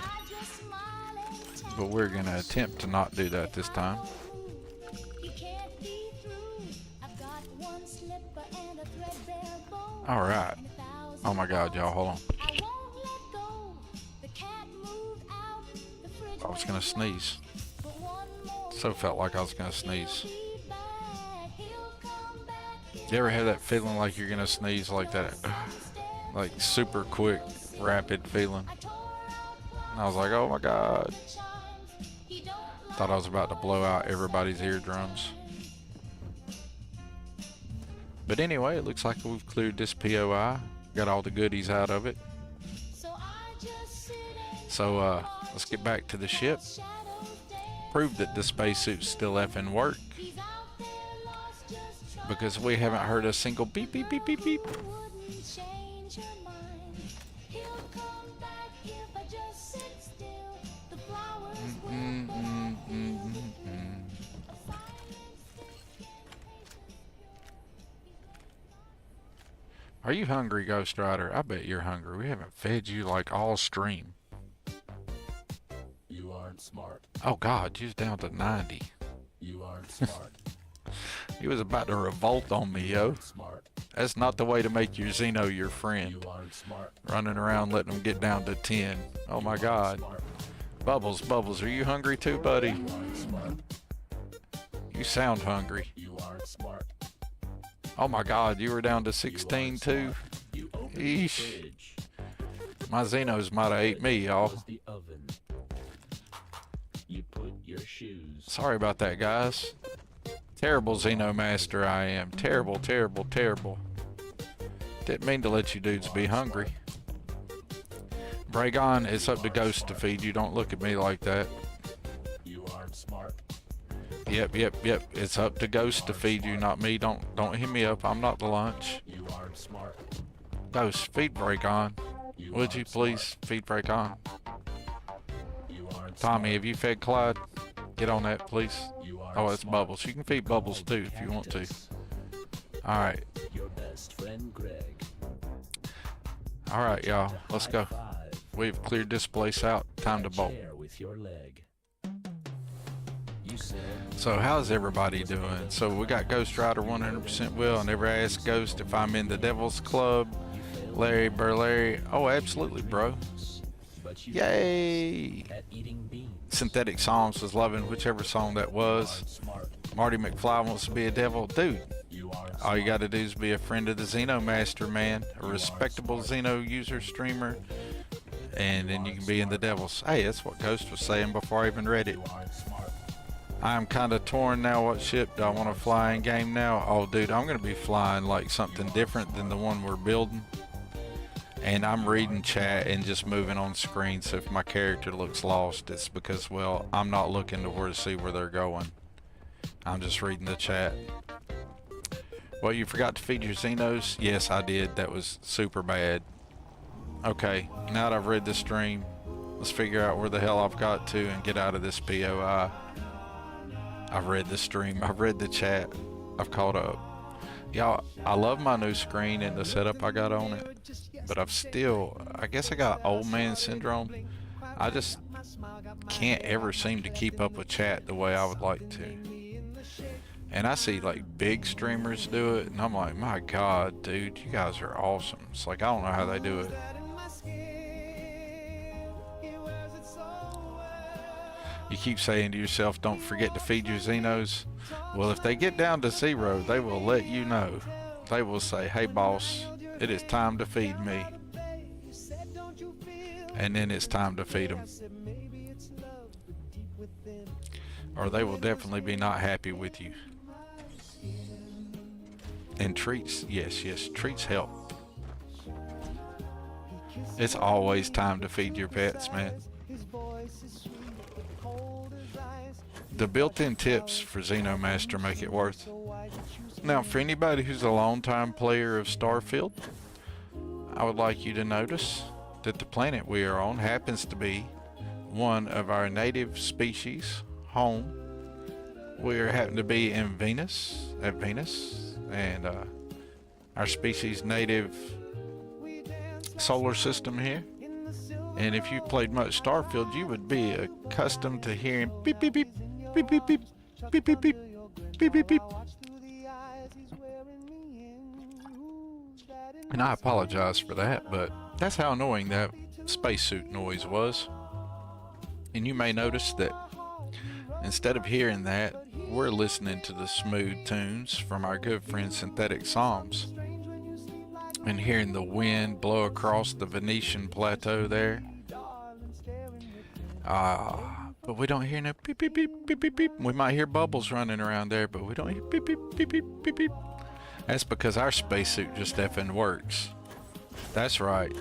But we're going to attempt to not do that this time. Alright. Oh my god, y'all, hold on. I was going to sneeze. So felt like I was going to sneeze. You ever have that feeling like you're going to sneeze like that? Like super quick, rapid feeling. And I was like, oh my god. Thought I was about to blow out everybody's eardrums. But anyway, it looks like we've cleared this POI. Got all the goodies out of it. So let's get back to the ship. Prove that the spacesuits still effing work. Because we haven't heard a single beep beep beep beep beep. Are you hungry, Ghost Rider? I bet you're hungry. We haven't fed you like all stream. You aren't smart. Oh god, you was down to 90. You aren't smart. He was about to revolt on me, yo. Smart. That's not the way to make your Xeno your friend. You aren't smart. Running around letting them get down to 10. Oh my god. Bubbles, are you hungry too, buddy? You aren't smart. You sound hungry. You aren't aren't smart. Oh my God, you were down to 16 too? You open the Eesh. fridge. My Xenos might have ate me, y'all. Close the oven. You put your shoes. Sorry about that, guys. Terrible Xenomaster I am. Terrible, terrible, terrible. Didn't mean to let you dudes be hungry. Bragon, it's up to Ghost to feed you. Don't look at me like that. You aren't smart. Yep. It's up to Ghost to feed you, not me. Don't hit me up. I'm not the lunch. You aren't smart. Ghost, feed Bragon. You Would you aren't please feed Bragon? You aren't Tommy, smart. have you fed Clyde? Get on that, please. You aren't Oh, it's smart. Bubbles. You can feed Bubbles too if you want to. Alright. Your best friend Greg. Alright, y'all. Let's go. High five. We've cleared this place out. Time to bolt. Chair with your leg. You said So how's everybody doing? So we got Ghost Rider 100% Will. I never asked Ghost if I'm in the Devil's Club. Larry Burlary. Oh, absolutely, bro. but you Yay! at eating beans. Synthetic Psalms was loving whichever song that was. Smart. Marty McFly wants to be a devil. Dude, You aren't all you gotta do is be a friend of the Xenomaster, man. A respectable Xeno user streamer. And then you can be in the Devils. Hey, that's what Ghost was saying before I even read it. You aren't smart. I'm kind of torn now. What ship do I want to fly in game now? Oh, dude, I'm going to be flying like something different than the one we're building. And I'm reading chat and just moving on screen. So if my character looks lost, it's because, well, I'm not looking to see where they're going. I'm just reading the chat. Well, you forgot to feed your Xenos? Yes, I did. That was super bad. Okay, now that I've read the stream, let's figure out where the hell I've got to and get out of this POI. I've read the stream, I've read the chat, I've caught up. Y'all, I love my new screen and the setup I got on it, but I guess I got old man syndrome. I just can't ever seem to keep up with chat the way I would like to. And I see like big streamers do it, and I'm like, my God, dude, you guys are awesome. It's like, I don't know how they do it. You keep saying to yourself, don't forget to feed your Xenos. Well, if they get down to 0, they will let you know. They will say, hey boss, it is time to feed me. And then it's time to feed them. Or they will definitely be not happy with you. And treats, yes, treats help. It's always time to feed your pets, man. The built-in tips for Xenomaster make it worth. Now, for anybody who's a long-time player of Starfield, I would like you to notice that the planet we are on happens to be one of our native species home. We happen to be in Venus, and our species native solar system here. And if you've played much Starfield, you would be accustomed to hearing beep beep beep beep beep beep beep beep beep beep beep beep. And I apologize for that, but that's how annoying that spacesuit noise was. And you may notice that instead of hearing that, we're listening to the smooth tunes from our good friend Synthetic Psalms and hearing the wind blow across the Venetian plateau there. But we don't hear no beep beep beep beep beep beep. We might hear bubbles running around there, but we don't hear beep beep beep beep beep beep. That's because our spacesuit just effing works. That's right.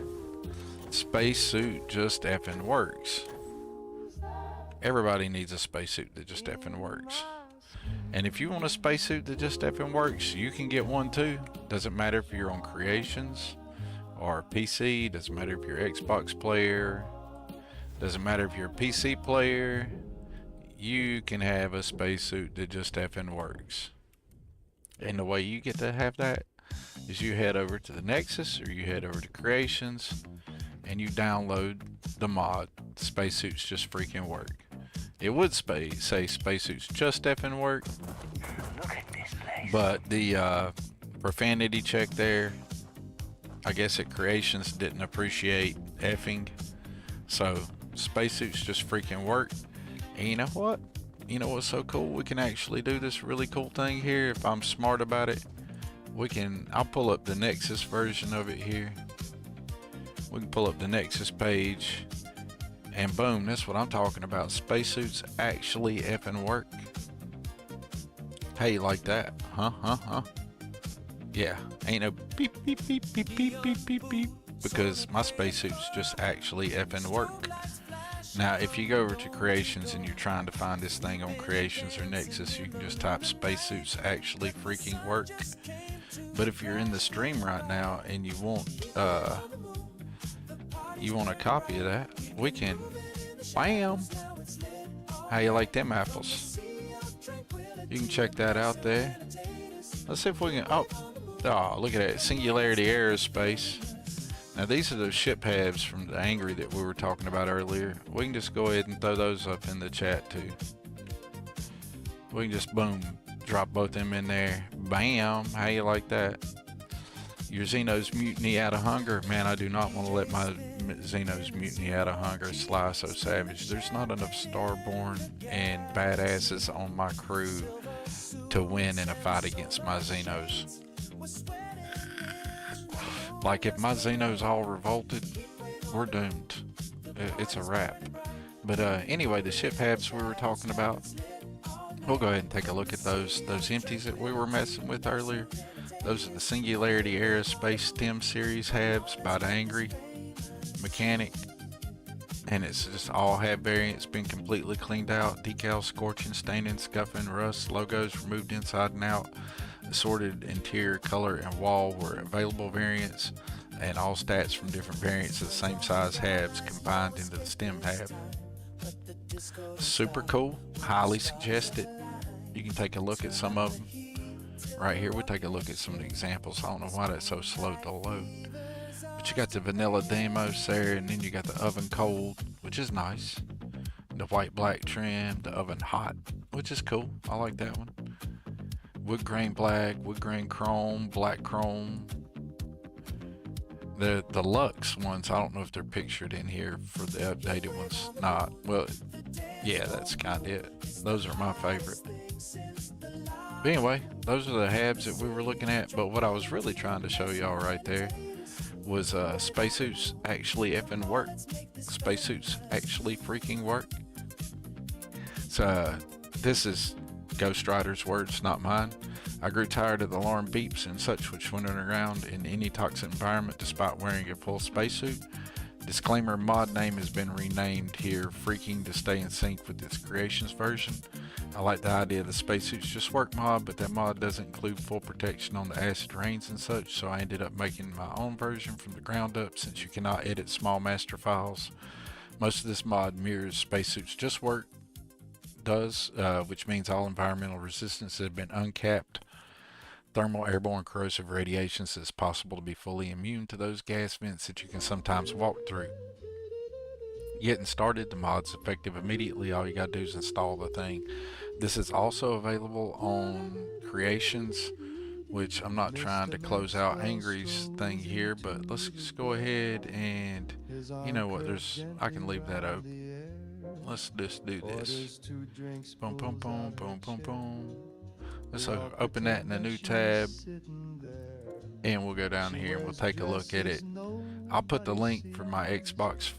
Spacesuit just effing works. Everybody needs a spacesuit that just effing works. And if you want a spacesuit that just effing works, you can get one too. Doesn't matter if you're on Creations or PC. Doesn't matter if you're Xbox player. Doesn't matter if you're a PC player. You can have a spacesuit that just effing works. And the way you get to have that is you head over to the Nexus or you head over to Creations and you download the mod. Spacesuits just freaking work. It would say spacesuits just effing work, but the profanity check there, I guess at Creations didn't appreciate effing, so spacesuits just freaking work. And you know what? you know what's so cool? We can actually do this really cool thing here. If I'm smart about it, I'll pull up the Nexus version of it here. We can pull up the Nexus page, and boom, that's what I'm talking about. Spacesuits actually effing work. How you like that? Huh? Yeah, ain't no beep beep beep beep beep beep beep beep, because my spacesuits just actually effing work. Now, if you go over to Creations and you're trying to find this thing on Creations or Nexus, you can just type spacesuits actually freaking work. But if you're in the stream right now and you want a copy of that, we can, bam. How you like them apples? You can check that out there. Let's see if we can, oh, look at that, Singularity Aerospace. Now these are those ship habs from the Angry that we were talking about earlier. We can just go ahead and throw those up in the chat too. We can just boom, drop both them in there. Bam, how you like that? Your Xenos mutiny out of hunger. Man, I do not want to let my Xenos mutiny out of hunger. Sly so savage. There's not enough Starborn and badasses on my crew to win in a fight against my Xenos. Like, if my Xenos all revolted, we're doomed. It's a wrap. But anyway, the ship habs we were talking about, we'll go ahead and take a look at those empties that we were messing with earlier. Those are the Singularity Aerospace STEM Series habs by the Angry Mechanic. And it's just all hab variants, been completely cleaned out. Decals, scorching, staining, scuffing, rust, logos removed inside and out. Assorted interior, color, and wall were available variants, and all stats from different variants of the same size habs combined into the STEM hab. Super cool, highly suggested. You can take a look at some of them. Right here, we'll take a look at some of the examples. I don't know why that's so slow to load. But you got the vanilla demos there, and then you got the oven cold, which is nice. The white black trim, the oven hot, which is cool. I like that one. Wood grain black, wood grain chrome, black chrome. The Lux ones, I don't know if they're pictured in here for the updated ones. Not. Well, yeah, that's kind of it. Those are my favorite. But anyway, those are the habs that we were looking at. But what I was really trying to show y'all right there was spacesuits actually effing work. Spacesuits actually freaking work. So this is Ghost Rider's words, not mine. I grew tired of the alarm beeps and such which went around in any toxic environment despite wearing a full spacesuit. Disclaimer, mod name has been renamed here, freaking to stay in sync with its Creations version. I like the idea of the spacesuits just work mod, but that mod doesn't include full protection on the acid rains and such, so I ended up making my own version from the ground up since you cannot edit small master files. Most of this mod mirrors spacesuits just work which means all environmental resistances have been uncapped. Thermal, airborne, corrosive radiations is possible to be fully immune to those gas vents that you can sometimes walk through. Getting started, the mod's effective immediately. All you gotta do is install the thing. This is also available on Creations, which I'm not trying to close out Angry's thing here, but let's just go ahead and, you know what, I can leave that open. Let's just do this. Boom, boom, boom, boom, boom, boom. Let's open that in a new tab, and we'll go down here and we'll take a look at it. I'll put the link for my Xbox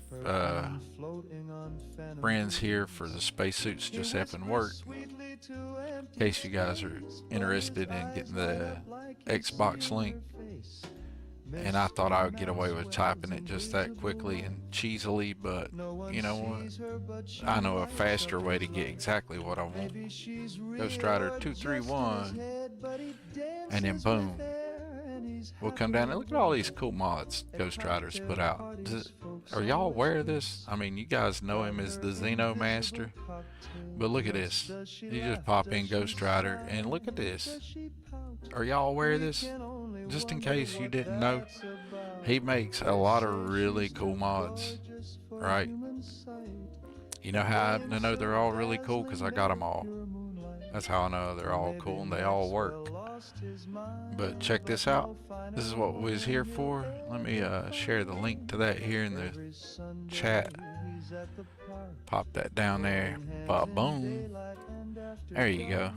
friends here for the spacesuits just effing work, in case you guys are interested in getting the Xbox link. And I thought I would get away with typing it just that quickly and cheesily, but you know what? I know a faster way to get exactly what I want. Ghost Rider 231, and then boom, we'll come down and look at all these cool mods Ghost Rider's put out. Are y'all aware of this? I mean, you guys know him as the Xeno Master, but look at this. You just pop in Ghost Rider and look at this. Are y'all aware of this? Just in case you didn't know, he makes a lot of really cool mods, right? You know how I know they're all really cool? Because I got them all. That's how I know they're all cool and they all work. But check this out. This is what we was here for. Let me share the link to that here in the chat. Pop that down there. Ba-boom. There you go.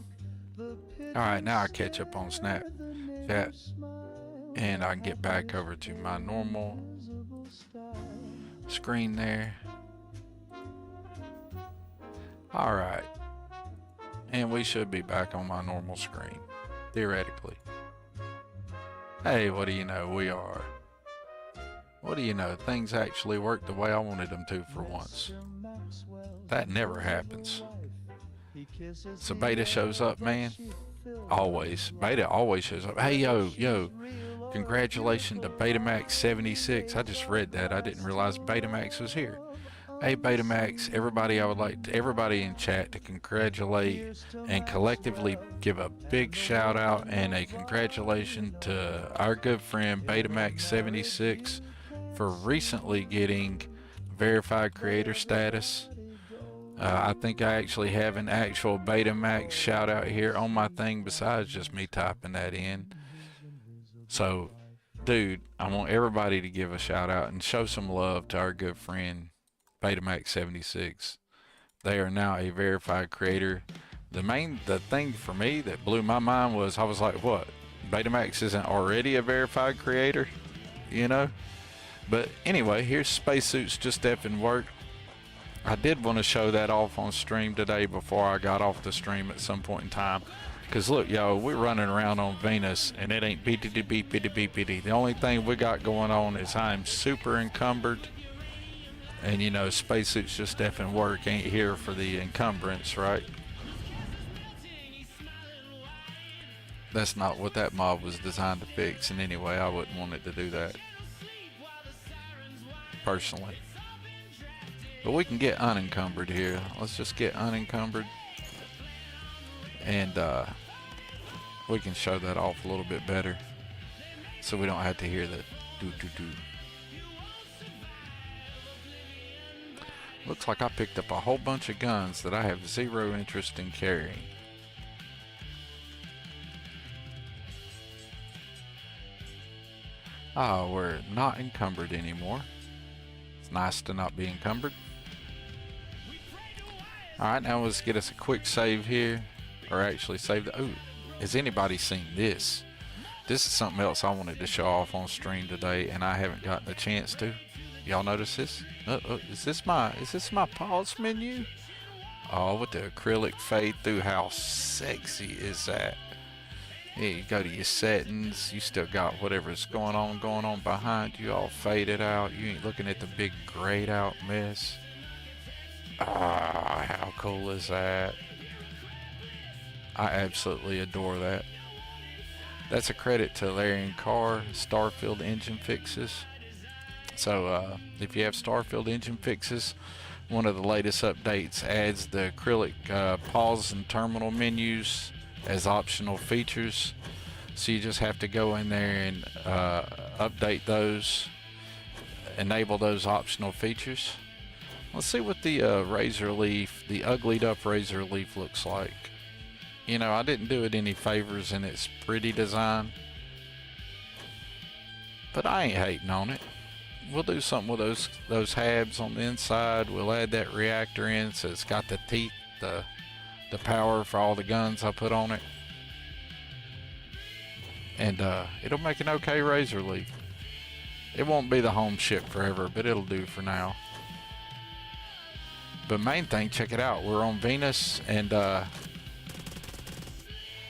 Alright, now I catch up on Snapchat. And I can get back over to my normal screen there. Alright. And we should be back on my normal screen. Theoretically. Hey, what do you know? We are. What do you know? Things actually work the way I wanted them to for once. That never happens. So Beta shows up, man. Always. Beta always shows up. Hey, yo. Congratulations to Betamax76. I just read that. I didn't realize Betamax was here. Hey, Betamax, everybody, I would like everybody in chat to congratulate and collectively give a big shout out and a congratulations to our good friend Betamax76 for recently getting verified creator status. I think I actually have an actual Betamax shout out here on my thing besides just me typing that in. So, dude, I want everybody to give a shout out and show some love to our good friend Betamax76. They are now a verified creator. The thing for me that blew my mind was I was like, what? Betamax isn't already a verified creator? You know? But anyway, here's Spacesuits Just Effing Work. I did want to show that off on stream today before I got off the stream at some point in time. Because look, y'all, we're running around on Venus and it ain't beepity. The only thing we got going on is I'm super encumbered. And you know, Spacesuits Just Effing Work ain't here for the encumbrance, right? That's not what that mod was designed to fix. And anyway, I wouldn't want it to do that. Personally. But we can get unencumbered here. Let's just get unencumbered. And we can show that off a little bit better. So we don't have to hear the do. Looks like I picked up a whole bunch of guns that I have zero interest in carrying. Oh, we're not encumbered anymore. It's nice to not be encumbered. Alright, now let's get us a quick save here. Or actually save the... Oh, has anybody seen this? This is something else I wanted to show off on stream today and I haven't gotten a chance to. Y'all notice this? Is this my pause menu? Oh, with the acrylic fade through, how sexy is that? Yeah, you go to your settings, you still got whatever's going on behind you all faded out. You ain't looking at the big grayed out mess. Ah, how cool is that? I absolutely adore that. That's a credit to Larry and Carr, Starfield engine fixes. So if you have Starfield engine fixes, one of the latest updates adds the acrylic pause and terminal menus as optional features. So you just have to go in there and update those, enable those optional features. Let's see what the Razorleaf, the uglied up Razorleaf looks like. You know, I didn't do it any favors in its pretty design, but I ain't hating on it. We'll do something with those habs on the inside. We'll add that reactor in so it's got the teeth, the power for all the guns I put on it. And it'll make an okay Razorleaf. It won't be the home ship forever, but it'll do for now. But main thing, check it out. We're on Venus and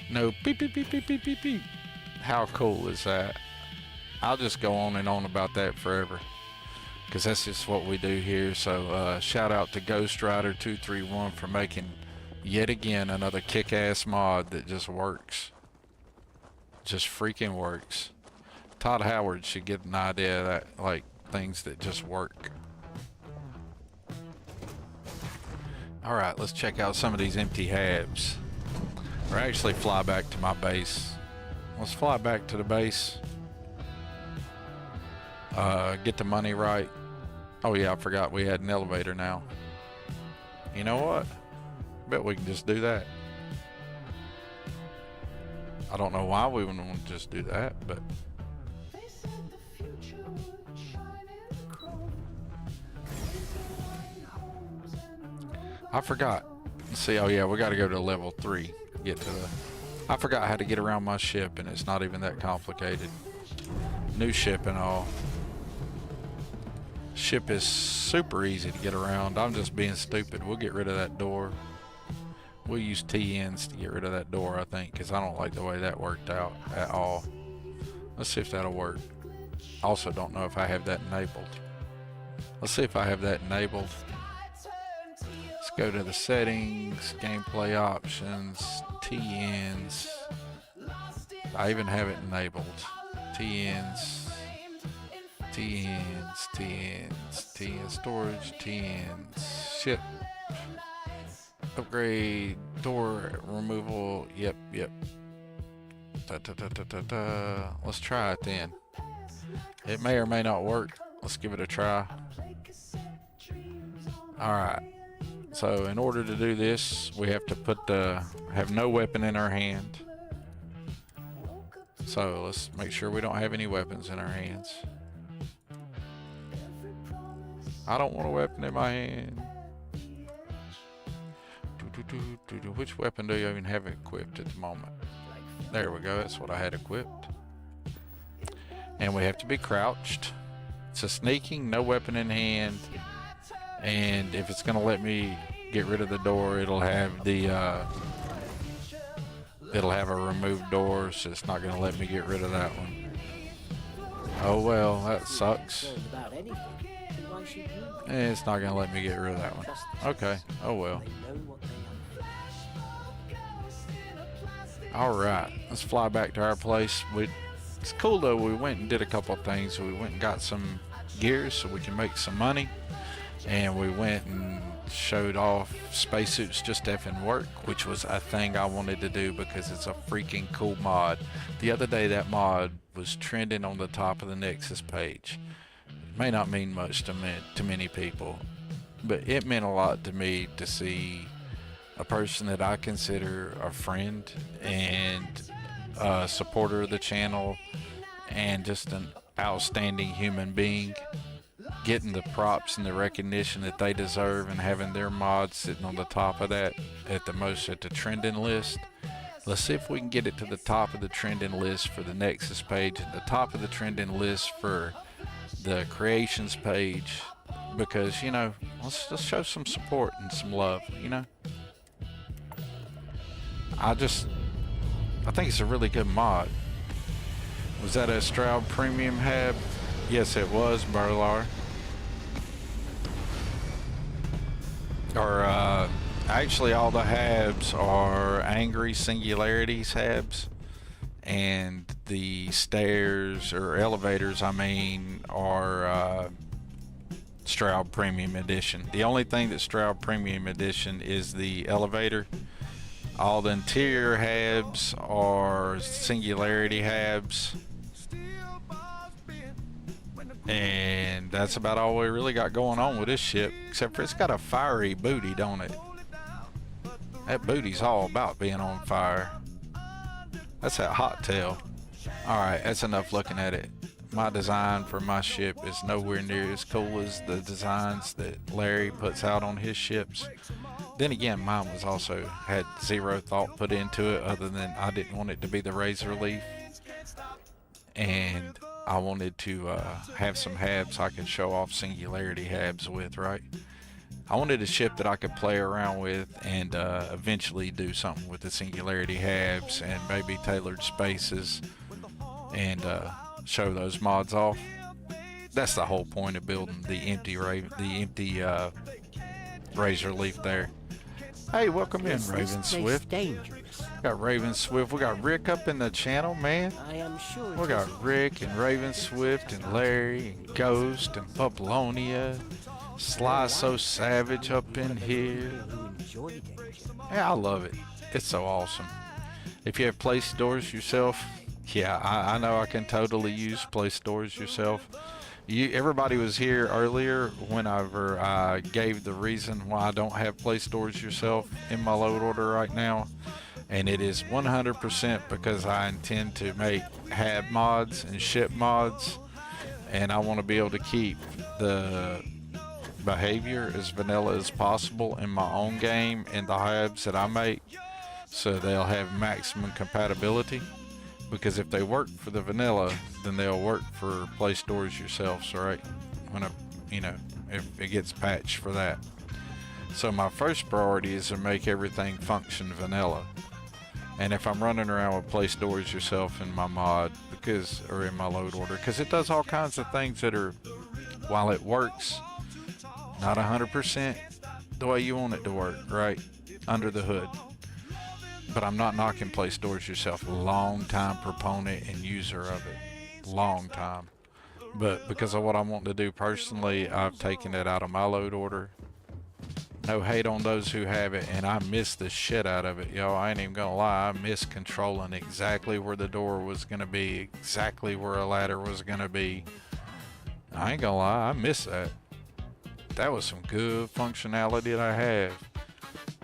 no beep beep beep beep beep beep beep. How cool is that? I'll just go on and on about that forever, because that's just what we do here. So shout out to Ghost Rider 231 for making yet again another kick-ass mod that just works. Just freaking works. Todd Howard should get an idea of that, like things that just work. Alright, let's check out some of these empty habs. Or actually fly back to my base. Let's fly back to the base. Get the money right. Oh yeah, I forgot we had an elevator now. You know what? Bet we can just do that. I don't know why we wouldn't want to just do that, but... They said the future would shine in chrome. Is it I forgot. Let's see. Oh yeah, we got to go to level 3. Get to the. I forgot how to get around my ship, and it's not even that complicated. New ship and all. Ship is super easy to get around. I'm just being stupid. We'll get rid of that door. We'll use TNs to get rid of that door, I think, because I don't like the way that worked out at all. Let's see if that'll work. Also don't know if I have that enabled. Let's see if I have that enabled. Let's go to the settings, gameplay options, TNs. I even have it enabled. TNs, storage, TNs, ship, upgrade, door removal, yep. Let's try it then. It may or may not work. Let's give it a try. Alright. So in order to do this, we have to have no weapon in our hand. So let's make sure we don't have any weapons in our hands. I don't want a weapon in my hand. Which weapon do you even have equipped at the moment? There we go, that's what I had equipped. And we have to be crouched. It's a sneaking, no weapon in hand. And if it's gonna let me get rid of the door, it'll have the it'll have a removed door, so it's not gonna let me get rid of that one. Oh well, that sucks. And it's not gonna let me get rid of that one. Okay, oh well. Alright, let's fly back to our place. It's cool though, we went and did a couple of things. We went and got some gears so we can make some money. And we went and showed off spacesuits just effing work, which was a thing I wanted to do because it's a freaking cool mod. The other day that mod was trending on the top of the Nexus page. It may not mean much to many people, but it meant a lot to me to see a person that I consider a friend and a supporter of the channel and just an outstanding human being getting the props and the recognition that they deserve and having their mods sitting on the top of that at the trending list. Let's see if we can get it to the top of the trending list for the Nexus page and the top of the trending list for the Creations page, because you know, let's show some support and some love, you know. I think it's a really good mod. Was that a Stroud Premium Hab? Yes, it was, Burlar. Or, actually all the Habs are Angry Singularities Habs. And the stairs, or elevators, I mean, are Stroud Premium Edition. The only thing that's Stroud Premium Edition is the elevator. All the interior Habs are Singularity Habs. And that's about all we really got going on with this ship, except for it's got a fiery booty, don't it? That booty's all about being on fire. That's that hot tail. Alright, that's enough looking at it. My design for my ship is nowhere near as cool as the designs that Larry puts out on his ships. Then again, mine was also had zero thought put into it other than I didn't want it to be the Razorleaf. And I wanted to have some Habs I could show off Singularity Habs with, right? I wanted a ship that I could play around with and eventually do something with the Singularity Habs and maybe tailored spaces and show those mods off. That's the whole point of building the empty Razorleaf there. Hey, welcome in, Raven Swift. Dangerous. We got Raven Swift. We got Rick up in the channel, man. I am sure. We got Rick and Raven Swift and Larry and Ghost and Paplonia. Sly So Savage up in here. Yeah, I love it. It's so awesome. If you have place doors yourself, yeah, I know I can totally use place doors yourself. Everybody was here earlier whenever I gave the reason why I don't have place doors yourself in my load order right now. And it is 100% because I intend to make hab mods and ship mods. And I want to be able to keep the behavior as vanilla as possible in my own game and the habs that I make, so they'll have maximum compatibility. Because if they work for the vanilla, then they'll work for Play Stores yourselves, right? When if it gets patched for that. So my first priority is to make everything function vanilla. And if I'm running around with Play Stores yourself in my mod, or in my load order, because it does all kinds of things that are, while it works, not 100% the way you want it to work, right? Under the hood. But I'm not knocking Play Stores yourself. Long time proponent and user of it. Long time. But because of what I want to do personally, I've taken it out of my load order. No hate on those who have it, and I miss the shit out of it, yo. I ain't even gonna lie. I miss controlling exactly where the door was gonna be, exactly where a ladder was gonna be. I ain't gonna lie, I miss that. That was some good functionality that I have,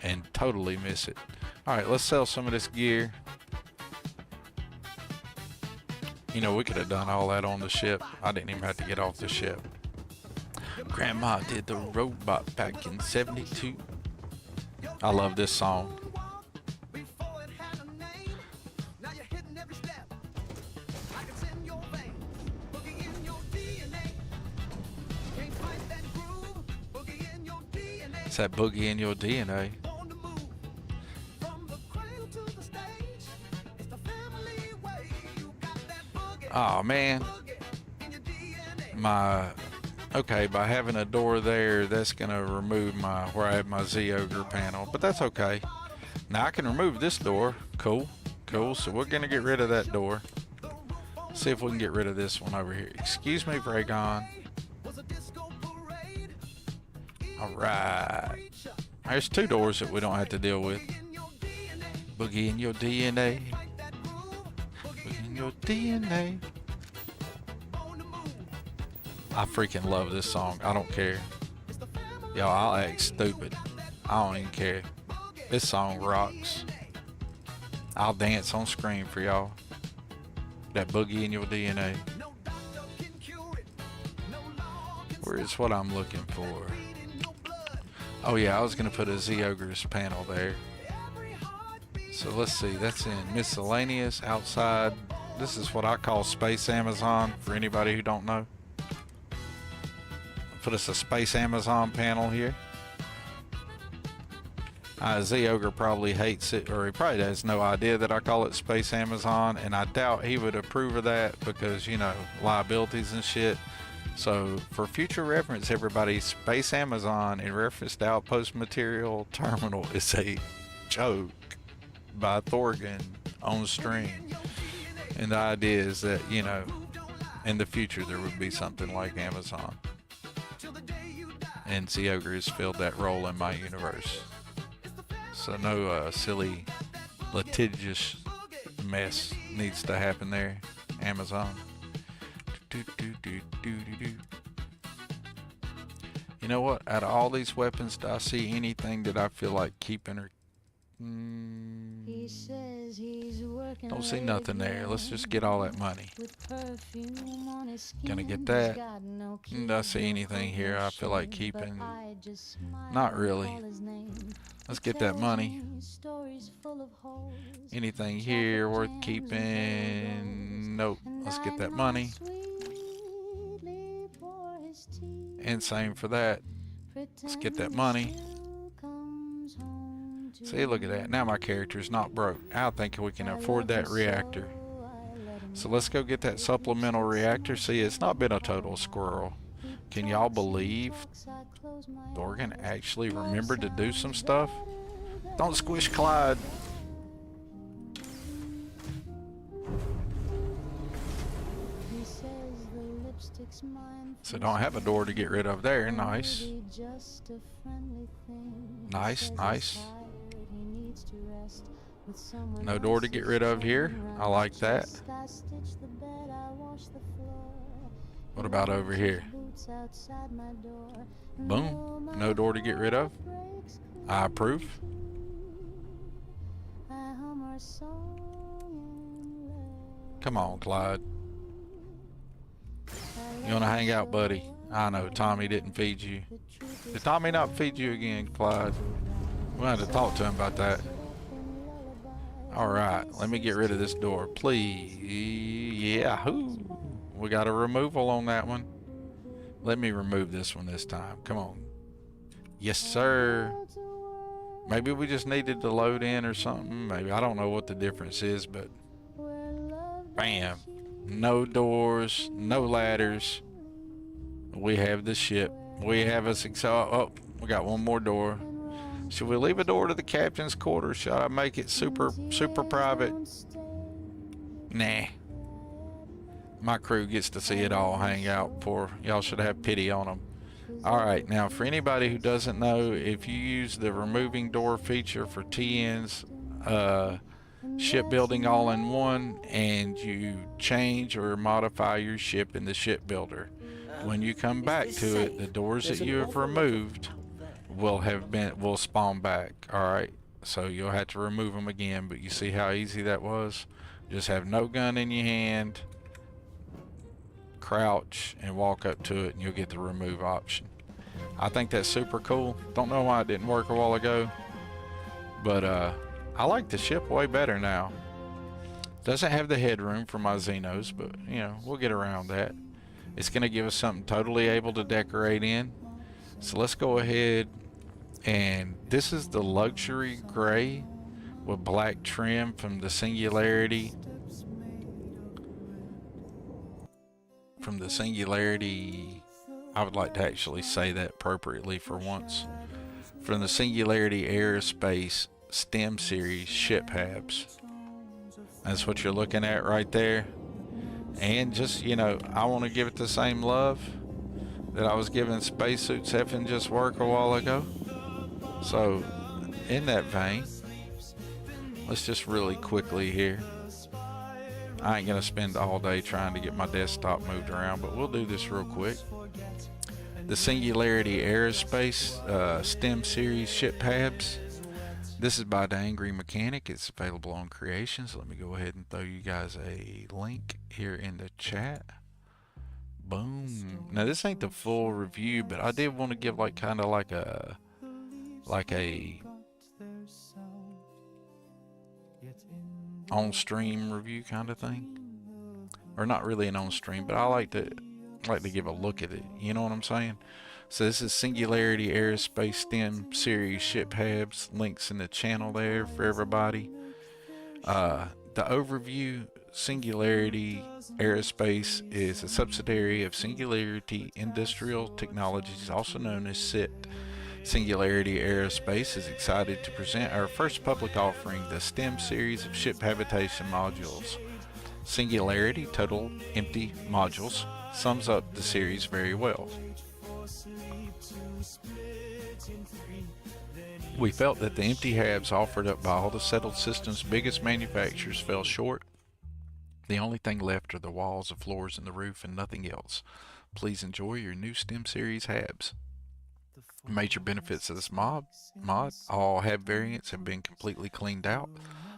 and totally miss it. Alright, let's sell some of this gear. You know, we could have done all that on the ship. I didn't even have to get off the ship. Grandma did the robot back in '72. I love this song. It's that boogie in your DNA. Oh man, okay, by having a door there, that's gonna remove where I have my Z-Ogre panel, but that's okay. Now I can remove this door. Cool. So we're gonna get rid of that door. See if we can get rid of this one over here. Excuse me, Vragon. All right. There's two doors that we don't have to deal with. Boogie in your DNA. Boogie in your DNA. I freaking love this song. I don't care. Yo, I'll act stupid. I don't even care. This song rocks. I'll dance on screen for y'all. That boogie in your DNA. Where's what I'm looking for? Oh yeah, I was gonna put a Z-Ogre's panel there. So let's see, that's in miscellaneous, outside. This is what I call Space Amazon, for anybody who don't know. Put us a Space Amazon panel here. Z-Ogre probably hates it, or he probably has no idea that I call it Space Amazon, and I doubt he would approve of that because, you know, liabilities and shit. So for future reference, everybody, Space Amazon in reference to Outpost Material Terminal is a joke by Thorgan on stream. And the idea is that, you know, in the future there would be something like Amazon. And Z-Ogre has filled that role in my universe. So no silly litigious mess needs to happen there. Amazon. You know what? Out of all these weapons, do I see anything that I feel like keeping or... Don't see nothing there. Let's just get all that money. Gonna get that. Do I see anything here I feel like keeping? Not really. Let's get that money. Anything here worth keeping? Nope. Let's get that money. And same for that. Let's get that money. See, look at that. Now my character's not broke. I think we can afford that reactor. So let's go get that supplemental reactor. See, it's not been a total squirrel. Can y'all believe Thorgan actually remembered to do some stuff? Don't squish Clyde. So don't have a door to get rid of there. Nice. Nice. No door to get rid of here. I like that. What about over here? Boom. No door to get rid of. I approve. Come on, Clyde. You wanna hang out, buddy? I know Tommy didn't feed you. Did Tommy not feed you again, Clyde? We'll have to talk to him about that. Alright, let me get rid of this door, please. Yahoo! We got a removal on that one. Let me remove this one this time. Come on. Yes, sir. Maybe we just needed to load in or something. Maybe. I don't know what the difference is, but... Bam. No doors, no ladders. We have the ship. We have a oh, we got one more door. Should we leave a door to the captain's quarters? Should I make it super private? Nah. My crew gets to see it all hang out. Poor y'all should have pity on them. Alright, now for anybody who doesn't know, if you use the removing door feature for TN's shipbuilding all in one, and you change or modify your ship in the shipbuilder, when you come back to it, the doors that you have removed will spawn back. Alright, so you'll have to remove them again, but you see how easy that was? Just have no gun in your hand, crouch and walk up to it, and you'll get the remove option. I think that's super cool. Don't know why it didn't work a while ago, but I like the ship way better now. Doesn't have the headroom for my Xenos, but you know, we'll get around that. It's gonna give us something totally able to decorate in. So let's go ahead, and this is the luxury gray with black trim from the Singularity. I would like to actually say that appropriately for once. From the Singularity Aerospace STEM series ship habs. That's what you're looking at right there. And just, you know, I want to give it the same love that I was giving spacesuits effing just work a while ago. So, in that vein, let's just really quickly here. I ain't gonna spend all day trying to get my desktop moved around, but we'll do this real quick. The Singularity Aerospace STEM series ship habs. This is by the Angry Mechanic. It's available on Creations. Let me go ahead and throw you guys a link here in the chat. Boom. Now this ain't the full review, but I did want to give like kind of like a on stream review kind of thing, or not really an on stream, but I like to give a look at it, you know what I'm saying? So this is Singularity Aerospace STEM series ship habs. Links in the channel there for everybody. The overview: Singularity Aerospace is a subsidiary of Singularity Industrial Technologies, also known as SIT. Singularity Aerospace is excited to present our first public offering, the STEM series of ship habitation modules. Singularity Total Empty Modules sums up the series very well. We felt that the empty habs offered up by all the settled systems' biggest manufacturers fell short. The only thing left are the walls, the floors, and the roof, and nothing else. Please enjoy your new STEM series habs. Major benefits of this mod: all hab variants have been completely cleaned out.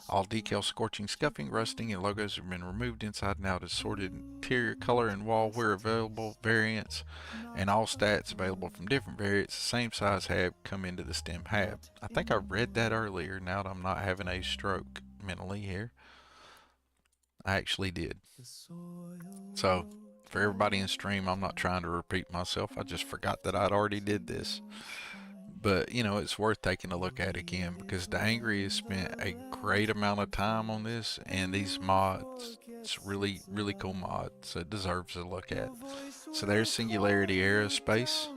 All decals, scorching, scuffing, rusting, and logos have been removed inside and out. Assorted interior color and wall where available variants, and all stats available from different variants. The same size hab come into the STEM hab. I think I read that earlier. Now that I'm not having a stroke mentally here, I actually did. So for everybody in stream, I'm not trying to repeat myself. I just forgot that I'd already did this. But, you know, it's worth taking a look at again, because the Angry has spent a great amount of time on this, and these mods, it's really cool mod, so it deserves a look at. So there's Singularity Aerospace.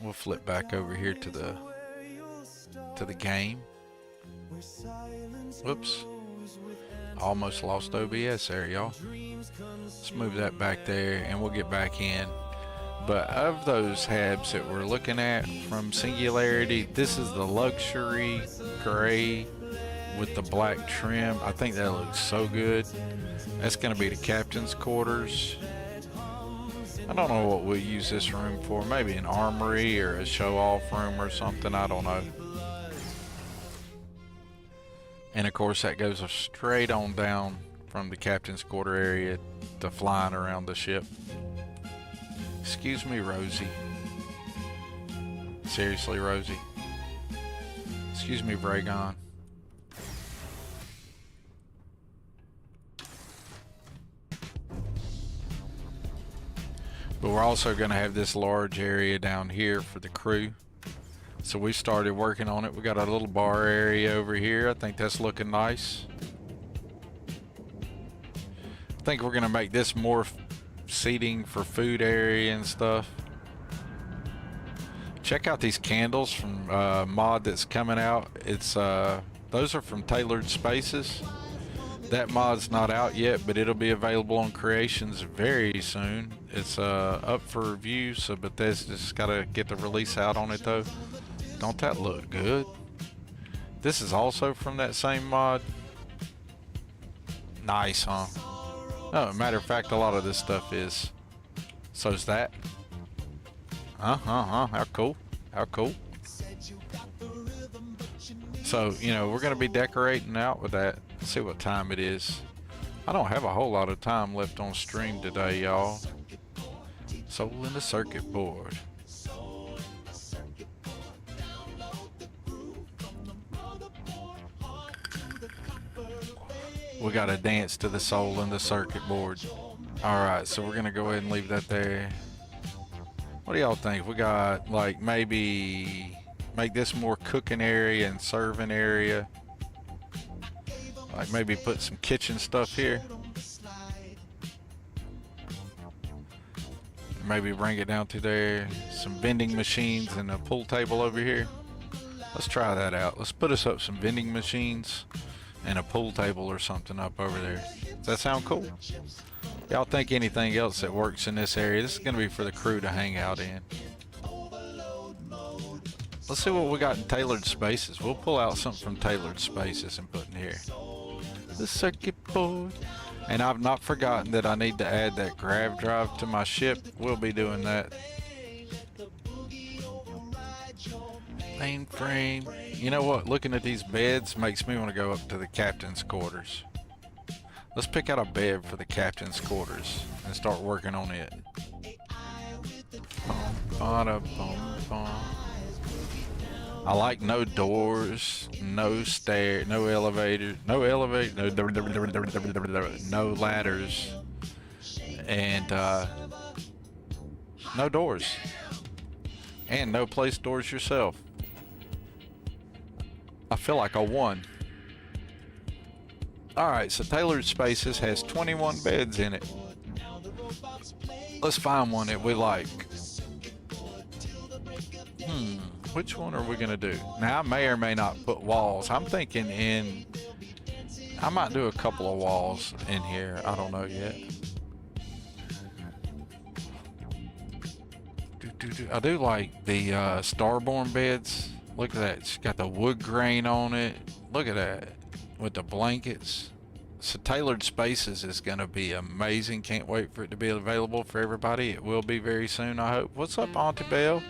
We'll flip back over here to the game. Whoops. Almost lost OBS there, y'all. Let's move that back there, and we'll get back in. But of those habs that we're looking at from Singularity, this is the luxury gray with the black trim. I think that looks so good. That's going to be the captain's quarters. I don't know what we'll use this room for. Maybe an armory or a show-off room or something. I don't know. And of course that goes straight on down from the captain's quarter area to flying around the ship. Excuse me, Rosie. Seriously, Rosie. Excuse me, Vragon. But we're also going to have this large area down here for the crew. So we started working on it. We got a little bar area over here. I think that's looking nice. I think we're going to make this more seating for food area and stuff. Check out these candles from mod that's coming out. It's those are from Tailored Spaces. That mod's not out yet, but it'll be available on Creations very soon. It's up for review, so Bethesda's got to get the release out on it though. Don't that look good? This is also from that same mod. Nice, huh? Oh, matter of fact, a lot of this stuff is. So's that. How cool. How cool. So, you know, we're going to be decorating out with that. Let's see what time it is. I don't have a whole lot of time left on stream today, y'all. Soul in the circuit board. We got to dance to the soul in the circuit board. Alright, so we're going to go ahead and leave that there. What do y'all think? We got, like, maybe make this more cooking area and serving area. Like, maybe put some kitchen stuff here. Maybe bring it down to there. Some vending machines and a pool table over here. Let's try that out. Let's put us up some vending machines and a pool table or something up over there. Does that sound cool? Y'all think anything else that works in this area? This is going to be for the crew to hang out in. Let's see what we got in Tailored Spaces. We'll pull out something from Tailored Spaces and put in here. The circuit board. And I've not forgotten that I need to add that grav drive to my ship. We'll be doing that. Mainframe. You know what? Looking at these beds makes me want to go up to the captain's quarters. Let's pick out a bed for the captain's quarters and start working on it. I like no doors, no stair, no elevator, no ladders, and no doors, and no place doors yourself. I feel like I won. Alright, so Tailored Spaces has 21 beds in it. Let's find one that we like. Which one are we gonna do? Now I may or may not put walls. I'm thinking I might do a couple of walls in here. I don't know yet. I do like the Starborn beds. Look at that. It's got the wood grain on it. Look at that. With the blankets. So Tailored Spaces is going to be amazing. Can't wait for it to be available for everybody. It will be very soon, I hope. What's up, Auntie Belle?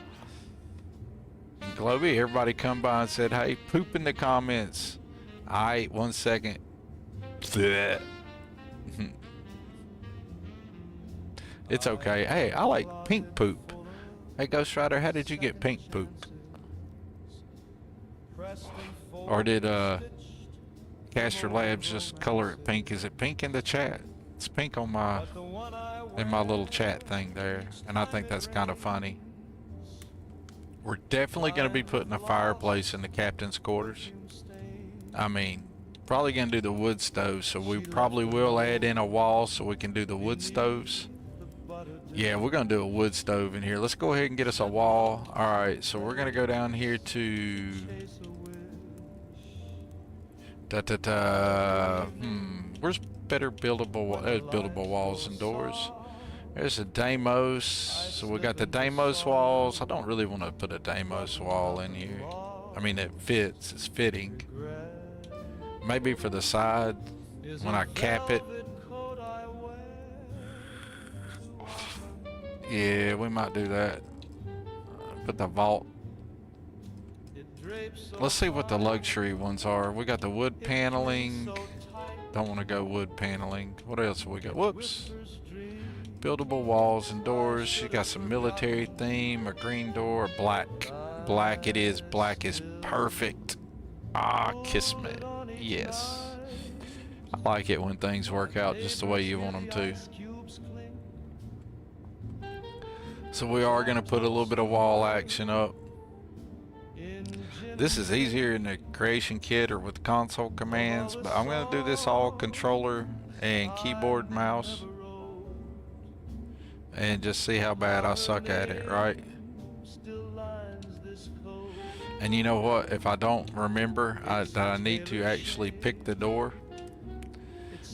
And Globy, everybody come by and said, hey, poop in the comments. Alright, 1 second. It's okay. Hey, I like pink poop. Hey, Ghost Rider, how did you get pink poop? Or did Caster Labs just color it pink? Is it pink in the chat? It's pink on my little chat thing there, and I think that's kind of funny. We're definitely going to be putting a fireplace in the captain's quarters. I mean, probably going to do the wood stoves, so we probably will add in a wall so we can do the wood stoves. Yeah, we're going to do a wood stove in here. Let's go ahead and get us a wall. Alright, so we're going to go down here to... Where's better buildable? There's buildable walls and doors. There's a Deimos. So we got the Deimos walls. I don't really want to put a Deimos wall in here. I mean, it fits. It's fitting. Maybe for the side when I cap it. Yeah, we might do that. Put the vault. Let's see what the luxury ones are. We got the wood paneling. Don't want to go wood paneling. What else we got? Whoops. Buildable walls and doors. You got some military theme, a green door, black. Black it is. Black is perfect. Ah, kiss me. Yes. I like it when things work out just the way you want them to. So we are going to put a little bit of wall action up. This is easier in the creation kit or with console commands, but I'm going to do this all controller and keyboard mouse and just see how bad I suck at it, right? And you know what, if I don't remember that I need to actually pick the door,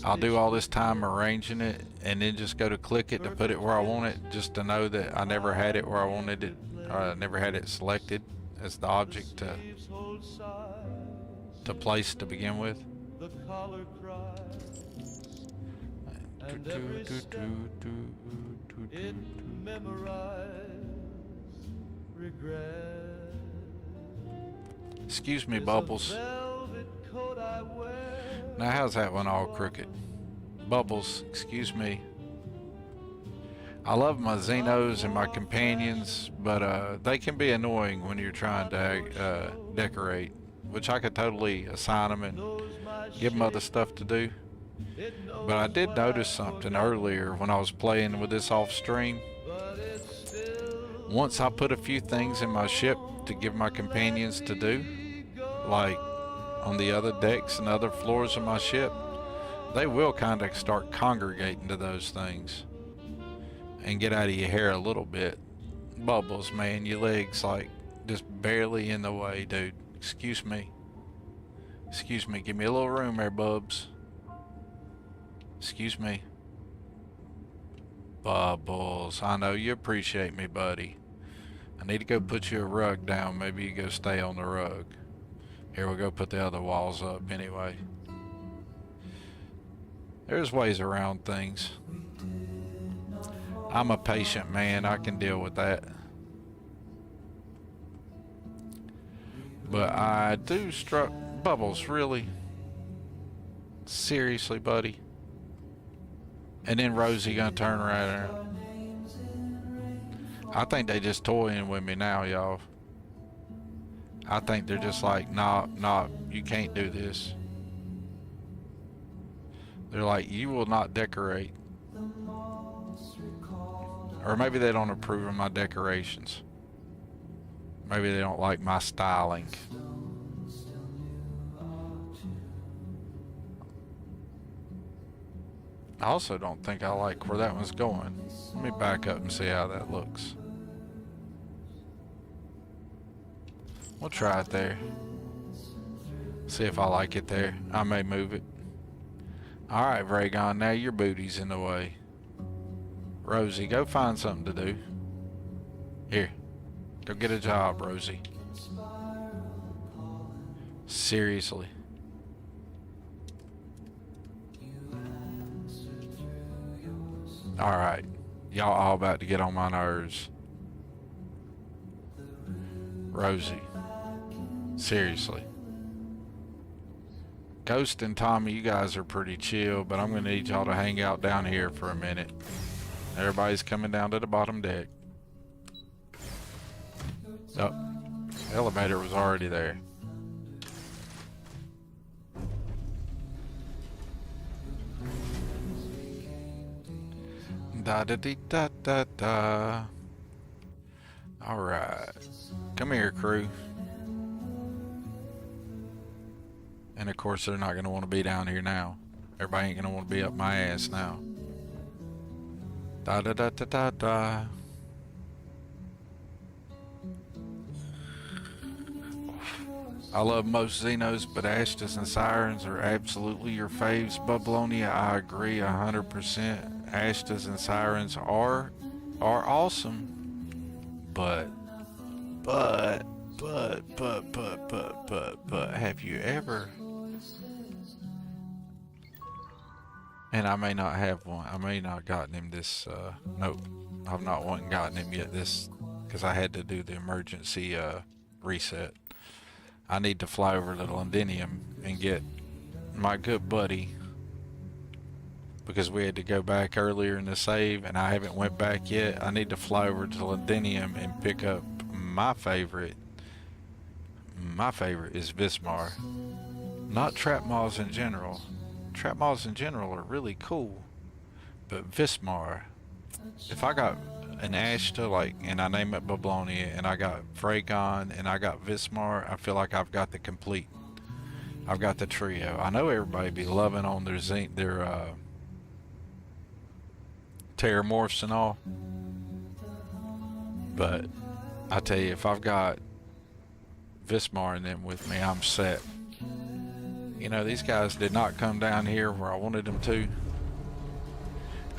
I'll do all this time arranging it and then just go to click it to put it where I want it, just to know that I never had it where I wanted it, or I never had it selected as the object to place to begin with. Excuse me, Bubbles. Now how's that one all crooked? Bubbles, excuse me. I love my Xenos and my companions, but they can be annoying when you're trying to decorate, which I could totally assign them and give them other stuff to do. But I did notice something earlier when I was playing with this off stream. Once I put a few things in my ship to give my companions to do, like on the other decks and other floors of my ship, they will kind of start congregating to those things and get out of your hair a little bit. Bubbles, man, your legs like just barely in the way, dude. Excuse me. Excuse me, give me a little room there, Bubs. Excuse me. Bubbles, I know you appreciate me, buddy. I need to go put you a rug down. Maybe you go stay on the rug. Here, we'll go put the other walls up anyway. There's ways around things. I'm a patient man. I can deal with that. But I do struck Bubbles, really? Seriously, buddy? And then Rosie gonna turn around. I think they just toying with me now, y'all. I think they're just like, nah, you can't do this. They're like, you will not decorate. Or maybe they don't approve of my decorations. Maybe they don't like my styling. I also don't think I like where that one's going. Let me back up and see how that looks. We'll try it there. See if I like it there. I may move it. Alright, Vragon, now your booty's in the way. Rosie, go find something to do. Here. Go get a job, Rosie. Seriously. Alright. Y'all all about to get on my nerves. Rosie. Seriously. Ghost and Tommy, you guys are pretty chill, but I'm gonna need y'all to hang out down here for a minute. Everybody's coming down to the bottom deck. Oh, the elevator was already there. Da da dee da da da. Alright. Come here, crew. And of course they're not going to want to be down here now. Everybody ain't going to want to be up my ass now. Da da da da da da. I love most Xenos, but Ashtas and Sirens are absolutely your faves. Bublonia, I agree 100%. Ashtas and Sirens are awesome. But have you ever... And I may not have one. I may not gotten him this, nope. I've not one gotten him yet this, because I had to do the emergency reset. I need to fly over to Londinium and get my good buddy because we had to go back earlier in the save, and I haven't went back yet. I need to fly over to Ladinium and pick up my favorite. My favorite is Vismar. Not trap moths in general. Trap moths in general are really cool, but Vismar. If I got an Ashta, like, and I name it Bablonia, and I got Vragon, and I got Vismar, I feel like I've got the complete. I've got the trio. I know everybody be loving on their Terramorphs and all, but I tell you, if I've got Vismar and them with me, I'm set. You know, these guys did not come down here where I wanted them to.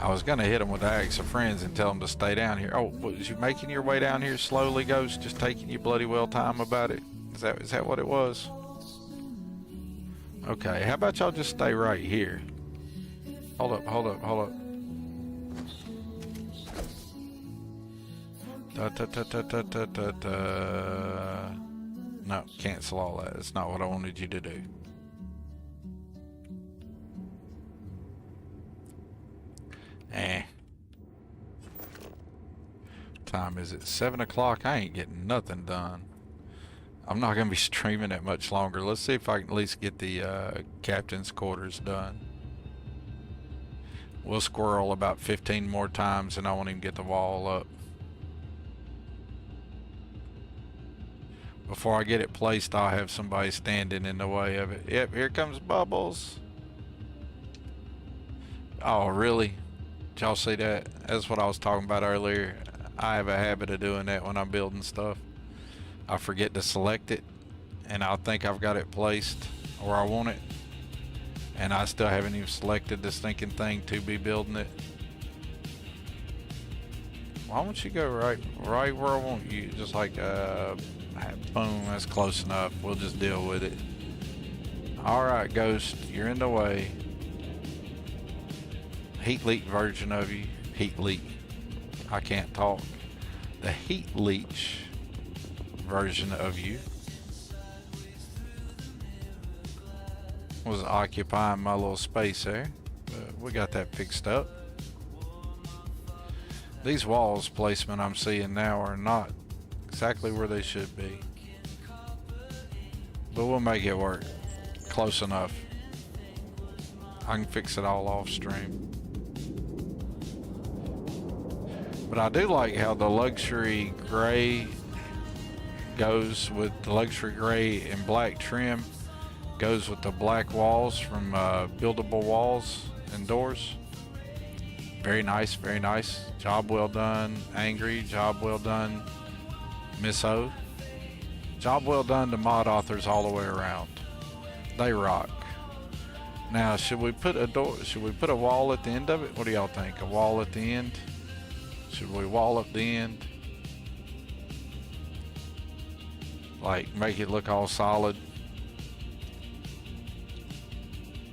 I was gonna hit them with the Axe of Friends and tell them to stay down here. Oh, was you making your way down here slowly, Ghost? Just taking you bloody well time about it? Is that what it was? Okay, how about y'all just stay right here? Hold up. No, cancel all that. It's not what I wanted you to do. Time is it? 7 o'clock? I ain't getting nothing done. I'm not gonna be streaming that much longer. Let's see if I can at least get the captain's quarters done. We'll squirrel about 15 more times and I won't even get the wall up. Before I get it placed, I'll have somebody standing in the way of it. Yep, here comes Bubbles. Oh, really? Did y'all see that? That's what I was talking about earlier. I have a habit of doing that when I'm building stuff. I forget to select it, and I'll think I've got it placed where I want it, and I still haven't even selected this stinking thing to be building it. Why don't you go right where I want you? Just like, boom, that's close enough. We'll just deal with it. Alright, Ghost, you're in the way. Heat leak version of you. Heat leak. I can't talk. The heat leech version of you was occupying my little space there, but we got that fixed up. These walls placement I'm seeing now are not exactly where they should be, but we'll make it work. Close enough. I can fix it all off stream. But I do like how the luxury gray goes with the luxury gray and black trim, goes with the black walls from buildable walls and doors. Very nice, very nice. Job well done, Angry. Job well done, Miss O. Job well done to mod authors all the way around. They rock. Now, should we put a wall at the end of it? What do y'all think? A wall at the end? Should we wall up the end? Like, make it look all solid?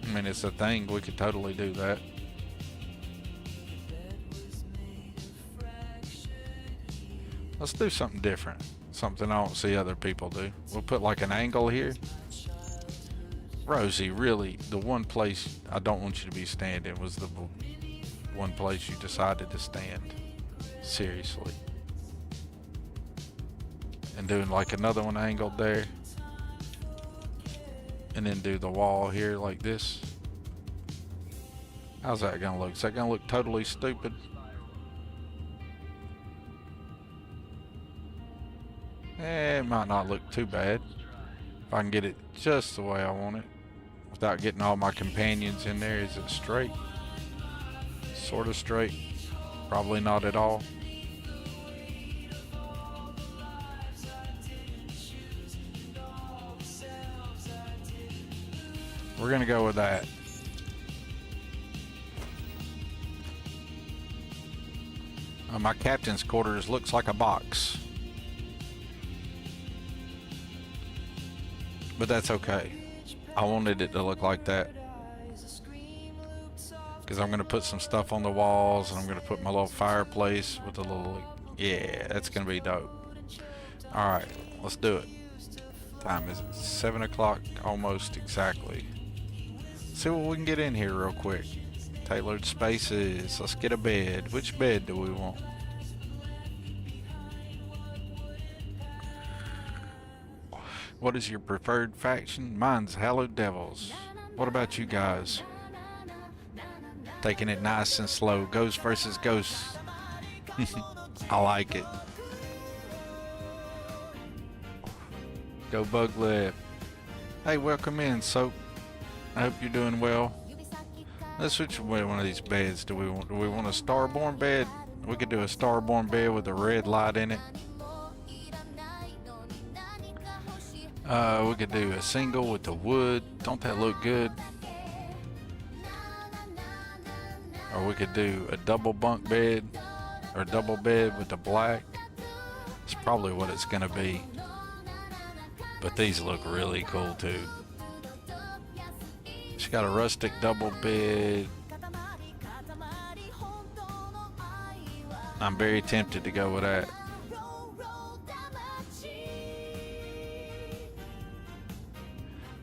I mean, it's a thing. We could totally do that. Let's do something different. Something I don't see other people do. We'll put like an angle here. Rosie, really, the one place I don't want you to be standing was the one place you decided to stand. Seriously. And doing like another one angled there. And then do the wall here like this. How's that gonna look? Is that gonna look totally stupid? It might not look too bad. If I can get it just the way I want it. Without getting all my companions in there. Is it straight? Sort of straight. Probably not at all. We're gonna go with that. My captain's quarters looks like a box. But that's okay. I wanted it to look like that. Because I'm going to put some stuff on the walls, and I'm going to put my little fireplace with a little... Yeah, that's going to be dope. Alright, let's do it. Time is it? 7 o'clock almost exactly. See what we can get in here real quick. Tailored spaces. Let's get a bed. Which bed do we want? What is your preferred faction? Mine's Hallowed Devils. What about you guys? Taking it nice and slow. Ghost versus ghost. I like it. Go Bug Lip. Hey, welcome in, Soap. I hope you're doing well. Let's switch away one of these beds. Do we want a Starborn bed? We could do a Starborn bed with a red light in it. We could do a single with the wood. Don't that look good? Or we could do a double bunk bed or double bed with the black. It's probably what it's gonna be. But these look really cool too. She's got a rustic double bed. I'm very tempted to go with that.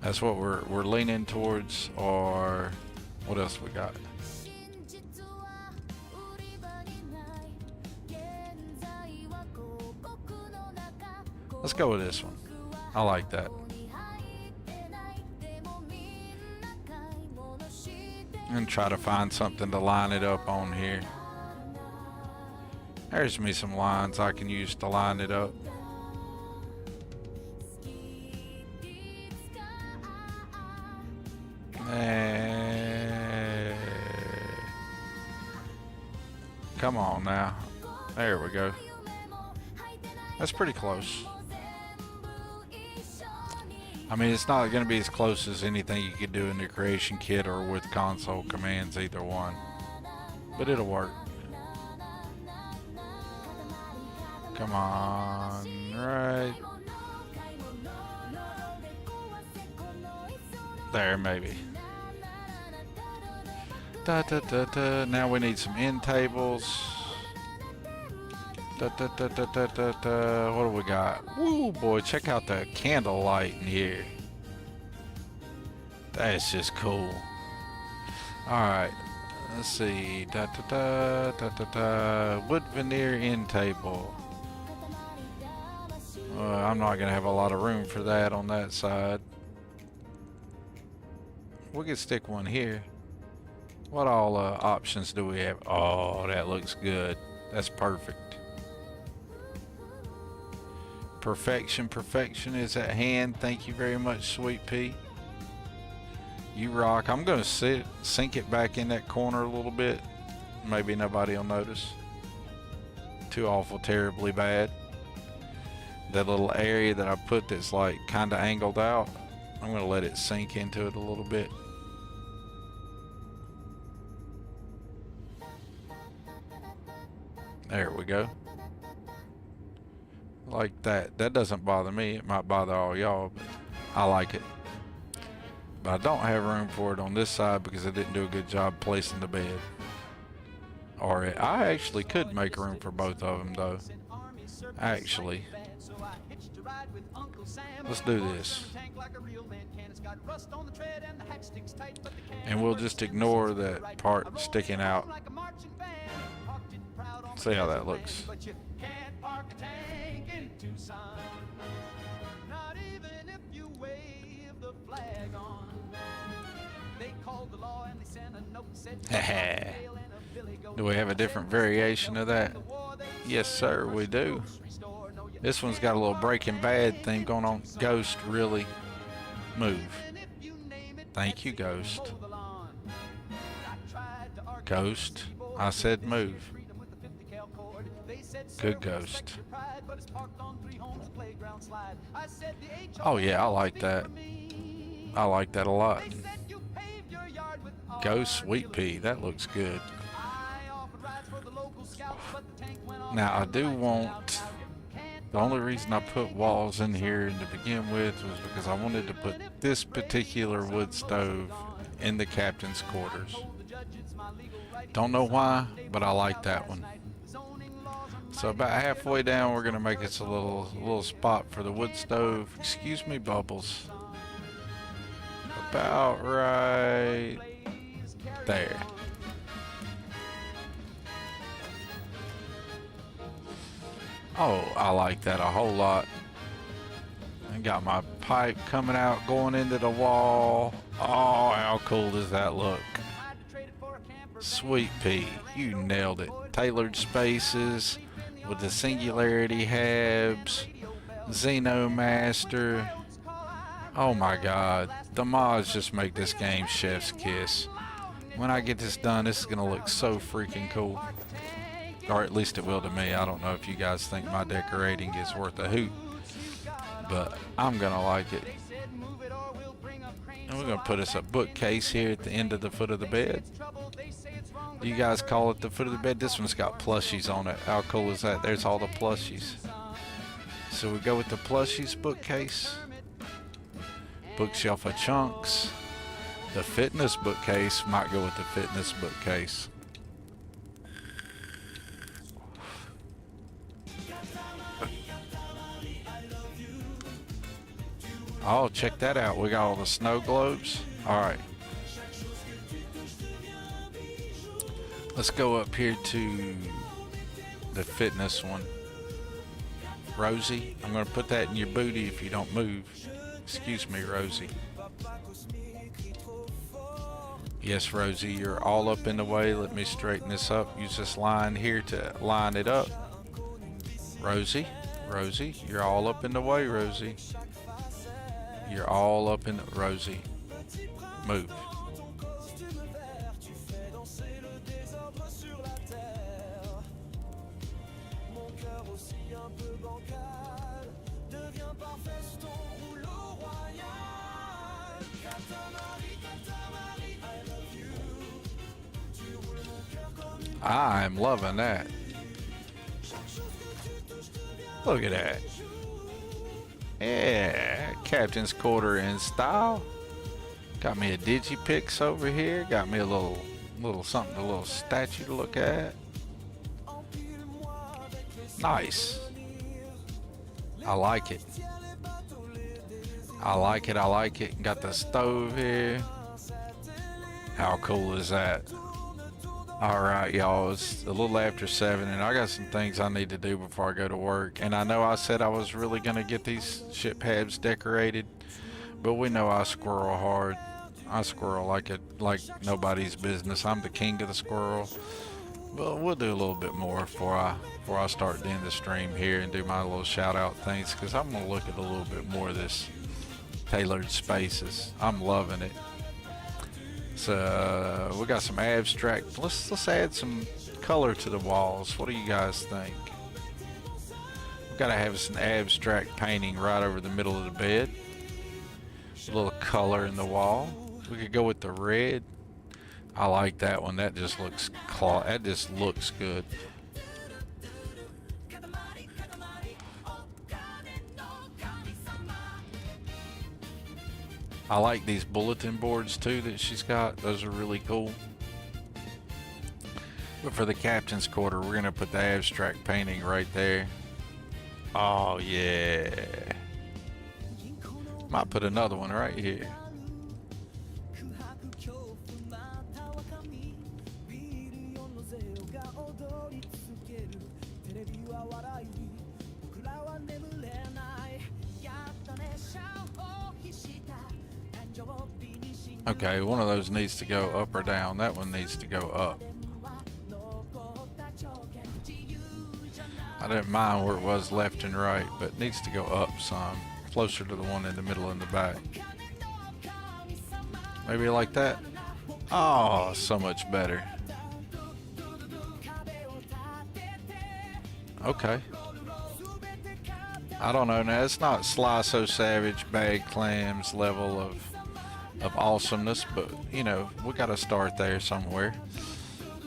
That's what we're leaning towards. Or what else we got? Let's go with this one. I like that. And try to find something to line it up on here. There's me some lines I can use to line it up. Come on now. There we go. That's pretty close. I mean, it's not going to be as close as anything you could do in the creation kit or with console commands, either one. But it'll work. Come on, right. There, maybe. Da, da, da, da. Now we need some end tables. Da, da, da, da, da, da, da. What do we got? Woo, boy, check out the candle light in here. That's just cool. Alright, let's see. Da, da, da, da, da, da. Wood veneer end table. I'm not going to have a lot of room for that on that side. We could stick one here. What all options do we have? Oh, that looks good. That's perfect. Perfection is at hand. Thank you very much, Sweet Pea. You rock. I'm going to sink it back in that corner a little bit. Maybe nobody will notice. Too awful terribly bad. That little area that I put that's like kind of angled out, I'm going to let it sink into it a little bit. There we go. Like that. That doesn't bother me. It might bother all y'all, but I like it. But I don't have room for it on this side because I didn't do a good job placing the bed. Or I actually could make room for both of them though. Actually. Let's do this. And we'll just ignore that part sticking out. See how that looks. Do we have a different variation of that? Yes, sir, we do. This one's got a little Breaking Bad thing going on. Ghost, really? Move. Thank you, Ghost. Ghost, I said move. Good Ghost. Oh yeah, I like that. I like that a lot. Ghost Sweet Pea, that looks good. Now I do want, the only reason I put walls in here to begin with was because I wanted to put this particular wood stove in the captain's quarters. Don't know why, but I like that one. So about halfway down, we're gonna make us a little spot for the wood stove. Excuse me, Bubbles. About right there. Oh, I like that a whole lot. I got my pipe coming out, going into the wall. Oh, how cool does that look? Sweet pea, you nailed it. Tailored spaces with the Singularity habs, Xenomaster. Oh my god, the mods just make this game chef's kiss. When I get this done, this is gonna look so freaking cool. Or at least it will to me. I don't know if you guys think my decorating is worth a hoot, but I'm gonna like it. And we're gonna put us a bookcase here at the end of the foot of the bed. You guys call it the foot of the bed? This one's got plushies on it. How cool is that? There's all the plushies. So we go with the plushies bookcase. Bookshelf of chunks. The fitness bookcase might go with the fitness bookcase. Oh, check that out. We got all the snow globes. All right. Let's go up here to the fitness one. Rosie, I'm going to put that in your booty if you don't move. Excuse me, Rosie. Yes, Rosie, you're all up in the way. Let me straighten this up. Use this line here to line it up. Rosie, Rosie, you're all up in the way, Rosie. You're all up in the... Rosie, move. I'm loving that. Look at that. Yeah, captain's quarter in style. Got me a digipix over here. Got me a little something, a little statue to look at. Nice. I like it. I like it. I like it. Got the stove here. How cool is that? All right, y'all, it's a little after 7 and I got some things I need to do before I go to work. And I know I said I was really gonna get these ship pads decorated, but we know I squirrel hard. I squirrel like nobody's business. I'm the king of the squirrel. But we'll do a little bit more before I start doing the stream here and do my little shout out things, because I'm gonna look at a little bit more of this tailored spaces. I'm loving it. So we got some abstract. Let's add some color to the walls. What do you guys think? We've got to have some abstract painting right over the middle of the bed. A little color in the wall. We could go with the red. I like that one. That just looks good. I like these bulletin boards too that she's got. Those are really cool. But for the captain's quarter, we're gonna put the abstract painting right there. Oh yeah. Might put another one right here. Okay, one of those needs to go up or down. That one needs to go up. I didn't mind where it was left and right, but it needs to go up some, closer to the one in the middle and the back. Maybe like that. Oh, so much better. Okay. I don't know now. It's not Sly So Savage, Bag Clams level of awesomeness, but you know, we gotta start there somewhere.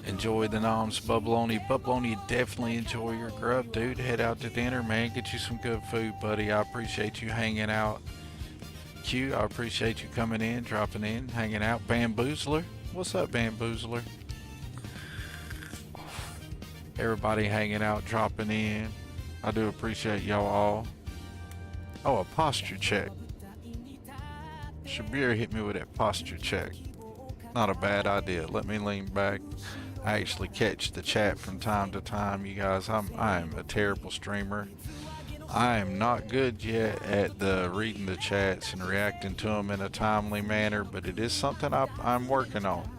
Enjoy the noms, Bubbloni. Bubbloni, definitely enjoy your grub, dude. Head out to dinner, man. Get you some good food, buddy. I appreciate you hanging out. Q, I appreciate you coming in, dropping in, hanging out. Bamboozler, what's up, Bamboozler? Everybody hanging out, dropping in. I do appreciate y'all all. Oh, a posture check. Shabir hit me with that posture check. Not a bad idea. Let me lean back. I actually catch the chat from time to time, you guys. I am a terrible streamer. I am not good yet at reading the chats and reacting to them in a timely manner, but it is something I'm working on.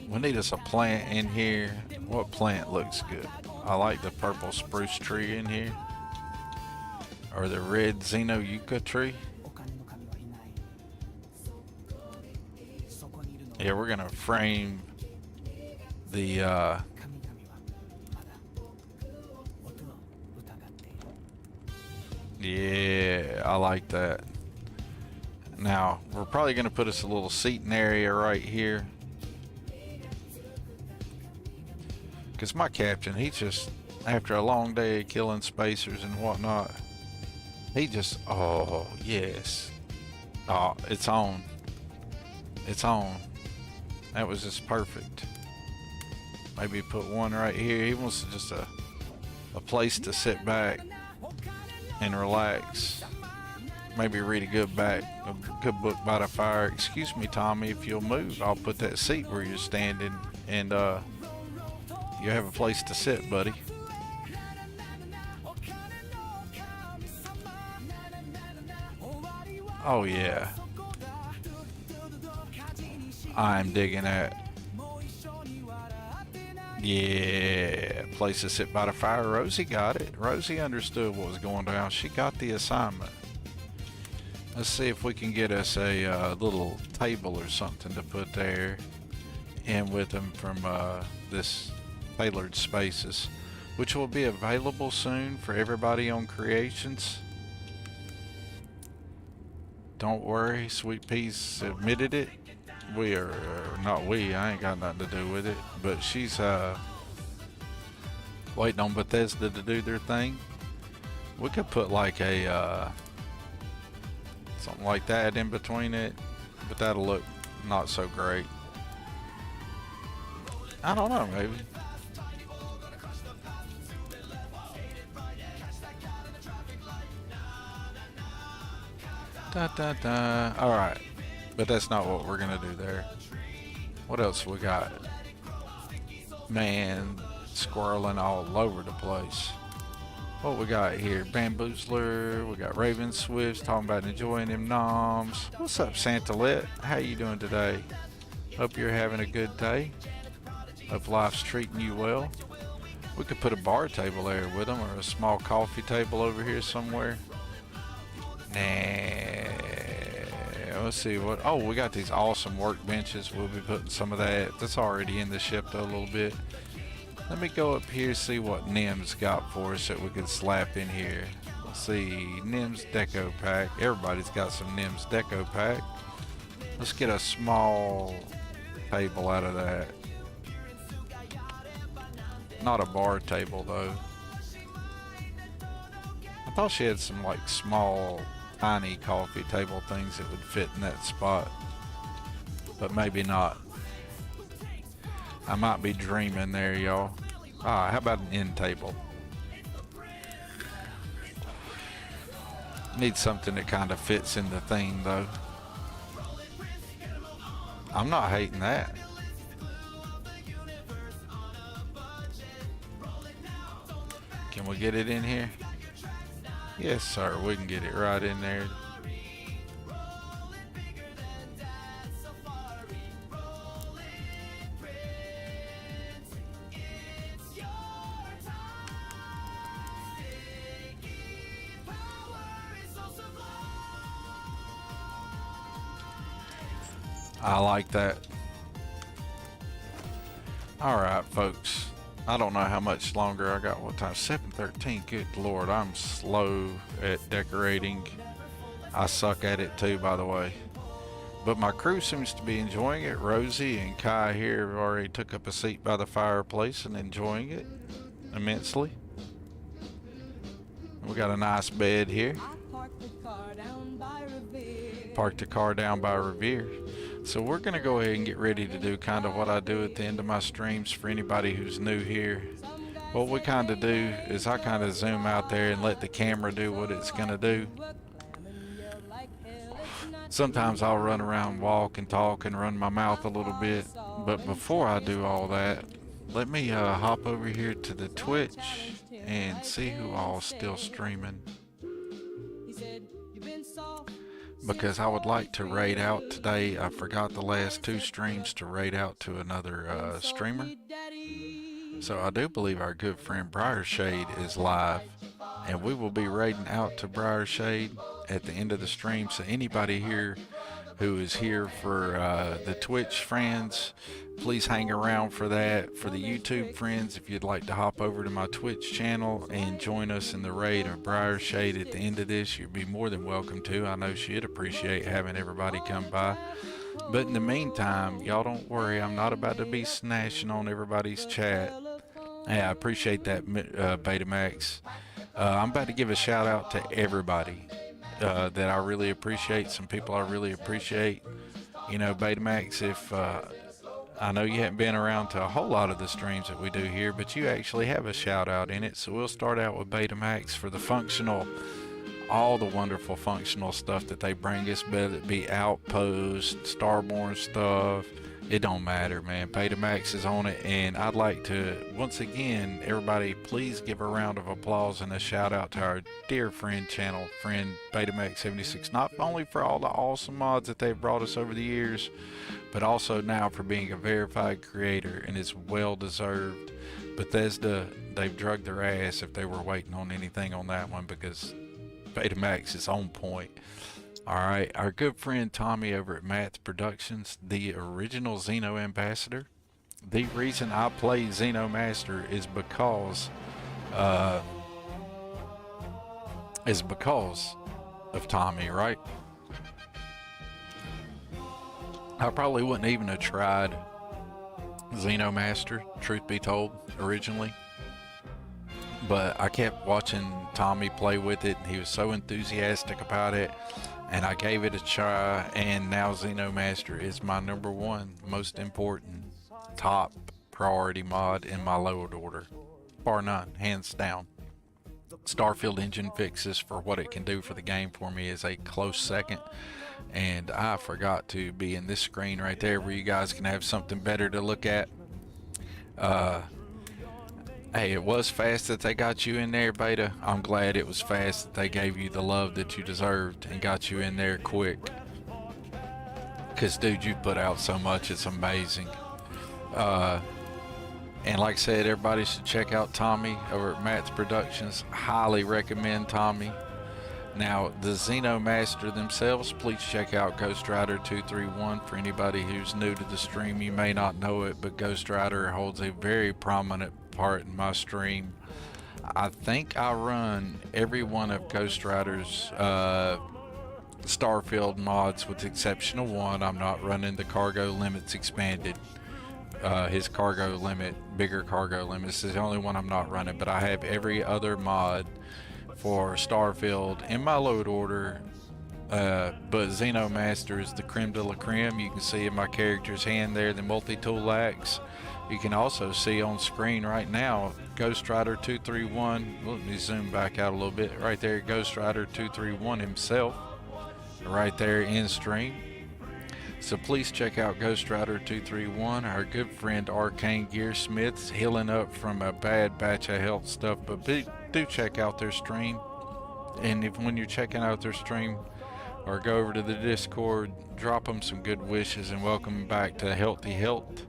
We need us a plant in here. What plant looks good? I like the purple spruce tree in here. Or the red Xeno yucca tree. Yeah, we're gonna frame the yeah, I like that. Now, we're probably gonna put us a little seating area right here. Because my captain, he just, after a long day of killing spacers and whatnot, he just, oh, yes. Oh, it's on. It's on. That was just perfect. Maybe put one right here. He wants just a place to sit back and relax. Maybe read a good book by the fire. Excuse me, Tommy, if you'll move, I'll put that seat where you're standing and you have a place to sit, buddy. Oh yeah. I'm digging that. Yeah, place to sit by the fire. Rosie got it. Rosie understood what was going down. She got the assignment. Let's see if we can get us a little table or something to put there in with them from this tailored spaces, which will be available soon for everybody on Creations. Don't worry, Sweet Pea's submitted it. We are not we. I ain't got nothing to do with it, but she's waiting on Bethesda to do their thing. We could put like a something like that in between it, but that'll look not so great. I don't know, maybe. Da, da, da. All right, but that's not what we're gonna do there. What else we got? Man, squirreling all over the place. What we got here? Bamboozler. We got Raven Swifts talking about enjoying them noms. What's up, Santa Lit? How you doing today? Hope you're having a good day. Hope life's treating you well. We could put a bar table there with them, or a small coffee table over here somewhere. Nah, let's see what. Oh, we got these awesome workbenches. We'll be putting some of that. That's already in the ship though a little bit. Let me go up here, see what Nim's got for us that we could slap in here. Let's see, Nim's deco pack. Everybody's got some Nim's deco pack. Let's get a small table out of that. Not a bar table though. I thought she had some like small, tiny coffee table things that would fit in that spot, but maybe not. I might be dreaming there, y'all. Ah, how about an end table? Need something that kind of fits in the theme though. I'm not hating that. Can we get it in here? Yes, sir. We can get it right in there. I like that. All right, folks. I don't know how much longer I got. What time? 7:13. Good Lord, I'm slow at decorating. I suck at it too, by the way. But my crew seems to be enjoying it. Rosie and Kai here have already took up a seat by the fireplace and enjoying it immensely. We got a nice bed here. Parked the car down by Revere. So we're going to go ahead and get ready to do kind of what I do at the end of my streams for anybody who's new here. What we kind of do is I kind of zoom out there and let the camera do what it's going to do. Sometimes I'll run around, walk and talk and run my mouth a little bit. But before I do all that, let me hop over here to the Twitch and see who all's still streaming. Because I would like to raid out today. I forgot the last 2 streams to raid out to another streamer. So I do believe our good friend Briarshade is live. And we will be raiding out to Briarshade at the end of the stream. So anybody here who is here for the Twitch friends, please hang around for that. For the YouTube friends, if you'd like to hop over to my Twitch channel and join us in the raid of Briarshade at the end of this, you'd be more than welcome to. I know she'd appreciate having everybody come by. But in the meantime, y'all don't worry, I'm not about to be snatching on everybody's chat. Hey, I appreciate that, Betamax. I'm about to give a shout out to everybody that I really appreciate. Some people I really appreciate. You know, Betamax, if I know you haven't been around to a whole lot of the streams that we do here, but you actually have a shout out in it. So we'll start out with Betamax for the functional, all the wonderful functional stuff that they bring us, whether it be Outpost, Starborn stuff. It don't matter, man. Betamax is on it, and I'd like to, once again, everybody, please give a round of applause and a shout out to our dear friend, channel friend, Betamax76, not only for all the awesome mods that they've brought us over the years, but also now for being a verified creator, and it's well deserved. Bethesda, they've drugged their ass if they were waiting on anything on that one, because Betamax is on point. Alright, our good friend Tommy over at Matt's Productions, the original Xeno ambassador. The reason I play Xeno Master is because of Tommy, right? I probably wouldn't even have tried Xeno Master, truth be told, originally. But I kept watching Tommy play with it, and he was so enthusiastic about it. And I gave it a try, and now Xeno Master is my #1 most important top priority mod in my load order, bar none, hands down. Starfield engine fixes for what it can do for the game for me is a close second, and I forgot to be in this screen right there where you guys can have something better to look at. Hey, it was fast that they got you in there, Beta. I'm glad it was fast that they gave you the love that you deserved and got you in there quick. Because, dude, you put out so much, it's amazing. And like I said, everybody should check out Tommy over at Matt's Productions. Highly recommend Tommy. Now, the Xeno Master themselves, please check out Ghost Rider 231. For anybody who's new to the stream, you may not know it, but Ghost Rider holds a very prominent part in my stream. I think I run every one of Ghost Rider's Starfield mods with the exception of one. I'm not running the cargo limits expanded. His cargo limit, bigger cargo limits is the only one I'm not running, but I have every other mod for Starfield in my load order. But Xeno Master is the creme de la creme. You can see in my character's hand there the multi-tool axe. You can also see on screen right now Ghost Rider 231. Let me zoom back out a little bit. Right there, Ghost Rider 231 himself. Right there in stream. So please check out Ghost Rider 231. Our good friend Arcane Gearsmith's healing up from a bad batch of health stuff. But do check out their stream. And when you're checking out their stream, or go over to the Discord, drop them some good wishes and welcome them back to healthy health.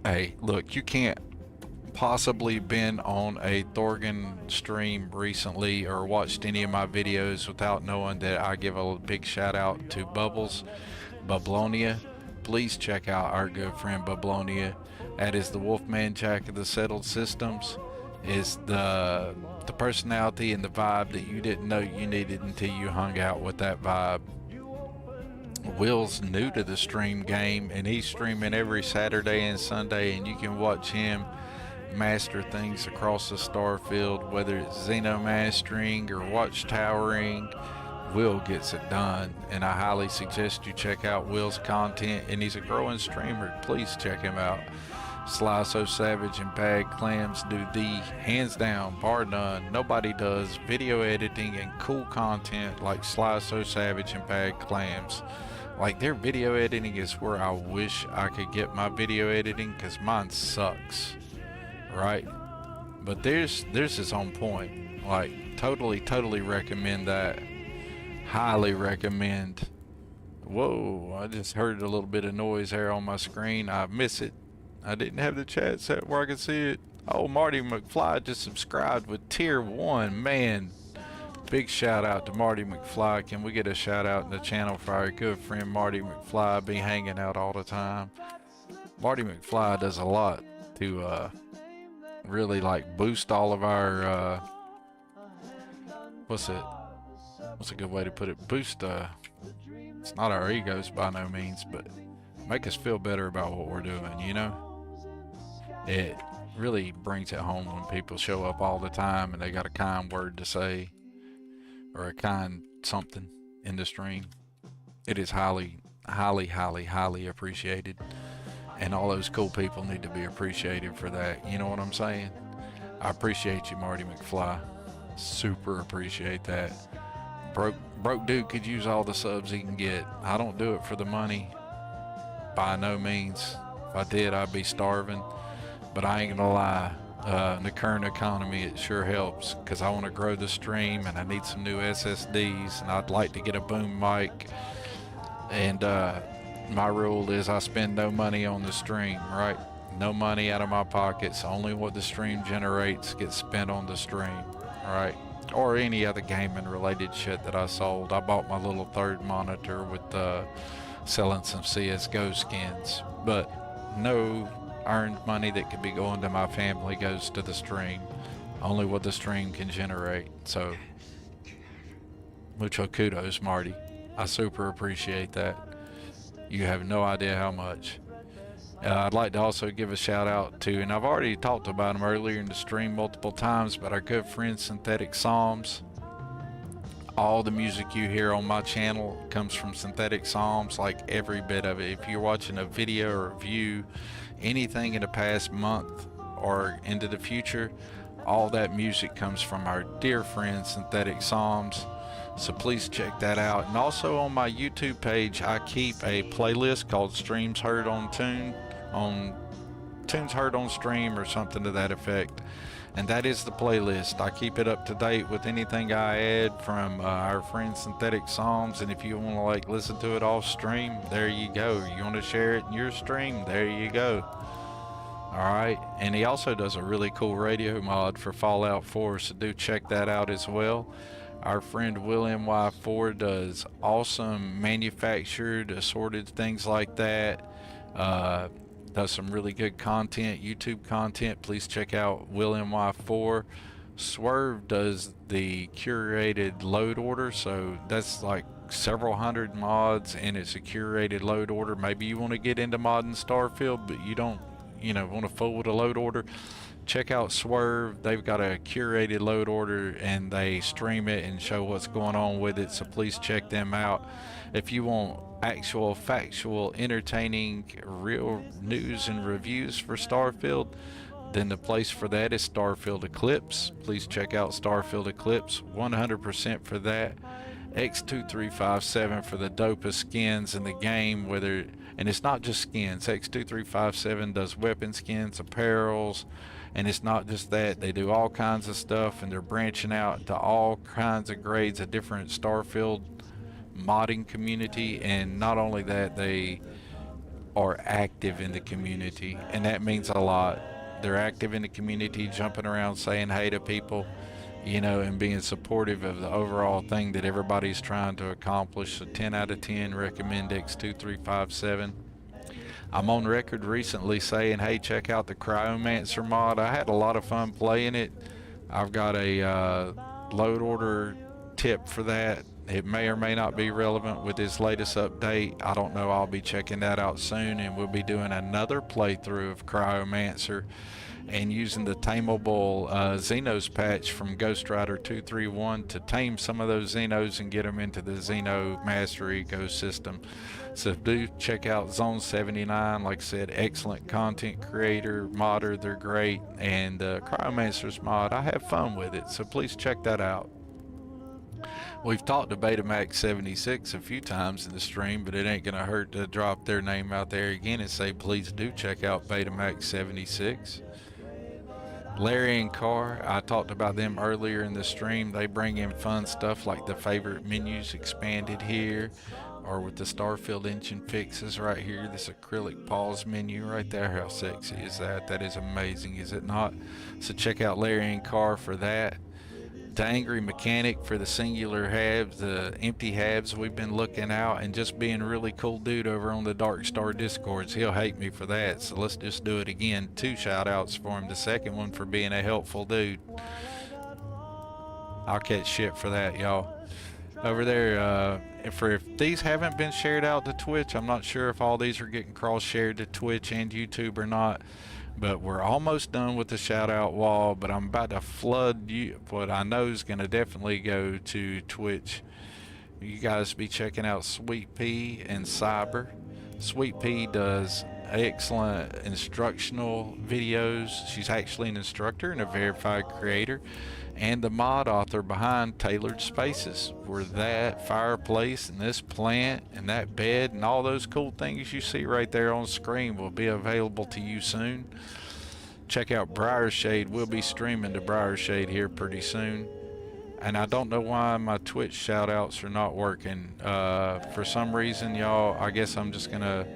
Hey, look, you can't possibly been on a Thorgan stream recently or watched any of my videos without knowing that I give a big shout out to Bublonia. Please check out our good friend Bublonia. That is the Wolfman Jack of the Settled Systems. Is the personality and the vibe that you didn't know you needed until you hung out with that vibe. Will's new to the stream game, and he's streaming every Saturday and Sunday, and you can watch him master things across the Starfield, whether it's Xeno mastering or watchtowering. Will gets it done, and I highly suggest you check out Will's content, and he's a growing streamer. Please check him out. Sly So Savage and Bad Clams do the hands down, bar none. Nobody does video editing and cool content like Sly So Savage and Bad Clams. Like, their video editing is where I wish I could get my video editing, because mine sucks, right? But theirs is on point. Like, totally recommend that. Highly recommend. Whoa, I just heard a little bit of noise there on my screen. I miss it. I didn't have the chat set where I could see it. Oh, Marty McFly just subscribed with tier 1. Man, big shout out to Marty McFly. Can we get a shout out in the channel for our good friend Marty McFly? Be hanging out all the time. Marty McFly does a lot to really like boost all of our what's a good way to put it? Boost it's not our egos by no means, but make us feel better about what we're doing, you know? It really brings it home when people show up all the time and they got a kind word to say or a kind something in the stream. It is highly appreciated, and all those cool people need to be appreciated for that. You know what I'm saying? I appreciate you, Marty McFly. Super appreciate that. Broke dude could use all the subs he can get. I don't do it for the money, by no means. If I did, I'd be starving. But I ain't gonna lie, in the current economy, it sure helps, because I want to grow the stream and I need some new SSDs, and I'd like to get a boom mic. And my rule is I spend no money on the stream, right? No money out of my pockets. Only what the stream generates gets spent on the stream, right? Or any other gaming related shit that I sold. I bought my little third monitor with selling some CSGO skins, but no earned money that could be going to my family goes to the stream. Only what the stream can generate. So mucho kudos, Marty. I super appreciate that. You have no idea how much. I'd like to also give a shout out to, and I've already talked about him earlier in the stream multiple times, but our good friend Synthetic Psalms. All the music you hear on my channel comes from Synthetic Psalms, like every bit of it. If you're watching a video or review, anything in the past month or into the future, all that music comes from our dear friend Synthetic Psalms. So please check that out. And also on my YouTube page, I keep a playlist called Streams Heard on Tunes Heard on Stream, or something to that effect. And that is the playlist. I keep it up to date with anything I add from our friend Synthetic Psalms. And if you want to like listen to it off stream, there you go. You want to share it in your stream, there you go. Alright, and he also does a really cool radio mod for Fallout 4, so do check that out as well. Our friend Will NY4 does awesome manufactured, assorted things like that. Does some really good content, YouTube content. Please check out Will NY4. Swerve does the curated load order, so that's like several hundred mods, and it's a curated load order. Maybe you want to get into modding Starfield, but you don't, want to fool with a load order. Check out Swerve. They've got a curated load order, and they stream it and show what's going on with it, so please check them out. If you want actual, factual, entertaining, real news and reviews for Starfield, then the place for that is Starfield Eclipse. Please check out Starfield Eclipse, 100% for that. X2357 for the dopest skins in the game, and it's not just skins. X2357 does weapon skins, apparels, and it's not just that. They do all kinds of stuff, and they're branching out to all kinds of grades of different Starfield modding community. And not only that, they are active in the community, and that means a lot. They're active in the community, jumping around saying hey to people, and being supportive of the overall thing that everybody's trying to accomplish. So 10 out of 10 recommend X2357. I'm on record recently saying, hey, check out the Cryomancer mod. I had a lot of fun playing it. I've got a load order tip for that It may or may not be relevant with his latest update. I don't know. I'll be checking that out soon, and we'll be doing another playthrough of Cryomancer and using the tameable Xenos patch from Ghost Rider 231 to tame some of those Xenos and get them into the Xeno Master ecosystem. So do check out Zone 79. Like I said, excellent content creator, modder, they're great. And Cryomancer's mod, I have fun with it, so please check that out. We've talked to Betamax 76 a few times in the stream, but it ain't gonna hurt to drop their name out there again and say please do check out Betamax 76. Larry and Carr, I talked about them earlier in the stream. They bring in fun stuff like the favorite menus expanded here, or with the Starfield engine fixes right here. This acrylic pause menu right there. How sexy is that? That is amazing, is it not? So check out Larry and Carr for that. The Angry Mechanic for the singular habs, the empty habs we've been looking out, and just being a really cool dude over on the Dark Star Discords. He'll hate me for that, so let's just do it again. 2 shout outs for him. The second one for being a helpful dude. I'll catch shit for that, y'all. Over there, if these haven't been shared out to Twitch, I'm not sure if all these are getting cross-shared to Twitch and YouTube or not. But we're almost done with the shout out wall, but I'm about to flood you what I know is going to definitely go to Twitch. You guys be checking out Sweet Pea and Cyber. Sweet Pea does excellent instructional videos. She's actually an instructor and a verified creator, and the mod author behind Tailored Spaces, where that fireplace and this plant and that bed and all those cool things you see right there on screen will be available to you soon. Check out Briarshade. We'll be streaming to Briarshade here pretty soon. And I don't know why my Twitch shout outs are not working. For some reason, y'all, I guess I'm just gonna,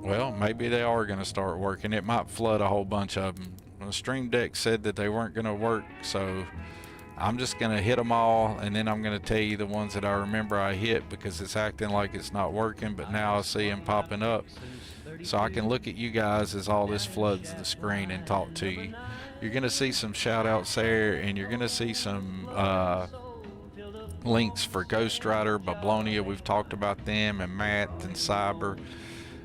well, maybe they are gonna start working. It might flood a whole bunch of them. The Stream Deck said that they weren't going to work, so I'm just going to hit them all, and then I'm going to tell you the ones that I remember I hit, because it's acting like it's not working, but now I see them popping up. So I can look at you guys as all this floods the screen and talk to you. You're going to see some shout outs there, and you're going to see some links for Ghost Rider, Bablonia, we've talked about them, and Matt and Cyber.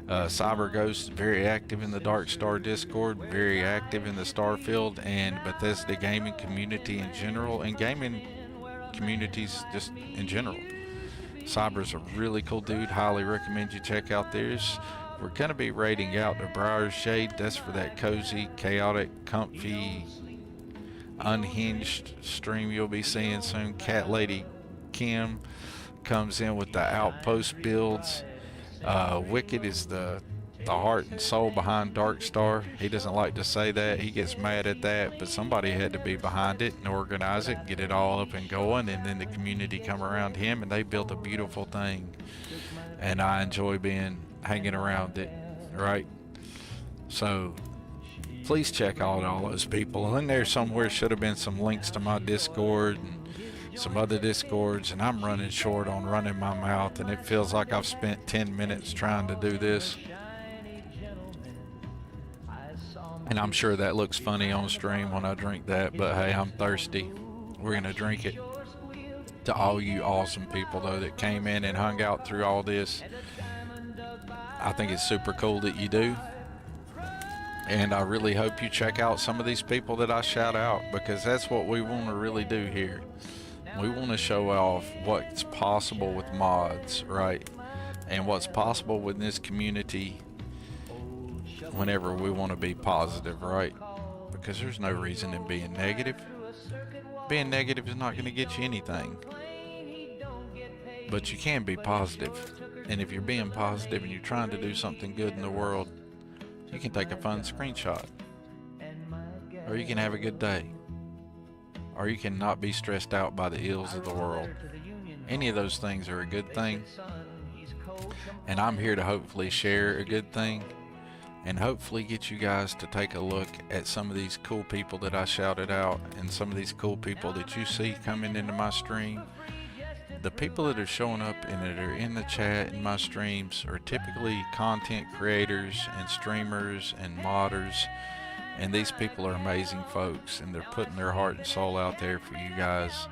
Cyber Ghost, very active in the Dark Star Discord, very active in the Starfield and Bethesda gaming community in general, and gaming communities just in general. Cyber's a really cool dude, highly recommend you check out theirs. We're going to be raiding out to Briarshade. That's for that cozy, chaotic, comfy, unhinged stream you'll be seeing soon. Cat Lady Kim comes in with the outpost builds. Wicked is the heart and soul behind Dark Star. He doesn't like to say that. He gets mad at that, but somebody had to be behind it and organize it, get it all up and going, and then the community come around him and they built a beautiful thing. And I enjoy hanging around it, right? So please check out all those people. And there somewhere should have been some links to my Discord and some other Discords, and I'm running short on running my mouth, and it feels like I've spent 10 minutes trying to do this. And I'm sure that looks funny on stream when I drink that, but hey, I'm thirsty. We're gonna drink it. To all you awesome people though that came in and hung out through all this, I think it's super cool that you do. And I really hope you check out some of these people that I shout out, because that's what we want to really do here. We want to show off what's possible with mods, right? And what's possible with this community whenever we want to be positive, right? Because there's no reason in being negative. Being negative is not going to get you anything. But you can be positive. And if you're being positive and you're trying to do something good in the world, you can take a fun screenshot. Or you can have a good day. Or you can not be stressed out by the ills of the world. Any of those things are a good thing. And I'm here to hopefully share a good thing, and hopefully get you guys to take a look at some of these cool people that I shouted out, and some of these cool people that you see coming into my stream. The people that are showing up and that are in the chat in my streams are typically content creators and streamers and modders And these people are amazing folks, and they're putting their heart and soul out there for you guys.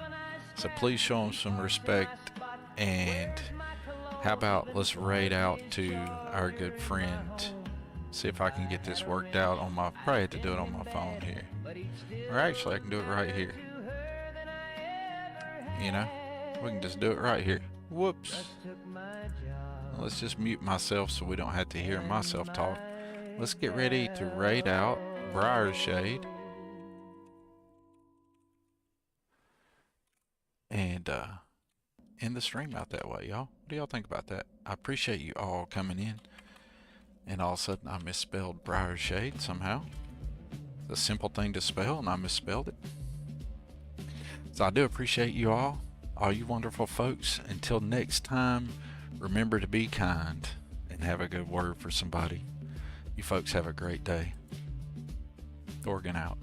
So please show them some respect. And how about let's raid out to our good friend. See if I can get this worked out on my, probably have to do it on my phone here. Or actually I can do it right here. You know, we can just do it right here. Whoops. Let's just mute myself so we don't have to hear myself talk. Let's get ready to raid out Shade. And end the stream out that way, y'all. What do y'all think about that? I appreciate you all coming in. And all of a sudden I misspelled Shade somehow. It's a simple thing to spell and I misspelled it. So I do appreciate you all you wonderful folks. Until next time, remember to be kind and have a good word for somebody. You folks have a great day. Oregon out.